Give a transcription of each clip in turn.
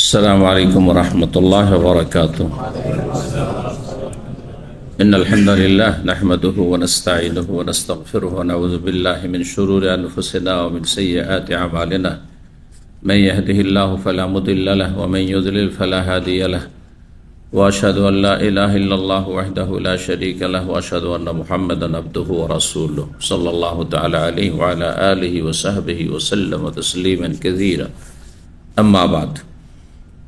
السلام عليكم ورحمة الله وبركاته. إن الحمد لله نحمده ونستعينه ونستغفره ونعوذ بالله من شرور أنفسنا ومن سيئات أعمالنا. من يهده الله فلا مضل له ومن يضلل فلا هادي له. وأشهد أن لا إله إلا الله وحده لا شريك له وأشهد أن محمدا عبده ورسوله صلى الله تعالى عليه وعلى آله وصحبه وسلم تسليما كثيرا. أما بعد،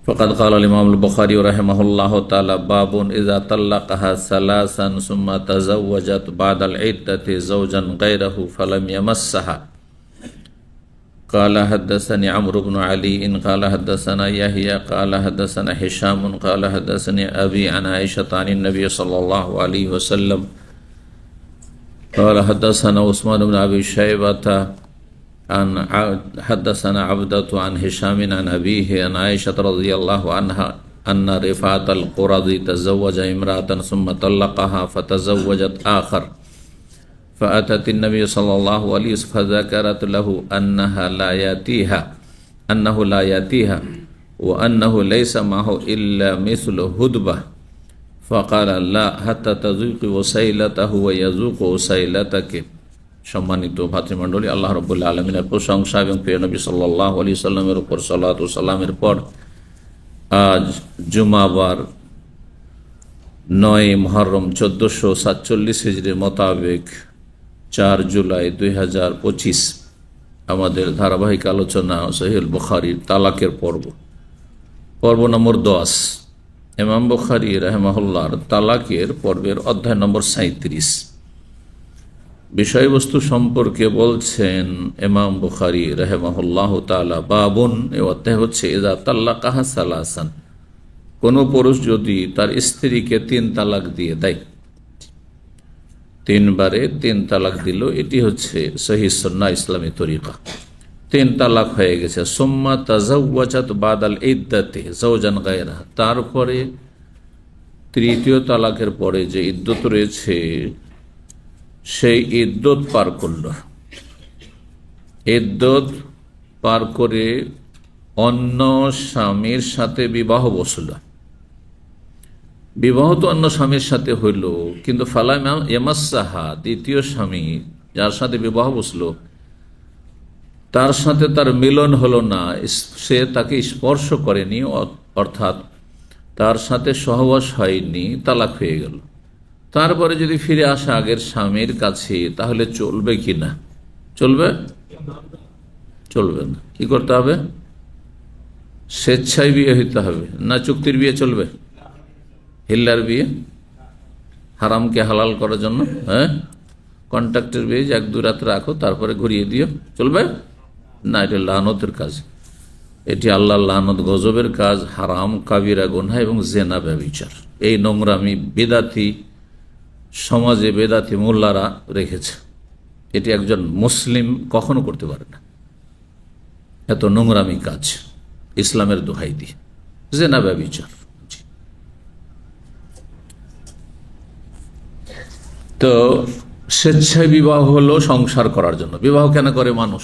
فقد قال الإمام البخاري رحمه الله تعالى: باب إذا طلقها ثلاثا ثم تزوجت بعد العدة زوجا غيره فلم يمسها. قال حدثني عمرو بن علي قال حدثنا يحيى قال حدثنا هشام قال حدثني أبي عن عائشة عن النبي صلى الله عليه وسلم قال حدثنا عثمان بن أبي شيبة حدثنا عبدة عن هشام عن أبيه عن عائشة رضي الله عنها أن رفاعة القرظي تزوج امرأة ثم طلقها فتزوجت آخر، فأتت النبي صلى الله عليه وسلم فذكرت له أنه لا يأتيها وأنه ليس معه إلا مثل هدبة، فقال: لا حتى تذوق وسيلته ويذوق وسيلتك। সম্মানিত ভাতৃমণ্ডলী, আল্লাহ রাব্বুল আলামিনের প্রশংসা এবং প্রিয় নবী সাল্লাল্লাহু আলাইহি সাল্লামের উপর সালাত ও সালামের পর আজ জুমাবার 9 মুহররম 1447 হিজরি মোতাবেক 4 জুলাই 2025 আমাদের ধারাবাহিক আলোচনা সহিহ বুখারীর তালাকের পর্ব নম্বর 10। ইমাম বুখারী রাহিমাহুল্লাহর তালাকের পর্বের অধ্যায় নম্বর 37। বিষয়বস্তু সম্পর্কে বলছেন ইমাম বুখারী রাহিমাহুল্লাহ তাআলা, বাবুন, এই অধ্যায় হচ্ছে ইযা তাল্লাকাহা সালাসান, কোন পুরুষ যদি তার স্ত্রীকে 3 তালাক দিয়ে দেয়, 3 বারে 3 তালাক দিল, এটি হচ্ছে সহিহ সুন্নাহ ইসলামী তরিকা। 3 তালাক হয়ে গেছে। সুম্মা তাজাওয়াজাত বাদাল ইদ্দাতি যাওজান গায়রাহা, তারপরে তৃতীয় তালাকের পরে যে ইদ্দত রয়েছে সেই ইদ্দত পার করল। ইদ্দত পার করে অন্য স্বামীর সাথে বিবাহ বসল। বিবাহ তো অন্য স্বামীর সাথে হইল, কিন্তু ফালাম ইয়ামাসসাহা, দ্বিতীয় স্বামী যার সাথে বিবাহ বসল তার সাথে তার মিলন হলো না, সে তাকে স্পর্শ করেনি, অর্থাৎ তার সাথে সহবাস হয়নি, তালাক হয়ে গেল। তারপরে যদি ফিরে আসে আগের স্বামীর কাছে, তাহলে চলবে কি না? চলবে না। কি করতে হবে? স্বেচ্ছায় বিয়ে হইতে হবে, না চুক্তির বিয়ে চলবে? হিল্লার বিয়ে, হারামকে হালাল করার জন্য, কন্ট্রাক্টের বিয়ে, 1-2 রাত রাখো তারপরে ঘুরিয়ে দিও, চলবে না? এটা লানতের কাজ, এটি আল্লাহর লানত, গজবের কাজ, হারাম, কাবিরা গুনাহ এবং জেনা ব্যভিচার। এই নোংরামি বেদাতি সমাজে বেদাতি মোল্লারা রেখেছে। এটি একজন মুসলিম কখনো করতে পারে না, এত নোংরামি কাজ ইসলামের দোহাই দিয়ে, জেনা ব্যভিচার। তো স্বেচ্ছায় বিবাহ হলো সংসার করার জন্য। বিবাহ কেন করে মানুষ?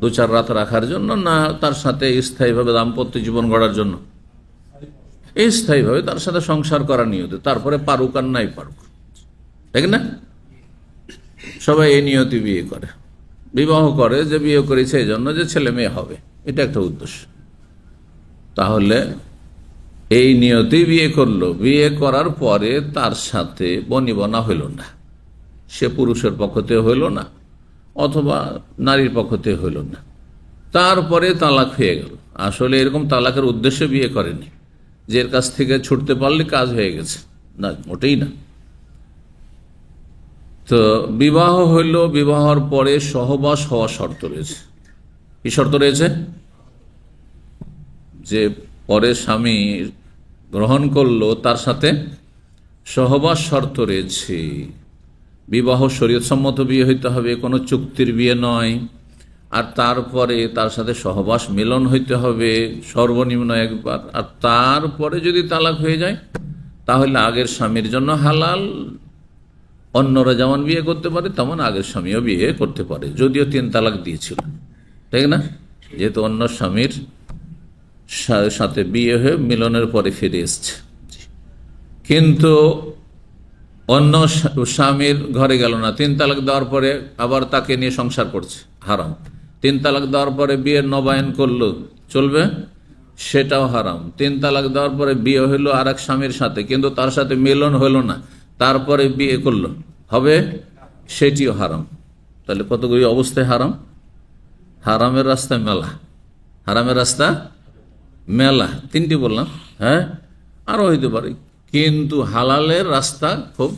2-4 রাত রাখার জন্য না তার সাথে স্থায়ীভাবে দাম্পত্য জীবন গড়ার জন্য? স্থায়ীভাবে তার সাথে সংসার করার নিয়তে, তারপরে পারুক আর নাই পারুক, ঠিক না? সবাই এই নিয়তে বিয়ে করে, বিবাহ করে যে বিয়ে করেছে এই জন্য যে ছেলে মেয়ে হবে, এটা একটা উদ্দেশ্য। তাহলে এই নিয়তেই বিয়ে করলো, বিয়ে করার পরে তার সাথে বনিবনা হইল না, সে পুরুষের পক্ষতে হইল না অথবা নারীর পক্ষতে হইল না, তারপরে তালাক হয়ে গেল। আসলে এরকম তালাকের উদ্দেশ্যে বিয়ে করেনি, যে এর কাছ থেকে ছুটতে পারলে কাজ হয়ে গেছে, না, মোটেই না। তো বিবাহ হইল, বিবাহর পরে সহবাস হওয়া শর্ত রয়েছে। কি শর্ত রয়েছে? যে পরে স্বামী গ্রহণ করলো তার সাথে সহবাস শর্ত রয়েছে। বিবাহ শরীয়তসম্মত বিয়ে হইতে হবে, কোনো চুক্তির বিয়ে নয়। আর তারপরে তার সাথে সহবাস মিলন হইতে হবে সর্বনিম্ন 1 বার। আর তারপরে যদি তালাক হয়ে যায় তাহলে আগের স্বামীর জন্য হালাল, অন্যরা যেমন বিয়ে করতে পারে তেমন আগের স্বামীও বিয়ে করতে পারে, যদিও 3 তালাক দিয়েছিল, ঠিক না? যেহেতু অন্য স্বামীর সাথে বিয়ে হয়ে মিলনের পরে ফিরে এসছে, কিন্তু অন্য স্বামীর ঘরে গেল না, 3 তালাক দেওয়ার পরে আবার তাকে নিয়ে সংসার করছে, হারাম। 3 তালাক দেওয়ার পরে বিয়ের নবায়ন করলো, চলবে? সেটাও হারাম। 3 তালাক দেওয়ার পরে বিয়ে হইলো আর এক স্বামীর সাথে, কিন্তু তার সাথে মিলন হইল না, তারপরে বিয়ে করলো, হবে? সেটিও হারাম। তাহলে কতগুলি অবস্থায় হারাম। হারামের রাস্তা মেলা, হারামের রাস্তা মেলা, 3টি বললাম। হ্যাঁ, আরো হইতে পারে, কিন্তু হালালের রাস্তা খুব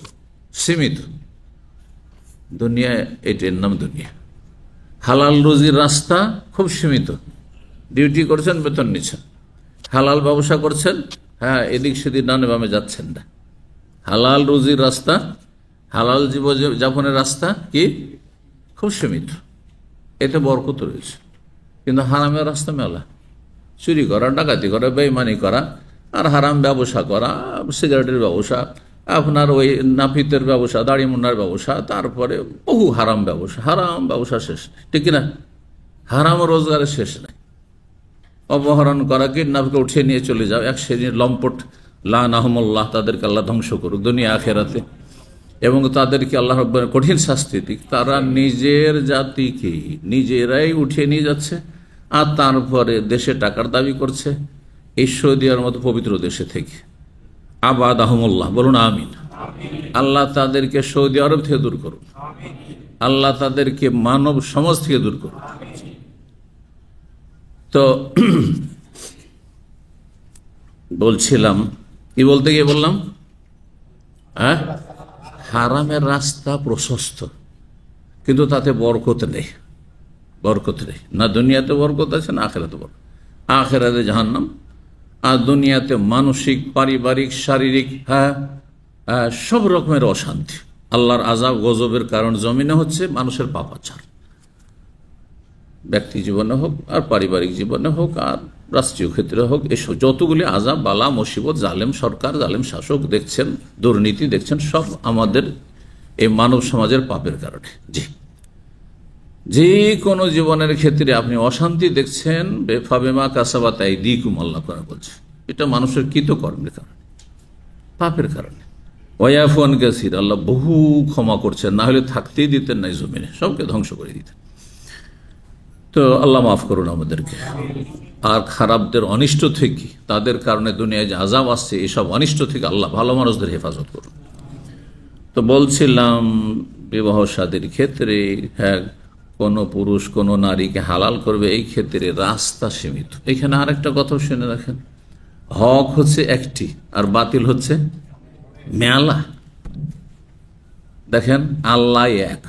সীমিত। দুনিয়ায় এটার নাম দুনিয়া। হালাল রুজির রাস্তা খুব সীমিত। ডিউটি করছেন, বেতন নিচ্ছেন, হালাল ব্যবসা করছেন, হ্যাঁ, এদিক সেদিক ডানে বামে যাচ্ছেন না। হালাল রুজির রাস্তা, হালাল জীবনযাপনের রাস্তা কি খুব সীমিত, এতে বরকত রয়েছে। কিন্তু হারামের রাস্তা মেলা, চুরি করা, ডাকাতি করা, বেঈমানি করা, আর হারাম ব্যবসা করা, সিগারেটের ব্যবসা, আপনার ওই নাপিতের ব্যবসা, দাড়ি মুন্নার ব্যবসা, তারপরে বহু হারাম ব্যবসা। হারাম ব্যবসা শেষ নেই, ঠিক না? হারাম রোজগারের শেষ নাই। অপহরণ করা, কিডন্যাপকে উঠিয়ে নিয়ে চলে যাও, এক শ্রেণীর লম্পট, লানাহুমুল্লাহ, তাদেরকে আল্লাহ ধ্বংস করুক দুনিয়া আখেরাতে, এবং তাদেরকে আল্লাহ রাব্বুল কঠিন শাস্তি দিক। তারা নিজের জাতিকে নিজেরাই উঠিয়ে নিয়ে যাচ্ছে, আর তারপরে দেশে টাকার দাবি করছে, এই সৌদিয়ার মতো পবিত্র দেশে থেকে। আবাদ আহমুল্লাহ, বলুন আমিন। আল্লাহ তাদেরকে সৌদি আরব থেকে দূর করুন, আল্লাহ তাদেরকে মানব সমাজ থেকে দূর করুন। তো বলছিলাম, কি বলতে গিয়ে বললাম, হ্যাঁ, হারামের রাস্তা প্রশস্ত, কিন্তু তাতে বরকত নেই। বরকত নেই, না দুনিয়াতে বরকত আছে, না আখেরাতে বরকত। আখেরাতে জাহান্নাম, আর দুনিয়াতে মানসিক, পারিবারিক, শারীরিক, হ্যাঁ, সব রকমের অশান্তি। আল্লাহর আযাব গজবের কারণ জমিনে হচ্ছে মানুষের পাপাচার, ব্যক্তি জীবনে হোক, আর পারিবারিক জীবনে হোক, আর রাষ্ট্রীয় ক্ষেত্রে হোক। এসব যতগুলি আযাব, বালা, মুসিবত, জালেম সরকার, জালেম শাসক দেখছেন, দুর্নীতি দেখছেন, সব আমাদের এই মানব সমাজের পাপের কারণে। যে কোনো জীবনের ক্ষেত্রে আপনি অশান্তি দেখছেন, বেফাবেমা কাসাবাত আইদিকুম, আল্লাহ করে বলছে, এটা মানুষের কৃতকর্মের কারণে, পাপের কারণে। ওয়াফুন কাসির, আল্লাহ বহু ক্ষমা করছেন, না হলে থাকতেই দিতেন নাই জমিনে, সবকে ধ্বংস করে দিতেন। তো আল্লাহ মাফ করুন আমাদেরকে, আর খারাপদের অনিষ্ট থেকে, তাদের কারণে দুনিয়ায় যে আযাব আসছে, এসব অনিষ্ট থেকে আল্লাহ ভালো মানুষদের হেফাজত করুন। তো বলছিলাম, বিবাহ শাদীর ক্ষেত্রে, হ্যাঁ, কোন পুরুষ কোন নারীকে হালাল করবে, এই ক্ষেত্রে রাস্তা সীমিত। এখানে আরেকটা কথা শুনে রাখেন, হক হচ্ছে একটি, আর বাতিল হচ্ছে মেলা। দেখেন, আল্লাহ এক,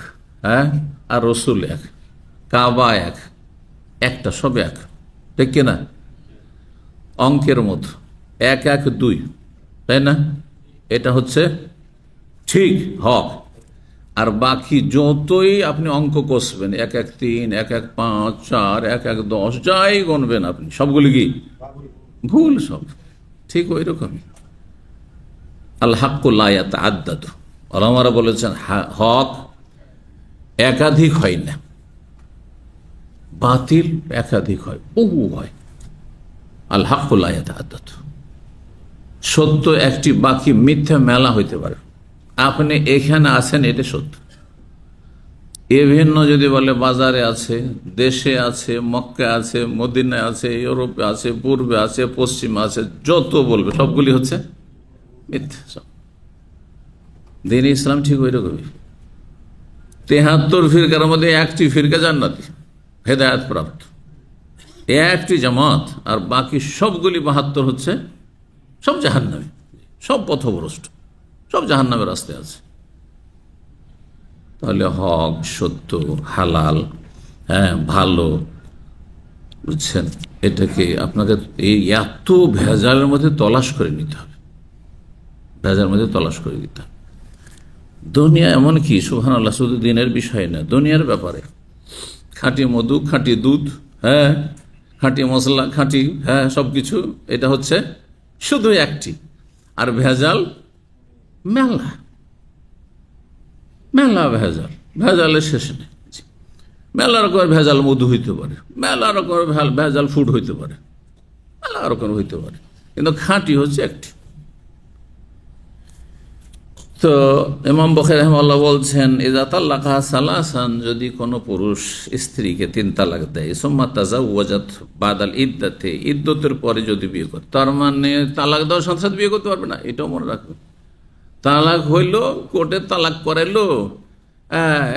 হ্যাঁ, আর রসুল এক, কাবা এক, একটা, সব এক, ঠিক কিনা? অঙ্কের মতো 1 1 2, তাই না? এটা হচ্ছে ঠিক হক। আর বাকি যতই আপনি অঙ্ক কষবেন, 1 1 3, 1 1 5 4, 1 1 10, যাই গণবেন আপনি, সবগুলি কি ভুল? সব ঠিক ওই রকমই। আল হাক্কু লা ইয়াতাআদ্দাদু, ওলামারা বলেছেন হক একাধিক হয় না, বাতিল একাধিক হয়, বহু হয়। আল হাক্কু লা ইয়াতাআদ্দাদু, সত্য একটি, বাকি মিথ্যা মেলা হইতে পারে। আপনি এখানে আছেন, এটা সত্য। এ ভিন্ন যদি বলে বাজারে আছে, দেশে আছে, মক্কা আছে, মদিনায় আছে, ইউরোপে আছে, পূর্বে আছে, পশ্চিমে আছে, যত বলবে সবগুলি হচ্ছে মিথ্যা। সব দিন ইসলাম ঠিক ওই রকমই। 73 ফিরকার মধ্যে একটি ফিরকা জান্নাতি, হেদায়েত প্রাপ্ত, একটি জামাত, আর বাকি সবগুলি 72 হচ্ছে সব জাহান্নামী, সব পথভ্রষ্ট, সব জাহান্নামের রাস্তায় আছে। তাহলে হক, সত্য, হালাল, হ্যাঁ, ভালো, বুঝছেন, এটাকে আপনাকে এই এত ভেজালের মধ্যে তলাশ করে নিতে হবে, ভেজালের মধ্যে তলাশ করে দিতে হবে। দুনিয়া এমন কি, সুবহানাল্লাহ, শুধু দিনের বিষয় না, দুনিয়ার ব্যাপারে খাঁটি মধু, খাঁটি দুধ, হ্যাঁ, খাঁটি মশলা, খাঁটি, হ্যাঁ, সবকিছু, এটা হচ্ছে শুধু একটি, আর ভেজাল মেলা, মেলা ভেজাল, ভেজালের শেষ নেই। মেলা রকমের ভেজাল মধু হইতে পারে, মেলা রকমের ভেজাল ফুড হইতে পারে, আলাদা রকম হইতে পারে, কিন্তু খাঁটি হচ্ছে একটি। তো ইমাম বুখারী রাহিমাহুল্লাহ বলছেন, ইযা তাল্লাকা সালাসান, যদি কোনো পুরুষ স্ত্রীকে 3 তালাক দেয়, সুম্মা তাজাওয়াজাত বাদাল ইদ্দাতে, ইদ্দতের পরে যদি বিয়ে করে, তার মানে তালাক দেওয়ার সাথে সাথে বিয়ে করতে পারবে না, এটাও মনে রাখবে। তালাক হইল, কোর্টে তালাক করাইলো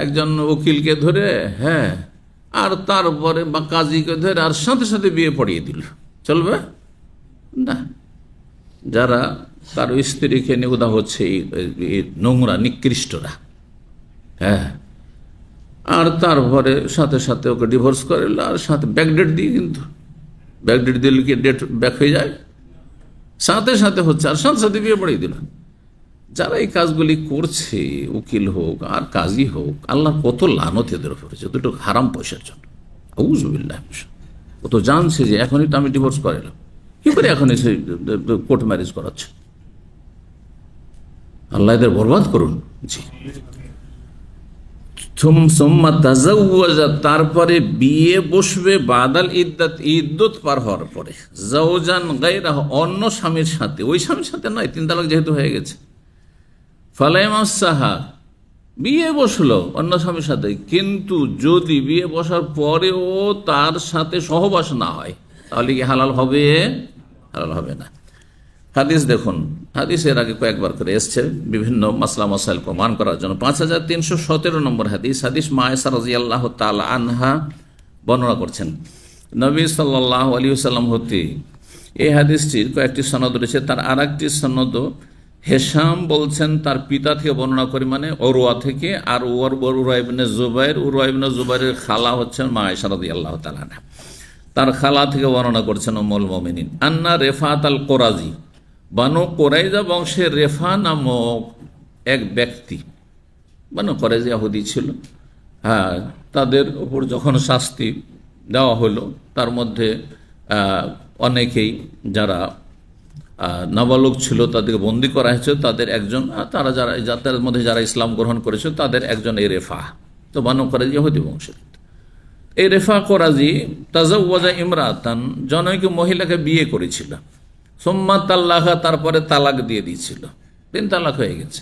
একজন উকিলকে ধরে, হ্যাঁ, আর তারপরে বা কাজীকে ধরে, আর সাথে সাথে বিয়ে পড়িয়ে দিল, চলবে না। যারা কারো স্ত্রীকে নিয়ে উদা হচ্ছে এই নোংরা নিকৃষ্টরা, হ্যাঁ, আর তারপরে সাথে সাথে ওকে ডিভোর্স করে, আর সাথে ব্যাকডেট দিয়ে, কিন্তু ব্যাকডেট দিলে কি ডেট ব্যাক হয়ে যায়? সাথে সাথে হচ্ছে, আর সাথে সাথে বিয়ে পড়িয়ে দিল। যারা এই কাজগুলি করছে, উকিল হোক আর কাজী হোক, আল্লাহ কত লানত এদের উপরে, যতটুকু হারাম পয়সার জন্য। আউযুবিল্লাহ। ও তো জানছে যে এখনই তো আমি ডিভোর্স করাইলাম, কি করে এখন এসে কোর্ট ম্যারেজ করাচ্ছে? আল্লাহ এদের বরবাদ করুন। জি। তারপরে বিয়ে বসবে বাদাল ইদ্দাত, ইদ্দত পার হওয়ার পরে, জাওজান গায়রাহু, অন্য স্বামীর সাথে, ওই স্বামীর সাথে নয়, 3 তালাক যেহেতু হয়ে গেছে। ফালাইমাসাহা, বিয়ে বসলো অন্য স্বামীর সাথে, কিন্তু যদি বিয়ে বসার পরেও তার সাথে সহবাস না হয়, তাহলে কি হালাল হবে? হালাল হবে না। হাদিস দেখুন, হাদিস এর আগে কয়েকবার করে এসছে বিভিন্ন মাসলা মাসাইল প্রমাণ করার জন্য। 5317 নম্বর হাদিস, হাদিস মা আয়েশা রাদিয়াল্লাহু তাআলা আনহা বর্ণনা করছেন, নবী সাল্লাল্লাহু আলাইহি ওয়াসাল্লাম হতে এই হাদিসটির কয়েকটি সনদ রয়েছে। তার আর একটি সনদ হেশাম বলছেন তার পিতা থেকে বর্ণনা করি, মানে উরওয়া থেকে, আর উরওয়া ইবনে জুবাইর, উরওয়া ইবনে জুবাইরের খালা হচ্ছেন মা আয়েশা রাদিয়াল্লাহু তাআলা আনহা, তার খালা থেকে বর্ণনা করছেন উম্মুল মুমিনিন, আন্না রেফাত আল কোরাজি, বানু কোরাইজা বংশের রেফা নামক এক ব্যক্তি, বানু কোরাইজা ইহুদি ছিল, হ্যাঁ, তাদের উপর যখন শাস্তি দেওয়া হলো, তার মধ্যে অনেকেই যারা নাবালক ছিল তাদেরকে বন্দী করা হয়েছে, তাদের একজন, তারা যারা যাদের মধ্যে যারা ইসলাম গ্রহণ করেছে তাদের একজন এই রেফা। তো বানু কোরাইজা ইহুদি বংশের এই রেফা কোরাজি তাজাওয়াজা ইমরাতান, জনৈক মহিলাকে বিয়ে করেছিল, সুম্মা তাল্লাকা, তারপরে তালাক দিয়ে দিয়েছিল, 3 তালাক হয়ে গেছে।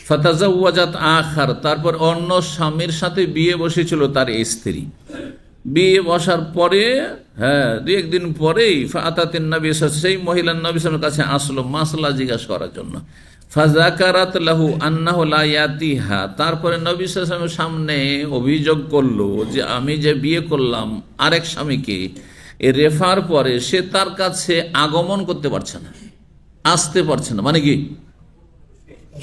ফাতাজাওয়াজাত আখার, তারপর অন্য স্বামীর সাথে বিয়ে বসেছিল তার স্ত্রী। বিয়ে বসার পরে, হ্যাঁ, 2-1 দিন পরেই ফাতাতিন নবী, সেই মহিলা নবী সাল্লাল্লাহু আলাইহি ওয়াসাল্লামের কাছে আসলো মাসলা জিজ্ঞাসা করার জন্য। ফাযাকারাত লাহু আন্নাহু লা ইয়াতিহা, তারপরে নবী সাল্লাল্লাহু আলাইহি ওয়াসাল্লামের সামনে অভিযোগ করলো যে আমি যে বিয়ে করলাম আরেক স্বামীকে, এই রেফার পরে সে তার কাছে আগমন করতে পারছে না, আসতে পারছে না, মানে কি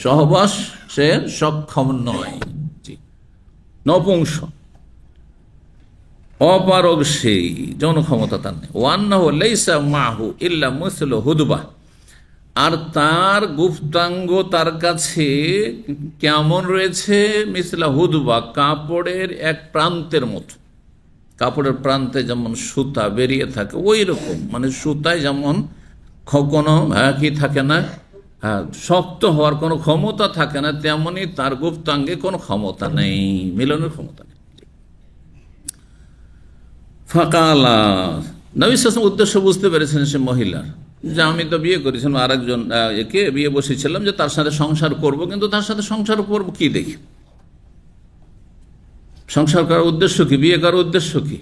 সহবাস সে সক্ষম নয়, নপুংস, অপারগ, সেই যৌন ক্ষমতা তার নেই। ওয়ান্নাহু লাইসা মাহু ইল্লা মিসলু হুদবা, আর তার গুপ্তাঙ্গ তার কাছে কেমন রয়েছে? মিসলা হুদবা, কাপড়ের এক প্রান্তের মতো। কাপড়ের প্রান্তে যেমন সুতা বেরিয়ে থাকে ওই রকম, মানে সুতায় যেমন কোনো কি থাকে না, হ্যাঁ, শক্ত হওয়ার কোনো ক্ষমতা থাকে না, তেমনি তার গুপ্তাঙ্গে কোনো ক্ষমতা নেই, মিলনের ক্ষমতা নেই। ফাকালা, নবী সাল্লাল্লাহু আলাইহি ওয়াসাল্লাম উদ্দেশ্য বুঝতে পেরেছেন সে মহিলার, যে আমি তো বিয়ে করেছিলাম আরেকজন একে বিয়ে বসেছিলাম যে তার সাথে সংসার করব, কিন্তু তার সাথে সংসার করব কি দেখি, সংসার করার উদ্দেশ্য কি, বিয়ে করার উদ্দেশ্য কি?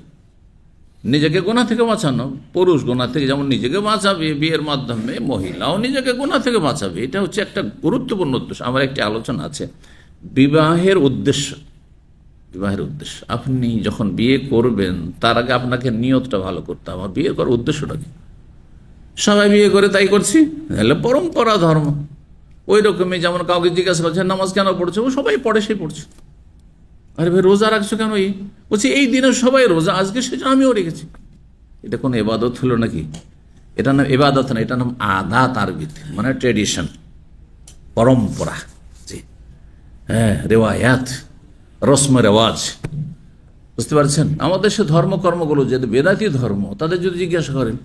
নিজেকে গুনাহ থেকে বাঁচানো। পুরুষ গুনাহ থেকে যেমন নিজেকে বাঁচাবে বিয়ের মাধ্যমে, মহিলাও নিজেকে গুনাহ থেকে বাঁচাবে। এটা হচ্ছে একটা গুরুত্বপূর্ণ উদ্দেশ্য। আমার একটি আলোচনা আছে বিবাহের উদ্দেশ্য। বিবাহের উদ্দেশ্য, আপনি যখন বিয়ে করবেন তার আগে আপনাকে নিয়তটা ভালো করতে হবে, বিয়ে করার উদ্দেশ্যটা কি। সবাই বিয়ে করে তাই করছি, তাহলে পরম্পরা ধর্ম। ওই রকমই যেমন কাউকে জিজ্ঞাসা করছে নামাজ কেন পড়ছে, ও সবাই পড়ে, সেই পড়ছে। আরে ভাই রোজা রাখছো কেন? এই বলছি এই দিনে সবাই রোজা, আজকে সেটা আমিও রেখেছি। এটা কোনো এবাদত হলো নাকি? এটা নাম এবাদত না, এটা নাম আদাত আরবিতে, মানে ট্রেডিশন, পরম্পরা। জি হ্যাঁ, রেওয়ায়াত, রসম রেওয়াজ, বুঝতে পারছেন? আমাদের সে ধর্মকর্মগুলো যে বেদাতি ধর্ম, তাদের যদি জিজ্ঞাসা করেন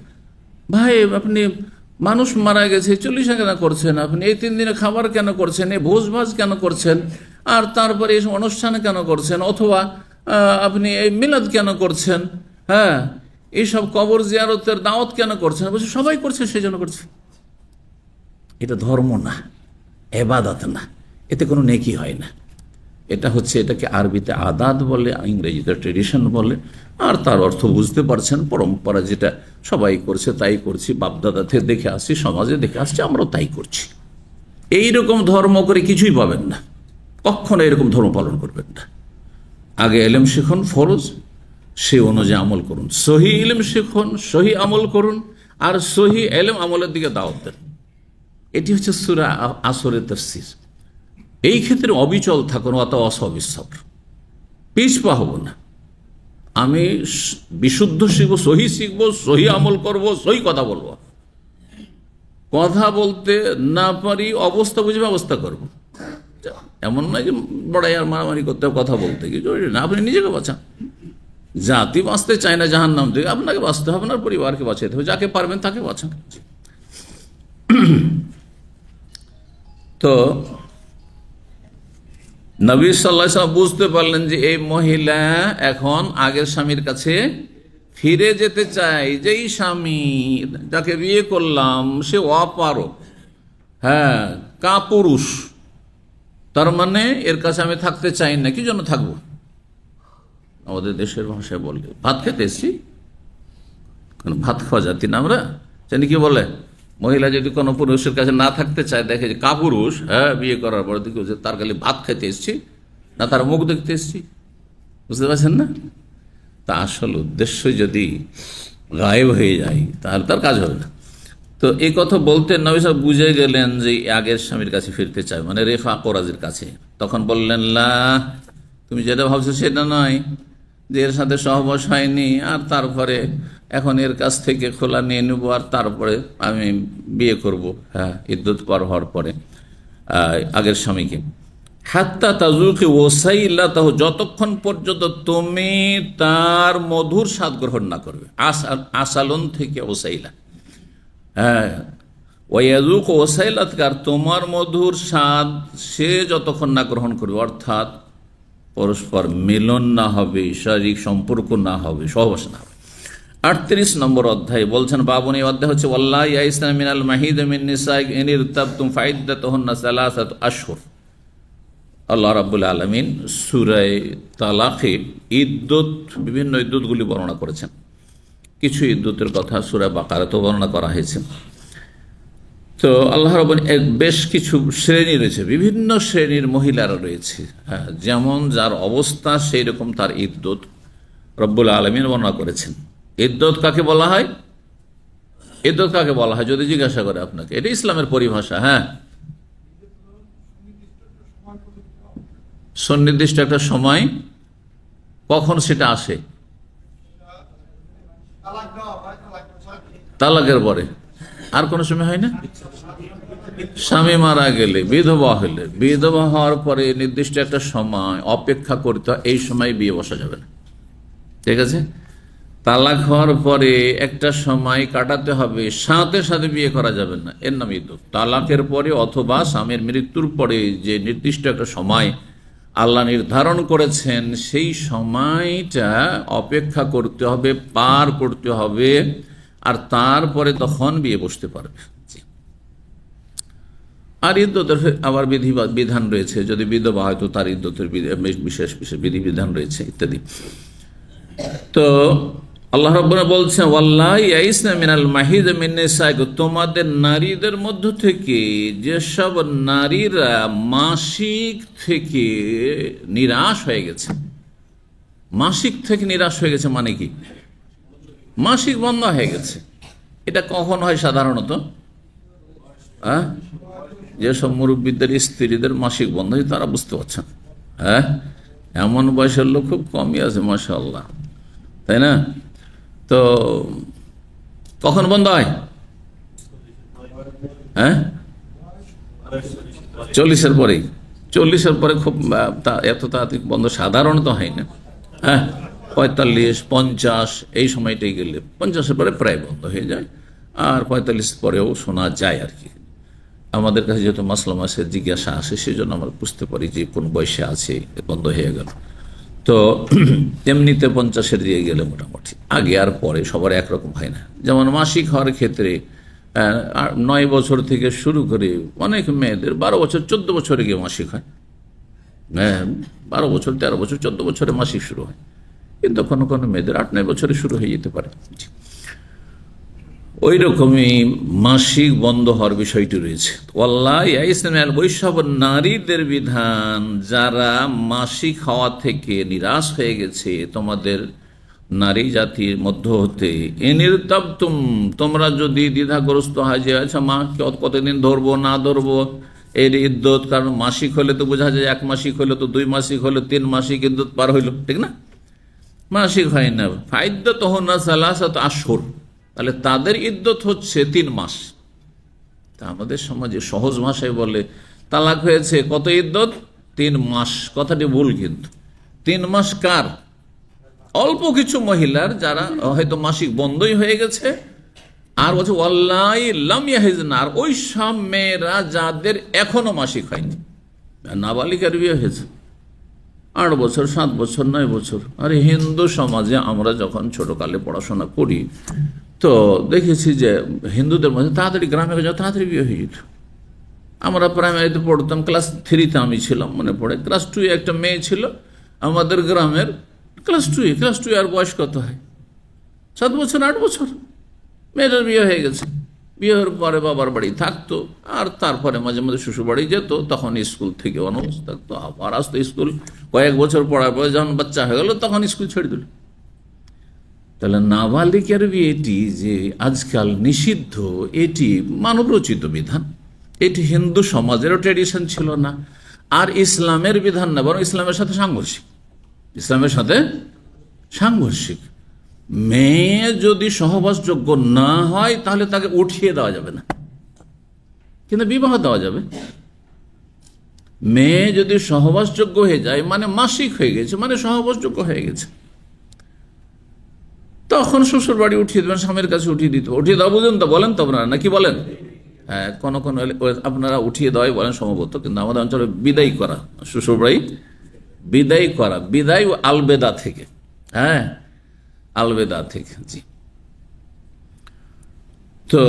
ভাই আপনি মানুষ মারা গেছে 40 কেন করছেন, আপনি এই 3 দিনে খাবার কেন করছেন, এই ভোজ ভাজ কেন করছেন, আর তারপরে এই অনুষ্ঠানে কেন করছেন, অথবা আপনি এই মিলাদ কেন করছেন, হ্যাঁ এইসব কবর জিয়ারতের দাওয়াত কেন করছে না? বলছে সবাই করছে, সেই জন্য করছে। এটা ধর্ম না, এবাদত না, এতে কোনো নেকি হয় না। এটা হচ্ছে, এটাকে আরবিতে আদাত বলে, ইংরেজিতে ট্রেডিশন বলে। আর তার অর্থ বুঝতে পারছেন, পরম্পরা যেটা সবাই করছে তাই করছি, বাপদাদা থেকে দেখে আসছি, সমাজে দেখে আসছি, আমরাও তাই করছি। এইরকম ধর্ম করে কিছুই পাবেন না, কখনো এরকম ধর্ম পালন করবেন না। আগে এলেম শিখুন, ফরজ, সে অনুযায়ী আমল করুন। সহি ইলম শিখুন, সহি আমল করুন, আর সহি এলেম আমলের দিকে দাওয়াত দেন। এটি হচ্ছে সূরা আসরের তাফসীর। এই ক্ষেত্রে অবিচল থাকুন, অত অসবিসর, পিছপা হব না। আমি বিশুদ্ধ শিখবো, সহি শিখবো, সহি আমল করব, সহি কথা বলবো। কথা বলতে না পারি, অবস্থা বুঝে ব্যবস্থা করব। এমন নয় যে বড়াই আর মারামারি করতে হবে কথা বলতে গিয়ে, জরুরি না। আপনি নিজেকে বাঁচান। জাতি বাঁচতে চায় না জাহান্নাম থেকে, আপনাকে বাঁচতে হবে না, পরিবারকে বাঁচাতে হবে। যাকে পারবেন তাকে বাঁচান। তো নবী সাল্লাল্লাহু আলাইহি ওয়াসাল্লাম বুঝতে পারলেন যে এই মহিলা এখন আগের স্বামীর কাছে ফিরে যেতে চায়। যেই স্বামী যাকে বিয়ে করলাম সে অপারক, হ্যাঁ, কাপুরুষ, তার মানে এর কাছে আমি থাকতে চাই না। কি জন্য থাকবো? আমাদের দেশের ভাষায় বললে ভাত খেতে এসছি, ভাত খাওয়া জাতি না আমরা, জানি কি বলে, মহিলা যদি কোনো পুরুষের কাছে না থাকতে চায়, দেখে যে কাপুরুষ, হ্যাঁ, বিয়ে করার পরে দেখি তার কাছে ভাত খেতে এসছি না, তার মুখ দেখতে এসছি। বুঝতে পারছেন না? তা আসল উদ্দেশ্য যদি গায়েব হয়ে যায় তাহলে তার কাজ হবে না। তো এই কথা বলতে নবী সাহেব বুঝে গেলেন যে আগের স্বামীর কাছে ফিরতে চায়, মানে রেফা কোরাজির কাছে। তখন বললেন, লা, তুমি যেটা ভাবছো সেটা নয়, যে এর সাথে সহবাস হয়নি আর তারপরে এখন এর কাছ থেকে খোলা নিয়ে নেবো আর তারপরে আমি বিয়ে করব, হ্যাঁ, ইদ্যত পার হওয়ার পরে আগের স্বামীকে। হাত্তা তাজুকি ওসাইলাতাহ, যতক্ষণ পর্যন্ত তুমি তার মধুর স্বাদ গ্রহণ না করবে। আসালন থেকে ওসাইলা, হ্যাঁ, ওয়াজুক ওসাইলাতকার, তোমার মধুর স্বাদ সে যতক্ষণ না গ্রহণ করবে, অর্থাৎ পরস্পর মিলন না হবে, শারীরিক সম্পর্ক না হবে, সহবাস না হবে। 38 নম্বর অধ্যায় বলছেন, বাবুন, এই অধ্যায় হচ্ছে ওয়াল্লাহ ইয়াইসনা মিনাল মাহিদ মিন নিসাই ইন ইরতাবতুম ফাইদ্দাতুহুন্না সালাসাতু আশহুর। আল্লাহ রাব্বুল আলামিন সূরা তালাকে ইদ্যত, বিভিন্ন ইদ্যতগুলি বর্ণনা করেছেন। কিছু ইদ্যতের কথা সূরা বাকারাতেও বর্ণনা করা হয়েছে। তো আল্লাহ রাব্বুল বেশ কিছু শ্রেণী রয়েছে, বিভিন্ন শ্রেণীর মহিলারা রয়েছে, হ্যাঁ, যেমন যার অবস্থা সেই রকম তার ইদ্যত রব্বুল আলামিন বর্ণনা করেছেন। ইদ্যত কাকে বলা হয়? ইদ্যত কাকে বলা হয় যদি জিজ্ঞাসা করে আপনাকে, এটা ইসলামের পরিভাষা। হ্যাঁ, সুনির্দিষ্ট একটা সময়, কখন সেটা আসে? তালাকের পরে। আর কোন সময় হয় না? স্বামী মারা গেলে, বিধবা হলে, বিধবা হওয়ার পরে নির্দিষ্ট একটা সময় অপেক্ষা করতে হয়, এই সময় বিয়ে বসা যাবে না। ঠিক আছে? তালাক হওয়ার পরে একটা সময় কাটাতে হবে, সাথে সাথে বিয়ে করা যাবে না, এর নাম ইদ্যত। তালাকের পরে অথবা স্বামীর মৃত্যুর পরে যে নির্দিষ্ট একটা সময় আল্লাহ নির্ধারণ করেছেন, সেই সময়টা অপেক্ষা করতে হবে, পার করতে হবে, আর তারপরে তখন বিয়ে বসতে পারবে। আর ইদ্যতের আবার বিধান রয়েছে, যদি বিধবা হয় তো তার ইদ্যতের বিশেষ বিশেষ বিধিবিধান রয়েছে ইত্যাদি। তো আল্লাহ রাব্বুল বলছেন, ওয়াল্লাহি ইয়াইসনা মিনাল মাহিদ মিন নিসাইকুম, তোমাদের নারীদের মধ্য থেকে যেসব নারীরা মাসিক থেকে নিরাশ হয়ে গেছে। মাসিক থেকে নিরাশ হয়ে গেছে মানে কি? মাসিক বন্ধ হয়ে গেছে। এটা কখন হয় সাধারণত? যেসব মুরব্বীদের স্ত্রীদের মাসিক বন্ধ হয় তারা বুঝতে পারছেন। হ্যাঁ, এমন বয়সের লোক খুব কমই আছে, মাশাআল্লাহ, তাই না? তো কখন বন্ধ হয়? হ্যাঁ, 40-এর পরেই। 40-এর পরে খুব এত তাড়াতাড়ি বন্ধ সাধারণত হয় না। হ্যাঁ, 45-50 এই সময়টাই গেলে, 50-এর পরে প্রায় বন্ধ হয়ে যায়, আর 45 পরেও শোনা যায় আর কি। আমাদের কাছে যেহেতু মাসলা মাসের জিজ্ঞাসা আসে, সেই জন্য আমরা বুঝতে পারি যে কোন বয়সে আছে বন্ধ হয়ে গেল। তো এমনিতে 50-এর দিয়ে গেলে মোটামুটি, আগে আর পরে সবার একরকম হয় না। যেমন মাসিক হওয়ার ক্ষেত্রে 9 বছর থেকে শুরু করে অনেক মেয়েদের 12 বছর 14 বছরে গিয়ে মাসিক হয়। হ্যাঁ, 12 বছর 13 বছর 14 বছরে মাসিক শুরু হয়, কিন্তু কোনো কোনো মেয়েদের 8-9 বছরে শুরু হয়ে যেতে পারে। ওই রকমই মাসিক বন্ধ হওয়ার বিষয়টি রয়েছে। ওইসব নারীদের বিধান যারা মাসিক হওয়া থেকে নিরাশ হয়ে গেছে, তোমাদের নারী জাতির মধ্য হতে, তোমরা যদি দ্বিধাগ্রস্ত হয় যে আচ্ছা মা কতদিন ধরবো না ধরবো এর ইদ্যত, কারণ মাসিক হলে তো বোঝা যায় 1 মাসিক হলে তো 2 মাসিক হলে 3 মাসিক ইদ্যত পার হইল, ঠিক না? মাসিক হয় না, ফাইদ্যত না সালাসাত আশহুর, তাহলে তাদের ইদ্যত হচ্ছে 3 মাস। তা আমাদের সমাজে সহজ ভাষায় বলে তালাক হয়েছে, কত ইদ্যত? 3 মাস। কথাটি ভুল কিন্তু। 3 মাস কার? অল্প কিছু মহিলার যারা হয়তো মাসিক বন্ধই হয়ে গেছে, আর বলছে ওয়াল্লাহি লাম ইয়াহিজনা, আর ওই সব মেয়েরা যাদের এখনো মাসিক হয়নি, নাবালিকার বিয়ে হয়েছে 8 বছর 7 বছর 9 বছর। আর হিন্দু সমাজে আমরা যখন ছোটকালে পড়াশোনা করি তো দেখেছি যে হিন্দুদের মধ্যে তাড়াতাড়ি গ্রামে তাড়াতাড়ি বিয়ে হয়ে যেত। আমরা প্রাইমারিতে পড়তাম, ক্লাস 3-তে আমি ছিলাম মনে পড়ে, ক্লাস 2 একটা মেয়ে ছিল আমাদের গ্রামের, ক্লাস 2 আর বয়স কত হয়? 7 বছর 8 বছর, মেয়েটার বিয়ে হয়ে গেছে। বিয়ের পরে বাবার বাড়ি থাকতো, আর তারপরে মাঝে মাঝে শ্বশুর বাড়ি যেত, তখন স্কুল থেকে অনবস থাকতো, আবার আসতো স্কুল। কয়েক বছর পড়ার পরে যখন বাচ্চা হয়ে গেল তখন স্কুল ছেড়ে দিল। তাহলে নাবালিকার বিয়েটি যে আজকাল নিষিদ্ধ, এটি মানবরচিত বিধান, এটি হিন্দু সমাজেরও ট্র্যাডিশন ছিল না, আর ইসলামের বিধান না, বরং ইসলামের সাথে সাংঘর্ষিক। ইসলামের সাথে সাংঘর্ষিক। মেয়ে যদি সহবাসযোগ্য না হয় তাহলে তাকে উঠিয়ে দেওয়া যাবে না, কিন্তু বিবাহ দেওয়া যাবে। মেয়ে যদি সহবাসযোগ্য হয়ে যায় মানে মাসিক হয়ে গেছে, মানে সহবাসযোগ্য হয়ে গেছে, তখন শ্বশুর বাড়ি উঠিয়ে দেবেন, স্বামীর কাছে উঠিয়ে দিতে। উঠিয়ে দেওয়া বুঝেন তো, বলেন তো আপনারা, নাকি বলেন? হ্যাঁ, কোন কোন আপনারা উঠিয়ে দেওয়াই বলেন সম্ভবত, কিন্তু আমাদের অঞ্চলে বিদায় করা, শ্বশুর বাড়ি বিদায় করা, বিদায় আলবেদা থেকে, হ্যাঁ আলবেদা থেকে। জি, তো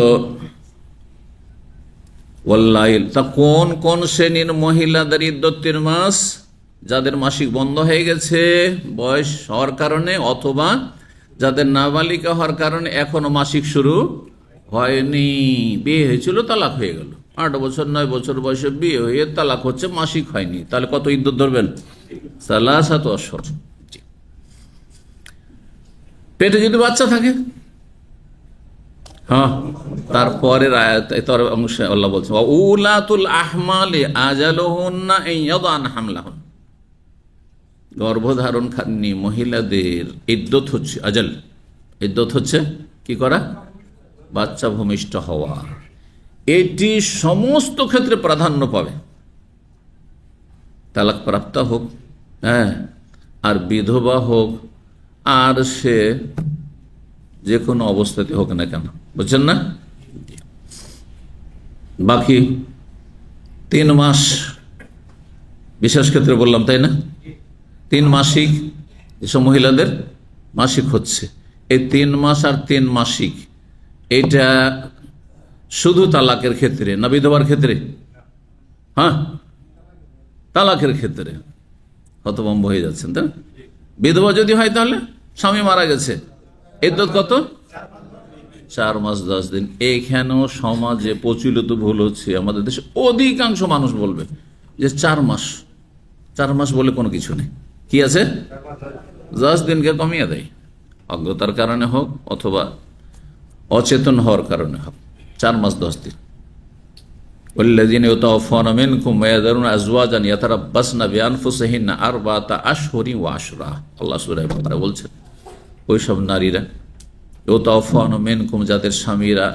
তা কোন কোন শ্রেণীর মহিলাদের ইদ্যত 3 মাস? যাদের মাসিক বন্ধ হয়ে গেছে বয়স হওয়ার কারণে, অথবা যাদের নাবালিকা হওয়ার কারণে এখনো মাসিক শুরু হয়নি, বিয়ে হয়েছিল তালাক হয়ে গেল, 8 বছর 9 বছর বয়সে বিয়ে হয়ে তালাক হচ্ছে, মাসিক হয়নি, তাহলে কত ইদ্যত ধরবেন? সালাসাত আশহুর। পেটে যদি বাচ্চা থাকে, হ্যাঁ, তারপরের অংশে আল্লাহ বলছে উলাতুল আহমালি আজালুহুন্না আন হামলাহুন, গর্ভধারণকারী মহিলাদের ইদ্যত হচ্ছে, আজাল ইদ্যত হচ্ছে কি করা? বাচ্চা ভূমিষ্ঠ হওয়া। এটি সমস্ত ক্ষেত্রে প্রাধান্য পাবে, তালাক প্রাপ্ত হোক, হ্যাঁ, আর বিধবা হোক, আর সে যে কোনো অবস্থাতে হোক না কেন, বুঝছেন না? বাকি 3 মাস বিশেষ ক্ষেত্রে বললাম, তাই না? 3 মাসিক যেসব মহিলাদের মাসিক হচ্ছে, এই 3 মাস আর 3 মাসিক, এটা শুধু তালাকের ক্ষেত্রে না বিধবার ক্ষেত্রে? হ্যাঁ, তালাকের ক্ষেত্রে হতভম্ব হয়ে যাচ্ছেন, তাই না? বিধবা যদি হয় তাহলে স্বামী মারা গেছে, ইদ্যত কত? 4 মাস 10 দিন। এইখানেও সমাজে প্রচলিত ভুল হচ্ছে, আমাদের দেশে অধিকাংশ মানুষ বলবে যে 4 মাস, 4 মাস বলে কোনো কিছু নেই, কি আছে? 10 দিনকে কমিয়ে দেয়, অজ্ঞতার কারণে হোক অথবা অচেতন হওয়ার কারণে হোক, 4 মাস 10 দিন। والذين يتوفون منكم ويذرون أزواجا يتربصن بأنفسهن 4 أشهر وعشرا, আল্লাহ সূরা বাকারা বলছেন ওইসব নারীরা ইউতাওফানা মিনকুম, যাদের স্বামীরা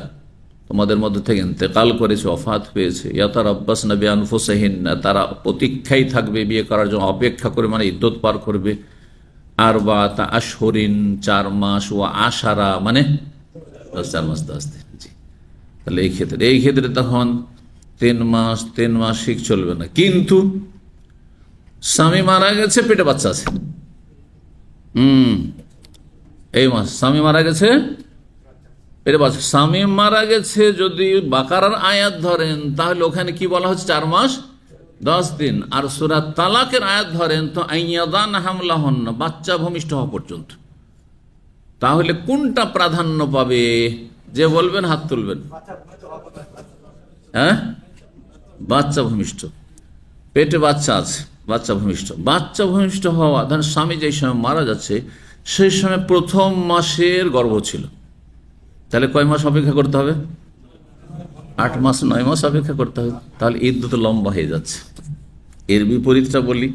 তোমাদের মধ্যে থেকে ইন্তেকাল করেছে, ওফাত পেয়েছে, ইয়াতারাব্বাসনা বিআনফুসিহিন্না, তারা প্রতীক্ষায় থাকবে, বিয়ে করার জন্য অপেক্ষা করে, মানে ইদ্যত পার করবে, 4 আশহুরিন 4 মাস, ও আশারা মানে 4 মাস 10 দিন। জি, তাহলে এই ক্ষেত্রে তখন 3 মাস 3 মাসিক চলবে না, কিন্তু স্বামী মারা গেছে, পেটে বাচ্চা আছে, এই মাস স্বামী মারা গেছে, এটা বলছে স্বামী মারা গেছে যদি বাকারার আয়াত ধরেন তাহলে ওখানে কি বলা হচ্ছে 4 মাস 10 দিন। আর সূরা তালাকের আয়াত ধরেন তো আইয়াদান হামলাহন, বাচ্চা ভূমিষ্ঠ হওয়া পর্যন্ত। তাহলে কোনটা প্রাধান্য পাবে? যে বলবেন হাত তুলবেন। হ্যাঁ, বাচ্চা ভূমিষ্ঠ, পেটে বাচ্চা আছে, বাচ্চা ভূমিষ্ঠ হওয়া। ধরেন স্বামী যে সময় মারা যাচ্ছে সেই সময় প্রথম মাসের গর্ভ ছিল, তাহলে কয় মাস অপেক্ষা করতে হবে? 8 মাস 9 মাস অপেক্ষা করতে হবে। তাহলে ইদ্যত লম্বা হয়ে যাচ্ছে। এর বিপরীতটা বলি,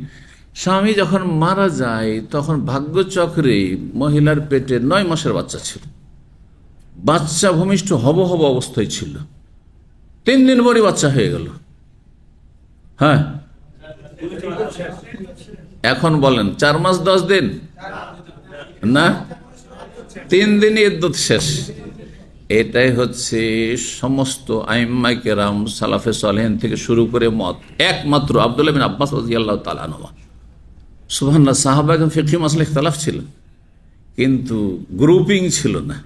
স্বামী যখন মারা যায় তখন ভাগ্যচক্রে মহিলার পেটে 9 মাসের বাচ্চা ছিল, বাচ্চা ভূমিষ্ঠ হব অবস্থায় ছিল, 3 দিন পরই বাচ্চা হয়ে গেল। হ্যাঁ, এখন বলেন 4 মাস 10 দিন না, 3 দিনই ইদ্যত শেষ। এটাই হচ্ছে সমস্ত আইম্মায়ে কেরাম সালাফে সালেহিন থেকে শুরু করে মত। একমাত্র আব্দুল্লাহ বিন আব্বাস রাদিয়াল্লাহু তাআলা আনহু, সুবহানাল্লাহ, সাহাবায়ে ফিকহি মাসলা ইখতিলাফ ছিল কিন্তু গ্রুপিং ছিল না,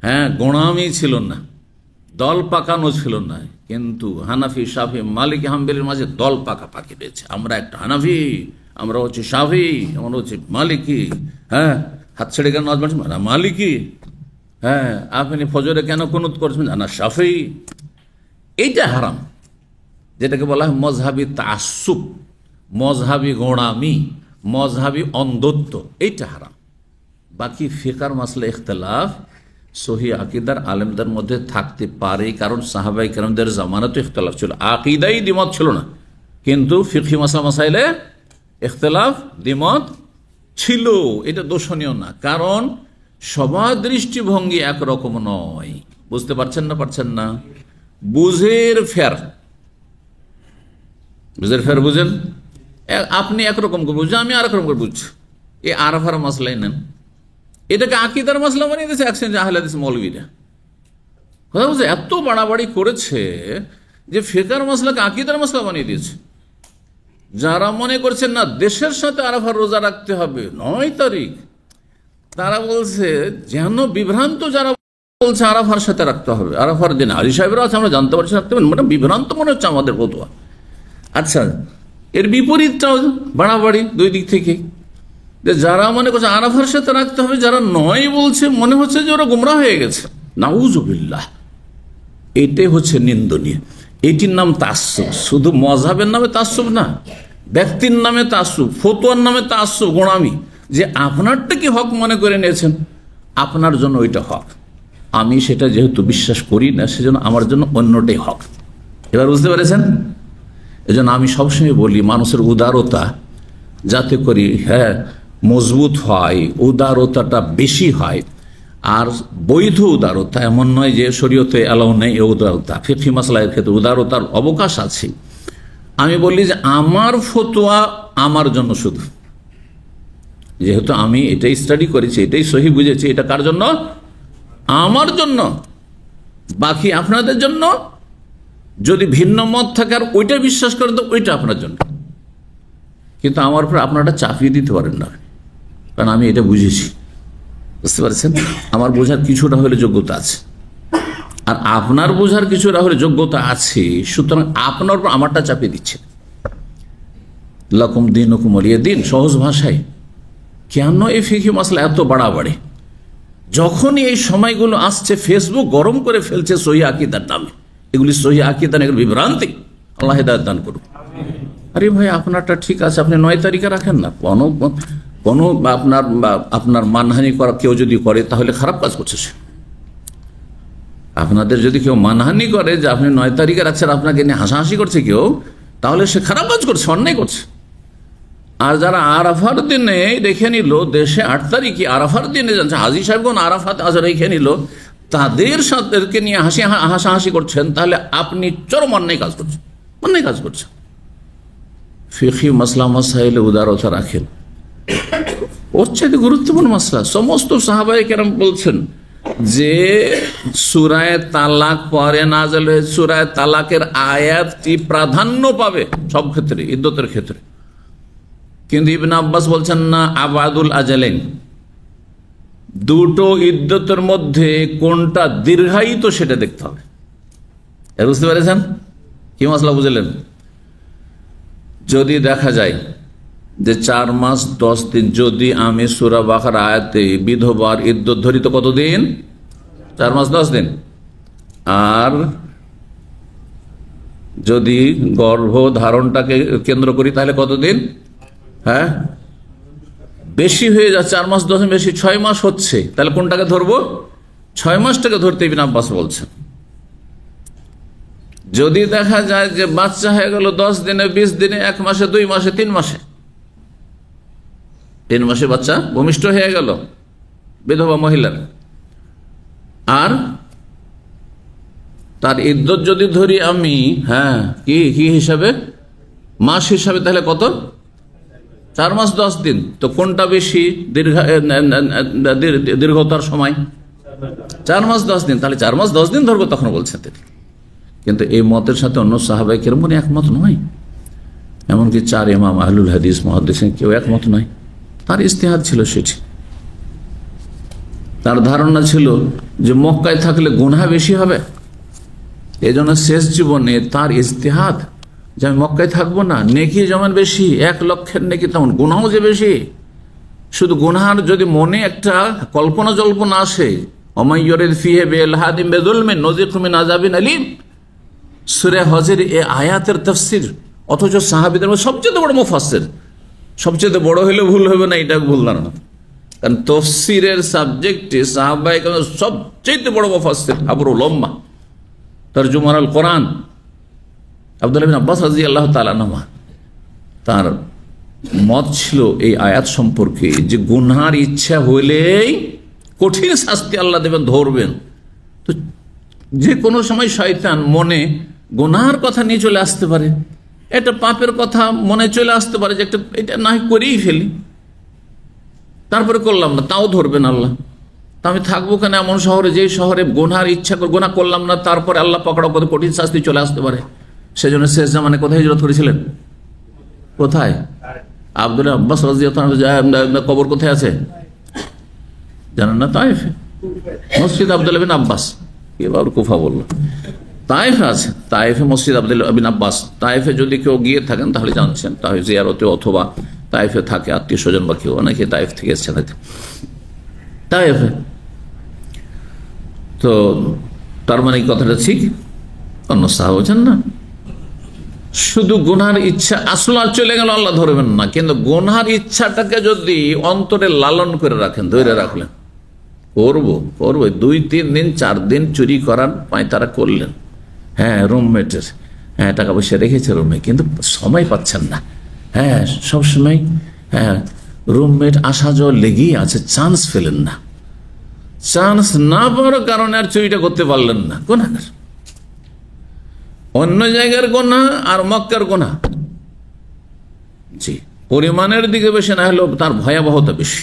হ্যাঁ, গোঁড়ামি ছিল না, দল পাকানো ছিল না। কিন্তু হানাফি, শাফি, মালিকি, হাম্বলির মাঝে দল পাকাপাকি রয়েছে। আমরা একটা হানাফি, আমরা হচ্ছে শাফি, আমরা হচ্ছে মালিকি। হ্যাঁ, হাত ছেড়ে কেন নামাজ পড়ছেন? না মালিকি। হ্যাঁ, আপনি ফজরে কেন কুনুত করছেন? না শাফি। এইটা হারাম, যেটাকে বলা হয় মজহাবি তাআসসুব, মজহাবি গোঁড়ামি, মজহাবি অন্ধত্ব, এইটা হারাম। বাকি ফিকার মাসলা ইখতিলাফ সহি আকিদার আলেমদের মধ্যে থাকতে পারে, কারণ সাহাবায়ে কেরামদের জামানাতে ইখতিলাফ ছিল, আকিদাই দ্বিমত ছিল না, কিন্তু ফিকহি মাসলা মাসাইলে ইখতিলাফ দ্বিমত ছিল। এটা দোষণীয় না, কারণ সবার দৃষ্টিভঙ্গি একরকম নয়। বুঝতে পারছেন না? বুঝের ফের বুঝেন, আপনি একরকম করে বুঝছেন, আমি আরেক রকম করে বুঝছি। এই আরাফার মাসলাই নেন, এটাকে আকিদার মাসলা বানিয়ে দিয়েছে এক শ্রেণীর আহলে হাদিস মৌলবীরা। কথা বুঝছে, এত বাড়াবাড়ি করেছে যে ফিকার মাসলাকে আকিদার মাসলা বানিয়ে দিয়েছে। যারা মনে করছেন না দেশের সাথে আরাফার রোজা রাখতে হবে 9 তারিখ, তারা বলছে যেন বিভ্রান্ত, যারা বলছে আরাফার সাথে রাখতে হবে, আরাফার দিন হাজী সাহেবরা আছে, আমরা জানতে পারছি রাখতে হবে, মানে বিভ্রান্ত মনে হচ্ছে আমাদের ফতোয়া। আচ্ছা, এর বিপরীতটাও বাড়াবাড়ি দুই দিক থেকে। যারা মনে করছে আরাফার সাথে রাখতে হবে, যারা নয় বলছে, মনে হচ্ছে যে ওরা গোমরা হয়ে গেছে। নাউজুবিল্লাহ, এটাই হচ্ছে নিন্দনীয়। এটির নাম তাআসসুব। শুধু মযহাবের নামে তাআসসুব না, ব্যক্তির নামে তাআসসুব, ফতোয়ার নামে তাআসসুব, গোঁড়ামি। যে আপনারটা কি হক মনে করে নিয়েছেন, আপনার জন্য ওইটা হক, আমি সেটা যেহেতু বিশ্বাস করি না, সেজন্য আমার জন্য অন্যটাই হক। এবার বুঝতে পেরেছেন? এজন্য আমি সবসময় বলি মানুষের উদারতা যাতে করি হ্যাঁ মজবুত হয়, উদারতাটা বেশি হয়। আর বৈধ উদারতা, এমন নয় যে শরীয়তে অ্যালাউ নেই এই উদারতা। ফিকহি মাসলার ক্ষেত্রে উদারতার অবকাশ আছে। আমি বলি যে আমার ফতোয়া আমার জন্য শুধু, যেহেতু আমি এটাই স্টাডি করেছি, এটাই সহি বুঝেছি, এটা কার জন্য? আমার জন্য। বাকি আপনাদের জন্য। যদি ভিন্ন মত থাকে আর ওইটা বিশ্বাস করেন তো ওইটা আপনার জন্য, কিন্তু আমার উপর আপনারা চাপিয়ে দিতে পারেন না, কারণ আমি এটা বুঝেছি। বুঝতে পারছেন? আমার বোঝার কিছুটা হলে যোগ্যতা আছে, আর আপনার বোঝার কিছুটা হলে যোগ্যতা আছে, সুতরাং আপনার উপর আমারটা চাপিয়ে দিচ্ছে। লাকুম দীনুকুম ওয়ালিয়া দীন, সহজ ভাষায়। কেন এই ফিকহি মাসলা এত বাড়াবাড়ি? যখনই এই সময়গুলো আসছে, ফেসবুক গরম করে ফেলছে সহি আকীদার নামে। এগুলি সহি আকীদা, এগুলি বিভ্রান্তি। আল্লাহ হিদায়াত দান করুন। আরে ভাই, আপনারটা ঠিক আছে, আপনি 9 তারিখে রাখেন না। কোনো আপনার মানহানি করা কেউ যদি করে তাহলে খারাপ কাজ করছে সে। আপনাদের যদি কেউ মানহানি করে যে আপনি 9 তারিখে রাখছেন, আপনাকে নিয়ে হাসাহাসি করছে কেউ, তাহলে সে খারাপ কাজ করছে, অন্যায় করছে। আর যারা আরাফার দিনে রেখে নিল, দেশে 8 তারিখে আরাফার দিনে যাচ্ছে, হাজী সাহেবগণ আরাফাত আজ রেখে নিল, তাদের সাথে নিয়ে হাসাহাসি করছেন, তাহলে আপনি চরম অন্যায় কাজ করছেন, অন্যায় কাজ করছেন। ফিকহি মাসলা মাসাইলে উদারতা রাখেন, ওর চাইতে গুরুত্বপূর্ণ মাসলা। সমস্ত সাহাবায়ে কেরাম বলছেন যে সূরা তালাক পরে নাযিল হয়েছে, সূরা তালাকের আয়াতটি প্রাধান্য পাবে সব ক্ষেত্রে, ইদ্যতের ক্ষেত্রে। কিন্তু ইবনে আব্বাস বলছেন না, আবাদুল আজালাইন, দুটো ইদ্যতের মধ্যে কোনটা দীর্ঘায়িত সেটা দেখতে হবে। বুঝতে পেরেছেন কি মশলা বুঝলেন? যদি দেখা যায় যে 4 মাস 10 দিন, যদি আমি সূরা বাকারা আয়াতে বিধবার ইদ্যত ধরি তো কতদিন? 4 মাস 10 দিন। আর যদি গর্ভ ধারণটাকে কেন্দ্র করি তাহলে কতদিন? হ্যাঁ, বেশি হয়ে যাচ্ছে, 4 মাস 10 দিন বেশি, 6 মাস হচ্ছে, তাহলে কোনটাকে ধরবো? 6 মাসটাকে ধরতে ইবনে আব্বাস বলছেন। যদি দেখা যায় যে বাচ্চা হয়ে গেল 10 দিনে, 20 দিনে, 1 মাসে, 2 মাসে, 3 মাসে, 3 মাসে বাচ্চা ভূমিষ্ঠ হয়ে গেল বিধবা মহিলার, আর তার ইদ্যত যদি ধরি আমি, হ্যাঁ, কি হিসাবে? মাস হিসাবে, তাহলে কত? 4 মাস 10 দিন। তো কোনটা বেশি দীর্ঘতার সময়? 4 মাস 10 দিন। তাহলে 4 মাস 10 দিন ধরবো, তখন বলছেন তিনি। কিন্তু এই মতের সাথে অন্য সাহাবায়ে কেরাম একমত নয়, এমনকি 4 ইমাম আহলুল হাদিস মুহাদ্দিসিন কেউ একমত নয়। তার ইজতিহাদ ছিল সেটি, তার ধারণা ছিল যে মক্কায় থাকলে গুনাহ বেশি হবে, এই জন্য শেষ জীবনে তার ইজতিহাদ যে আমি মক্কায় থাকবো না, নেকি যেমন বেশি, 1 লক্ষের নেকি, তেমন গুনাহ যে বেশি। শুধু গুনাহার যদি মনে একটা কল্পনা জল্পনা আসে, ওমাইয়ুরিদ ফিহি বিলহাদিন বিযুলমিন নুযিকহু মিন আযাবিন আলীম, সূরা হজের এই আয়াতের তাফসীর, অথচ সাহাবীদের মধ্যে সবচেয়ে বড় মুফাসসির, সবচেয়ে বড় হলে ভুল হবে না, এটা ভুল না, কারণ তাফসীরের সাবজেক্টে সাহাবায়ে কেরাম সবচেয়ে বড় মুফাসসির, আবরুল উম্মাহ, তরজুমান আল কোরআন আব্দুল্লাহ বিন আব্বাস রাদিয়াল্লাহু তাআলা আনহু, তার মত ছিল এই আয়াত সম্পর্কে যে গুনার ইচ্ছা হইলেই কঠিন শাস্তি আল্লাহ দেবেন, ধরবেন। তো যে কোনো সময় শয়তান মনে গুনার কথা নিয়ে চলে আসতে পারে, এটা পাপের কথা মনে চলে আসতে পারে যে এটা না করেই ফেলি, তারপরে করলাম না, তাও ধরবেন আল্লাহ। তা আমি থাকবো কেন এমন শহরে, যে শহরে গুনার ইচ্ছা গুনাহ করলাম না, তারপরে আল্লাহ পকড়াও করে কঠিন শাস্তি চলে আসতে পারে। সেজন্য শেষ জামানে কোথায় হিজরত করেছিলেন? কোথায়? আব্দুল্লাহ আব্বাস রাদিয়াল্লাহু আনহু কবর কোথায় আছে জানেন না? তায়েফে, মসজিদ আব্দুল্লাহ বিন আব্বাস। এবার কুফা বলল, তায়েফে আছে, তায়েফে মসজিদ আব্দুল্লাহ বিন আব্বাস। তায়েফে যদি কেউ গিয়ে থাকেন তাহলে জানছেন, তাহলে জিয়ারতে অথবা তায়েফে থাকে আত্মীয় স্বজন বা কেউ, অনেকে তায়েফ থেকে এসেছে তায়েফে। তো তার মানে কথাটা ঠিক, অন্য সাহাবা বলছেন না, শুধু গুনার ইচ্ছা আসলে চলে গেল আল্লাহ ধরবেন না, কিন্তু গুনার ইচ্ছাটাকে যদি অন্তরে লালন করে রাখেন, ধরে রাখলেন, করবো 2-3 দিন 4 দিন চুরি করার তারা করলেন, হ্যাঁ, রুমমেটের, হ্যাঁ, টাকা পয়সা রেখেছে রুমে, কিন্তু সময় পাচ্ছেন না, হ্যাঁ, সবসময়, হ্যাঁ, রুমমেট আসা যাওয়া লেগেই আছে, চান্স পেলেন না, চান্স না পাওয়ার কারণে আর চুরিটা করতে পারলেন না, গুনাহগার। অন্য জায়গার গুনাহ আর মক্কার গুনাহ, জি, পরিমাণের দিকে বেশি না হলেও তার ভয়াবহতা বেশি।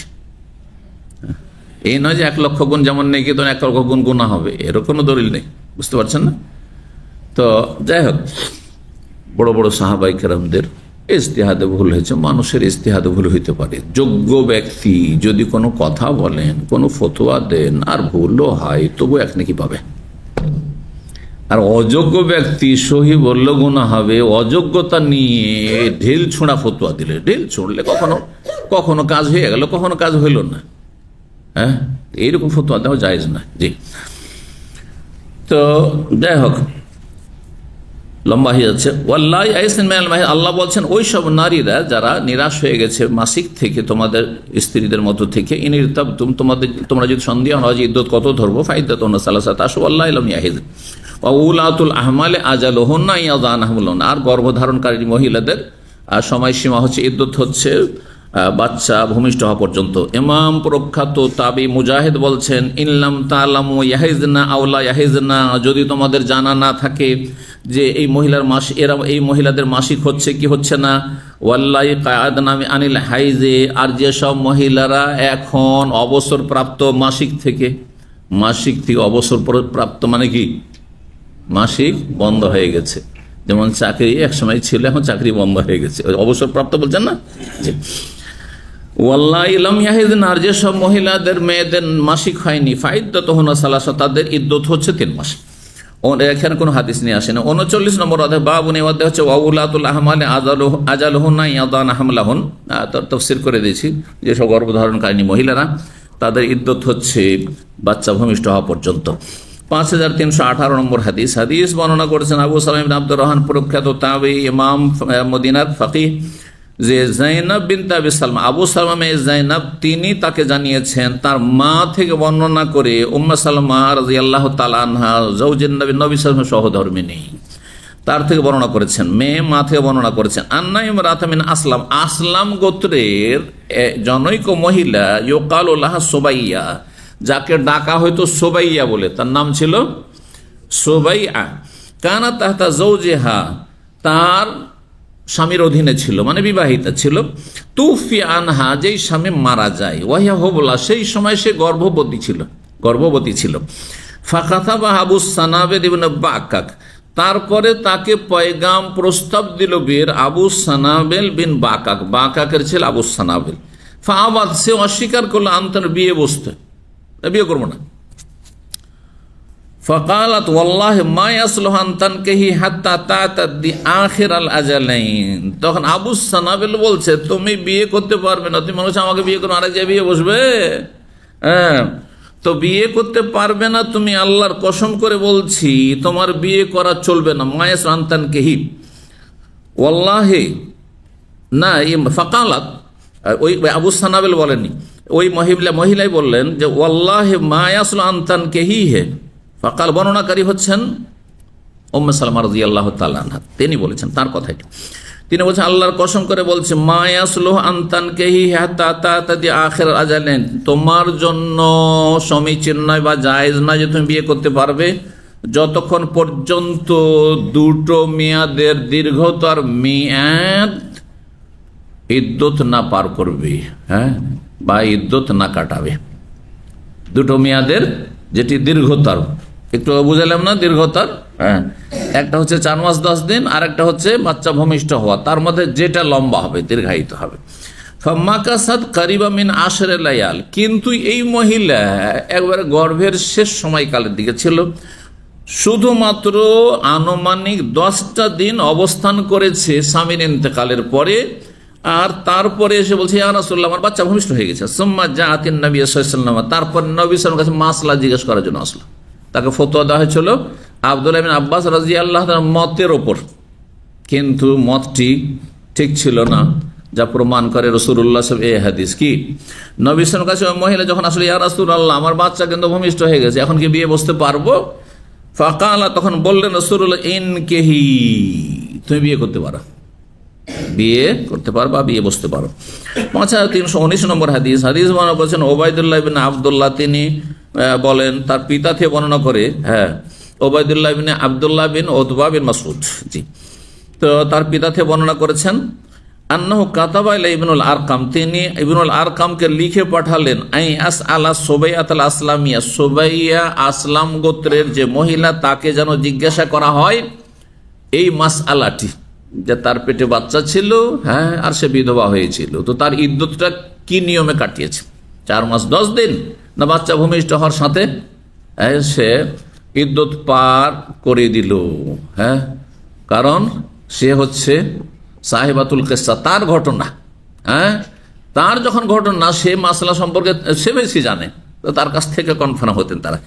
এই নয় যে 1 লক্ষ গুণ যেমন নেই, কিন্তু 1 লক্ষ গুণ গুনাহ হবে, এর কোনো দলিল নেই, বুঝতে পারছেন না? তো যাই হোক, বড় বড় সাহাবায়ে কেরামদের ইজতিহাদে ভুল হয়েছে, মানুষের ইজতিহাদে ভুল হইতে পারে। যোগ্য ব্যক্তি যদি কোনো কথা বলেন, কোনো ফতোয়া দেন, আর ভুলও হয়, তবু 1 নেকি পাবে। আর অযোগ্য ব্যক্তি সহি বললে গুনাহ হবে, অযোগ্যতা নিয়ে ঢিল ছোঁড়া ফতোয়া দিলে, ঢিল ছুঁড়লে কখনো কাজ হয়ে গেল, কখনো কাজ হইল না, হ্যাঁ, এইরকম ফতোয়া দেওয়া জায়েজ না। জি, তো যাই হোক, লম্বা হয়ে যাচ্ছে। আল্লাহ বলছেন ওই সব নারীরা যারা নিরাশ হয়ে গেছে মাসিক থেকে, তোমাদের স্ত্রীদের মতো থেকে, তোমরা যদি সন্দেহ হয় যে ইদ্যত কত ধরবো, ফাইদ্দাতুহুন্না সালাসাতু আশহুর ওয়াল্লাহু লাম ইয়াহিদ ওয়া উলাতুল আহমালি আজালুহুন্না ইয়াযানা হামলাহুন্না, আর গর্ভধারণকারী মহিলাদের সময়সীমা হচ্ছে, ইদ্যত হচ্ছে বাচ্চা ভূমিষ্ঠ হওয়া পর্যন্ত। ইমাম প্রখ্যাত তাবি মুজাহিদ বলছেন, ইনলাম তালামু ইয়াহিজনা আওলা ইয়াহিজনা, যদি তোমাদের জানা না থাকে যে এই মহিলাদের মাসিক হচ্ছে কি হচ্ছে না, ওয়াল্লাহি কায়াদনা আনিল হাইজে, আর যেসব মহিলারা এখন অবসর প্রাপ্ত মাসিক থেকে অবসর প্রাপ্ত মানে কি, মাসিক বন্ধ হয়ে গেছে, যেমন চাকরি এক সময় ছিল, এখন চাকরি বন্ধ হয়ে গেছে, অবসরপ্রাপ্ত বলছেন না। ওয়াল্লাহি লাম ইয়াহিদন, আর যেসব মহিলাদের মেয়েদের মাসিক হয়নি, ফাইদ্দাতুহুন্না সালাসা, তাদের ইদ্যত হচ্ছে 3 মাস। এখানে কোনো হাদিস নিয়ে আসে না। 39 নম্বর অধ্যায় বাবুন, এই অধ্যায় হচ্ছে ওয়াউলাতুল আহমালি আজালুহুন্না ইয়াদানা হামলাহুন, তাফসীর করে দিয়েছি। যেসব গর্ভধারণকারী মহিলারা, তাদের ইদ্যত হচ্ছে বাচ্চা ভূমিষ্ঠ হওয়া পর্যন্ত। 5318 নম্বর হাদিস বর্ণনা করেছেন আবু সালাম ইবনে আব্দুর রহমান, প্রখ্যাত তাবেঈ, ইমাম মদিনার ফাকিহ, যে যায়েনব বিনত আবি সালমা, আবু সালমা মেয়ে যায়েনব, তিনি তাকে জানিয়েছেন তার মা থেকে বর্ণনা করে, উম্মে সালমা রাদিয়াল্লাহু তাআলা আনহা জাওজেন নবী সাল্লাল্লাহু আলাইহি সহধর্মিনী, তার থেকে বর্ণনা করেছেন, মেয়ে মা থেকে বর্ণনা করেছেন, আন্না ইমরাতাম মিন আসলাম, আসলাম গোত্রের জনৈক মহিলা, ইউকালু লাহা সুবাইয়া, যাকে ডাকা হয়তো সুবাইয়া বলে, তার নাম ছিল সুবাইয়া, কানা তাহতা যাওজিহা, তার স্বামীর অধীনে ছিল, মানে বিবাহিতা ছিল, তুফি আনহা, যেই স্বামী মারা যায়, ওয়াহিয়া হুবলা, সেই সময় সে গর্ভবতী ছিল। ফাকাতাবা আবু সানাবিল ইবনে বাকাক, তারপরে তাকে পয়গাম প্রস্তাব দিল বিয়ের আবু সানাবিল বিন বাকাক, বাকাকের ছেলে আবু সানাবিল। ফাআবাদ, সে অস্বীকার করলো, আনতার বিয়ে বসতে, বিয়ে করবো না। ফাকালাত ওয়াল্লাহি মা ইয়াসলুহু আন তানকিহি হাত্তা তা'তাদি আখিরাল আজালাইন, তখন আবু সানাবিল বলছে, তুমি বিয়ে করতে পারবে না, তুমি মানুষ আমাকে বিয়ে করো, আরেক জায়গায় বিয়ে বসবে, হ্যাঁ, তো বিয়ে করতে পারবে না, তুমি আল্লাহর কসম করে বলছি তোমার বিয়ে করা চলবে না। মা ইয়াসলুহু আন তানকিহি ওয়াল্লাহি না, ফাকালাত, ওই আবু সানাবিল বলেননি, ওই মহিলাই বললেন যে ওয়াল্লাহি মা ইয়াসলুহু আন তানকিহি হে। ফাকাল, বর্ণনাকারী হচ্ছেন উম্মে সালমা রাদিয়াল্লাহু তাআলা আনহা, তিনি বলেছেন, তার কথাই তিনি বলছেন, আল্লাহর কসম করে বলছে, মা ইয়াসলুহু আন তানকিহি হাত্তা তা'তাদি আখিরাল আজালাইন, তোমার জন্য সমীচীন নয় বা জায়েজ নয় যে তুমি বিয়ে করতে পারবে যতক্ষণ পর্যন্ত দুটো মেয়াদের দীর্ঘতর মেয়াদ ইদ্যত না পার করবে, হ্যাঁ, বা ইদ্যত না কাটাবে। দুটো মেয়াদের যেটি দীর্ঘতর, একটু বুঝালাম না দীর্ঘতর, হ্যাঁ, একটা হচ্ছে 4 মাস 10 দিন, আর একটা হচ্ছে বাচ্চা ভূমিষ্ঠ হওয়া, তার মধ্যে যেটা লম্বা হবে, দীর্ঘায়িত হবে। ফামাকাসাত কারিবা মিন আশরে লায়াল, কিন্তু এই মহিলা একবারে গর্ভের শেষ সময়কালের দিকে ছিল, শুধুমাত্র আনুমানিক 10টা দিন অবস্থান করেছে স্বামীর ইন্তেকালের পরে, আর তারপরে এসে বলছে, ইয়া রাসূলুল্লাহ, আমার বাচ্চা ভূমিষ্ঠ হয়ে গেছে। সুম্মা জাআতিন নবী সাল্লাল্লাহু আলাইহি ওয়াসাল্লাম, তারপর নবী সাল্লাল্লাহু আলাইহি ওয়াসাল্লামের কাছে মাসলা জিজ্ঞেস করার জন্য আসলো, তাকে ফতোয়া দেওয়া হয়েছিল আব্দুল্লাহ বিন আব্বাস রাদিয়াল্লাহু তাআলা মতের ওপর, কিন্তু মতটি ঠিক ছিল না, যা প্রমাণ করে রাসূলুল্লাহ সাল্লাল্লাহু আলাইহি ওয়াসাল্লাম এই হাদিস। কি, নবী সাল্লাল্লাহু আলাইহি ওয়াসাল্লাম কাছে মহিলা যখন আসলে, ইয়া রাসূলুল্লাহ, আমার বাচ্চা কিন্তু ভূমিষ্ঠ হয়ে গেছে, এখন কি বিয়ে বসতে পারবো? ফাকালা, তখন বললেন রাসূলুল্লাহ, ইনকিহি, তুমি বিয়ে করতে পারো, বিয়ে করতে পারবা, বিয়ে বসতে পারো। 5319 নম্বর হাদিস বর্ণনা করেছেন ওবায়দুল্লাহ ইবনে আব্দুল্লাহ, তিনি বলেন, তার পিতা থেকে বর্ণনা করে, হ্যাঁ, ওবায়দুল্লাহ ইবনে আব্দুল্লাহ বিন উতবা বিন মাসউদ, জি, তো তার পিতা থেকে বর্ণনা করেছেন, আন্নাহু কাতাবা ইলা ইবনুল আরকাম, তিনি ইবনুল আরকামকে লিখে পাঠালেন, আই আসআলা সুবাইয়াতুল আসলামিয়া, সুবাইয়া আসলাম গোত্রের যে মহিলা, তাকে যেন জিজ্ঞাসা করা হয় এই মাসআলাটি, যে তার পেটে বাচ্চা ছিল, হ্যাঁ, আর সে বিধবা হয়েছিল, তো তার ইদ্যতটা কি নিয়মে কাটিয়েছে, 4 মাস 10 দিন, না বাচ্চা ভূমিষ্ঠ হওয়ার সাথে সে ইদ্যত পার করে দিল, হ্যাঁ, কারণ সে হচ্ছে সাহেবাতুল কিসসা, তার ঘটনা, হ্যাঁ, তার যখন ঘটনা, সে মাসলা সম্পর্কে সে বেশি জানে, তো তার কাছ থেকে কনফার্ম হতেন তারা।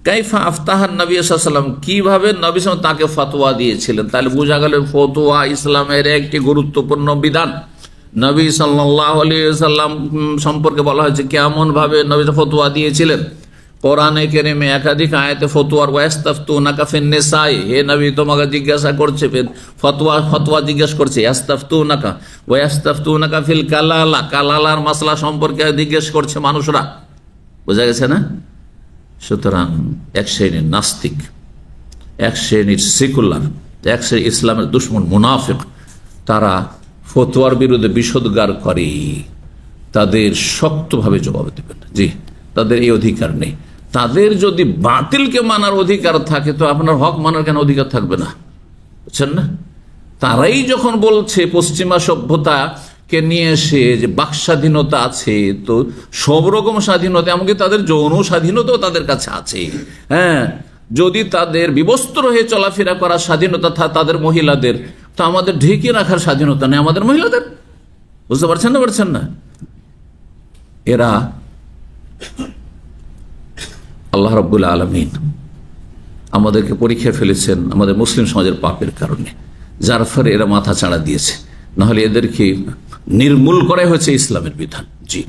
কাইফা আফতাহান নবী সাল্লাল্লাহু আলাইহি ওয়াসাল্লাম, কিভাবে নবী সাল্লাল্লাহু আলাইহি ওয়াসাল্লাম তাকে ফতোয়া দিয়েছিলেন, তাহলে বোঝা গেল ফতোয়া ইসলামের একটি গুরুত্বপূর্ণ বিধান। নবী সাল্লাল্লাহু আলাইহি ওয়াসাল্লাম সম্পর্কে বলা হয়েছে কেমন ভাবে নবী ফতোয়া দিয়েছিলেন। কোরআনে কারিমে একাধিক আয়াতে ফতোয়ার, ওয়াস্তাফতুনাকা ফিন নিসাই, হে নবী তোমাকে জিজ্ঞাসা করছে, ফতোয়া জিজ্ঞাসা করছে, ইয়াস্তাফতুনাকা ওয়াস্তাফতুনাকা ফিল কালালা, কালালার মাসলা সম্পর্কে জিজ্ঞেস করছে মানুষরা, বোঝা গেছে না? সুতরাং এক শ্রেণীর নাস্তিক, এক শ্রেণীর সেকুলার, এক শ্রেণীর ইসলামের দুশ্মন মুনাফিক, তারা ফতোয়ার বিরুদ্ধে বিষোদ্গার করে, তাদের শক্তভাবে জবাব দেবেন। জি, তাদের এই অধিকার নেই। তাদের যদি বাতিলকে মানার অধিকার থাকে, তো আপনার হক মানার কেন অধিকার থাকবে না? বুঝছেন না? তারাই যখন বলছে পশ্চিমা সভ্যতাকে নিয়ে এসে যে বাক স্বাধীনতা আছে, তো সব রকম স্বাধীনতা, এমনকি তাদের যৌন স্বাধীনতাও তাদের কাছে আছে। হ্যাঁ, যদি তাদের বিবস্ত্র হয়ে চলাফেরা করার স্বাধীনতা তাদের মহিলাদের, তো আমাদের ঢেকে রাখার স্বাধীনতা নেই আমাদের মহিলাদের। বুঝতে পারছেন না? এরা আল্লাহ রাব্বুল আলামিন আমাদেরকে পরীক্ষা ফেলেছেন আমাদের মুসলিম সমাজের পাপের কারণে, যার ফলে এরা মাথা চাড়া দিয়েছে। নাহলে এদেরকে নির্মূল করাই হয়েছে ইসলামের বিধান। জি,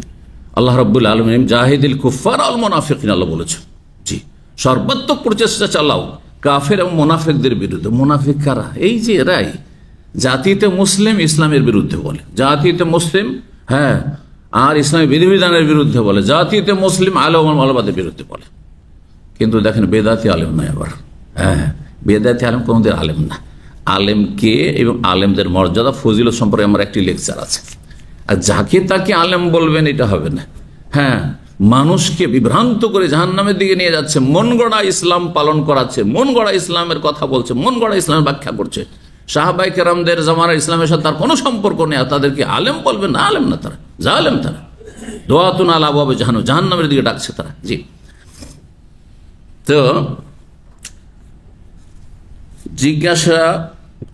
আল্লাহ রাব্বুল আলামিন জাহিদিল কুফার আল মুনাফিকিন, আল্লাহ বলেছেন। জি, সর্বাত্মক প্রচেষ্টা চালাও কাফের এবং মুনাফিকদের বিরুদ্ধে। মুনাফিক কারা? এই যে এরাই জাতিতে মুসলিম ইসলামের বিরুদ্ধে বলে, জাতিতে মুসলিম হ্যাঁ আর ইসলামের বিধিবিধানের বিরুদ্ধে বলে, জাতিতে মুসলিম আলেম আলমাদের বিরুদ্ধে বলে। কিন্তু দেখেন বেদাতি আলেম নয়। আবার হ্যাঁ, বেদাতি আলেম কোনদের আলেম না। আলেমকে এবং আলেমদের মর্যাদা ফজিলত সম্পর্কে আমার একটি লেকচার আছে। আর যাকে তাকে আলেম বলবেন এটা হবে না। হ্যাঁ, মানুষকে বিভ্রান্ত করে জাহান্নামের দিকে নিয়ে যাচ্ছে, মন গড়া ইসলাম পালন করাচ্ছে, মন গড়া ইসলামের কথা বলছে, মন গড়া ইসলামের ব্যাখ্যা করছে। সাহাবাই কেরামদের জামানার ইসলামের সাথে তার কোনো সম্পর্ক নেই, তাদেরকে আলেম বলবেন না। আলেম না তারা, জালেম তারা। দোয়াতুন আলা আবওয়াবে জাহান্নাম, জাহান্নামের দিকে ডাকছে তারা। জি, তো জিজ্ঞাসা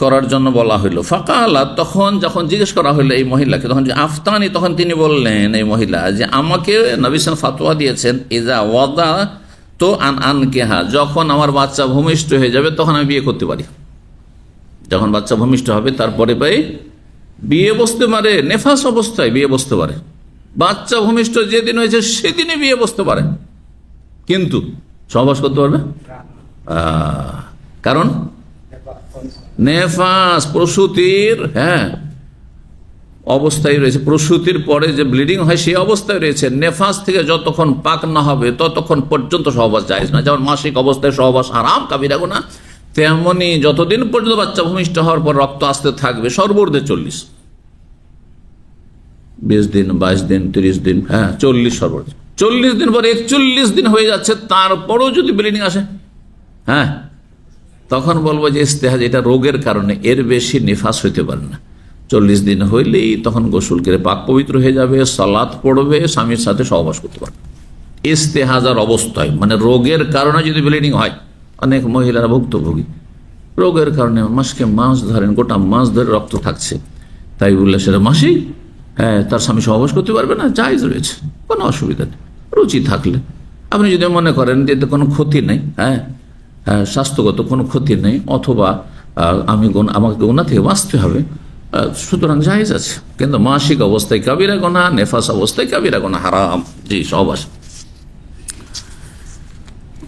করার জন্য বলা হইল। ফাকালা, তখন যখন জিজ্ঞেস করা হইলো এই মহিলাকে, তখন আফতানি, তখন তিনি বললেন এই মহিলা যে আমাকে নবী সাল্লাল্লাহু আলাইহি ওয়াসাল্লাম ফাতোয়া দিয়েছেন ইজা ওয়াদা তো আনকেহা, যখন আমার বাচ্চা ভূমিষ্ঠ হয়ে যাবে তখন আমি বিয়ে করতে পারি। যখন বাচ্চা ভূমিষ্ঠ হবে তারপরে বিয়ে বসতে পারে, নেফাস অবস্থায় বিয়ে বসতে পারে। বাচ্চা ভূমিষ্ঠ যেদিন হয়েছে সেদিনে বিয়ে বসতে পারে, কিন্তু সহবাস করতে পারবে? কারণ নেফাস প্রসূতির অবস্থায় রয়েছে, প্রসূতির পরে যে ব্লিডিং হয় সেই অবস্থায় রয়েছে। নেফাস থেকে যতক্ষণ পাক না হবে ততক্ষণ পর্যন্ত সহবাস জায়েজ না। যেমন মাসিক অবস্থায় সহবাস হারাম, কাবিরা গুনাহ, তেমনি যতদিন পর্যন্ত বাচ্চা ভূমিষ্ঠ হওয়ার পর রক্ত আসতে থাকবে, সর্বর্ধে 40, 20 দিন, 22 দিন, 30 দিন, 40, সর্বোচ্চ 40 দিন পরে 41 দিন হয়ে যাচ্ছে, তারপরেও যদি ব্লিডিং আসে, তখন বলবো যে ইস্তেহাজ, এটা রোগের কারণে, এর বেশি নিফাস হইতে পারে না। 40 দিন হইলেই তখন গোসল করে পাক পবিত্র হয়ে যাবে, সালাত পড়বে, স্বামীর সাথে সহবাস করতে পারবে। ইস্তেহাজার অবস্থায়, মানে রোগের কারণে যদি ব্লিডিং হয়, অনেক মহিলারা ভুক্তভোগী, রোগের কারণে মাসকে মাস ধরেন, গোটা মাস ধরে রক্ত থাকছে, তাই বললে সেটা মাসেই তার স্বামী সহবাস করতে পারবে না, জায়েজ রয়েছে, কোনো অসুবিধা নেই। রুচি থাকলে আপনি যদি মনে করেন যে কোনো ক্ষতি নেই, স্বাস্থ্যগত কোনো ক্ষতি নেই, অথবা আমাকে গুনাহ থেকে বাঁচতে হবে, সুতরাং জায়েজ আছে। কিন্তু মাসিক অবস্থায় কাবিরা গুনাহ, নেফাস অবস্থায় কাবিরা গুনাহ, হারাম। জি, সহবাস।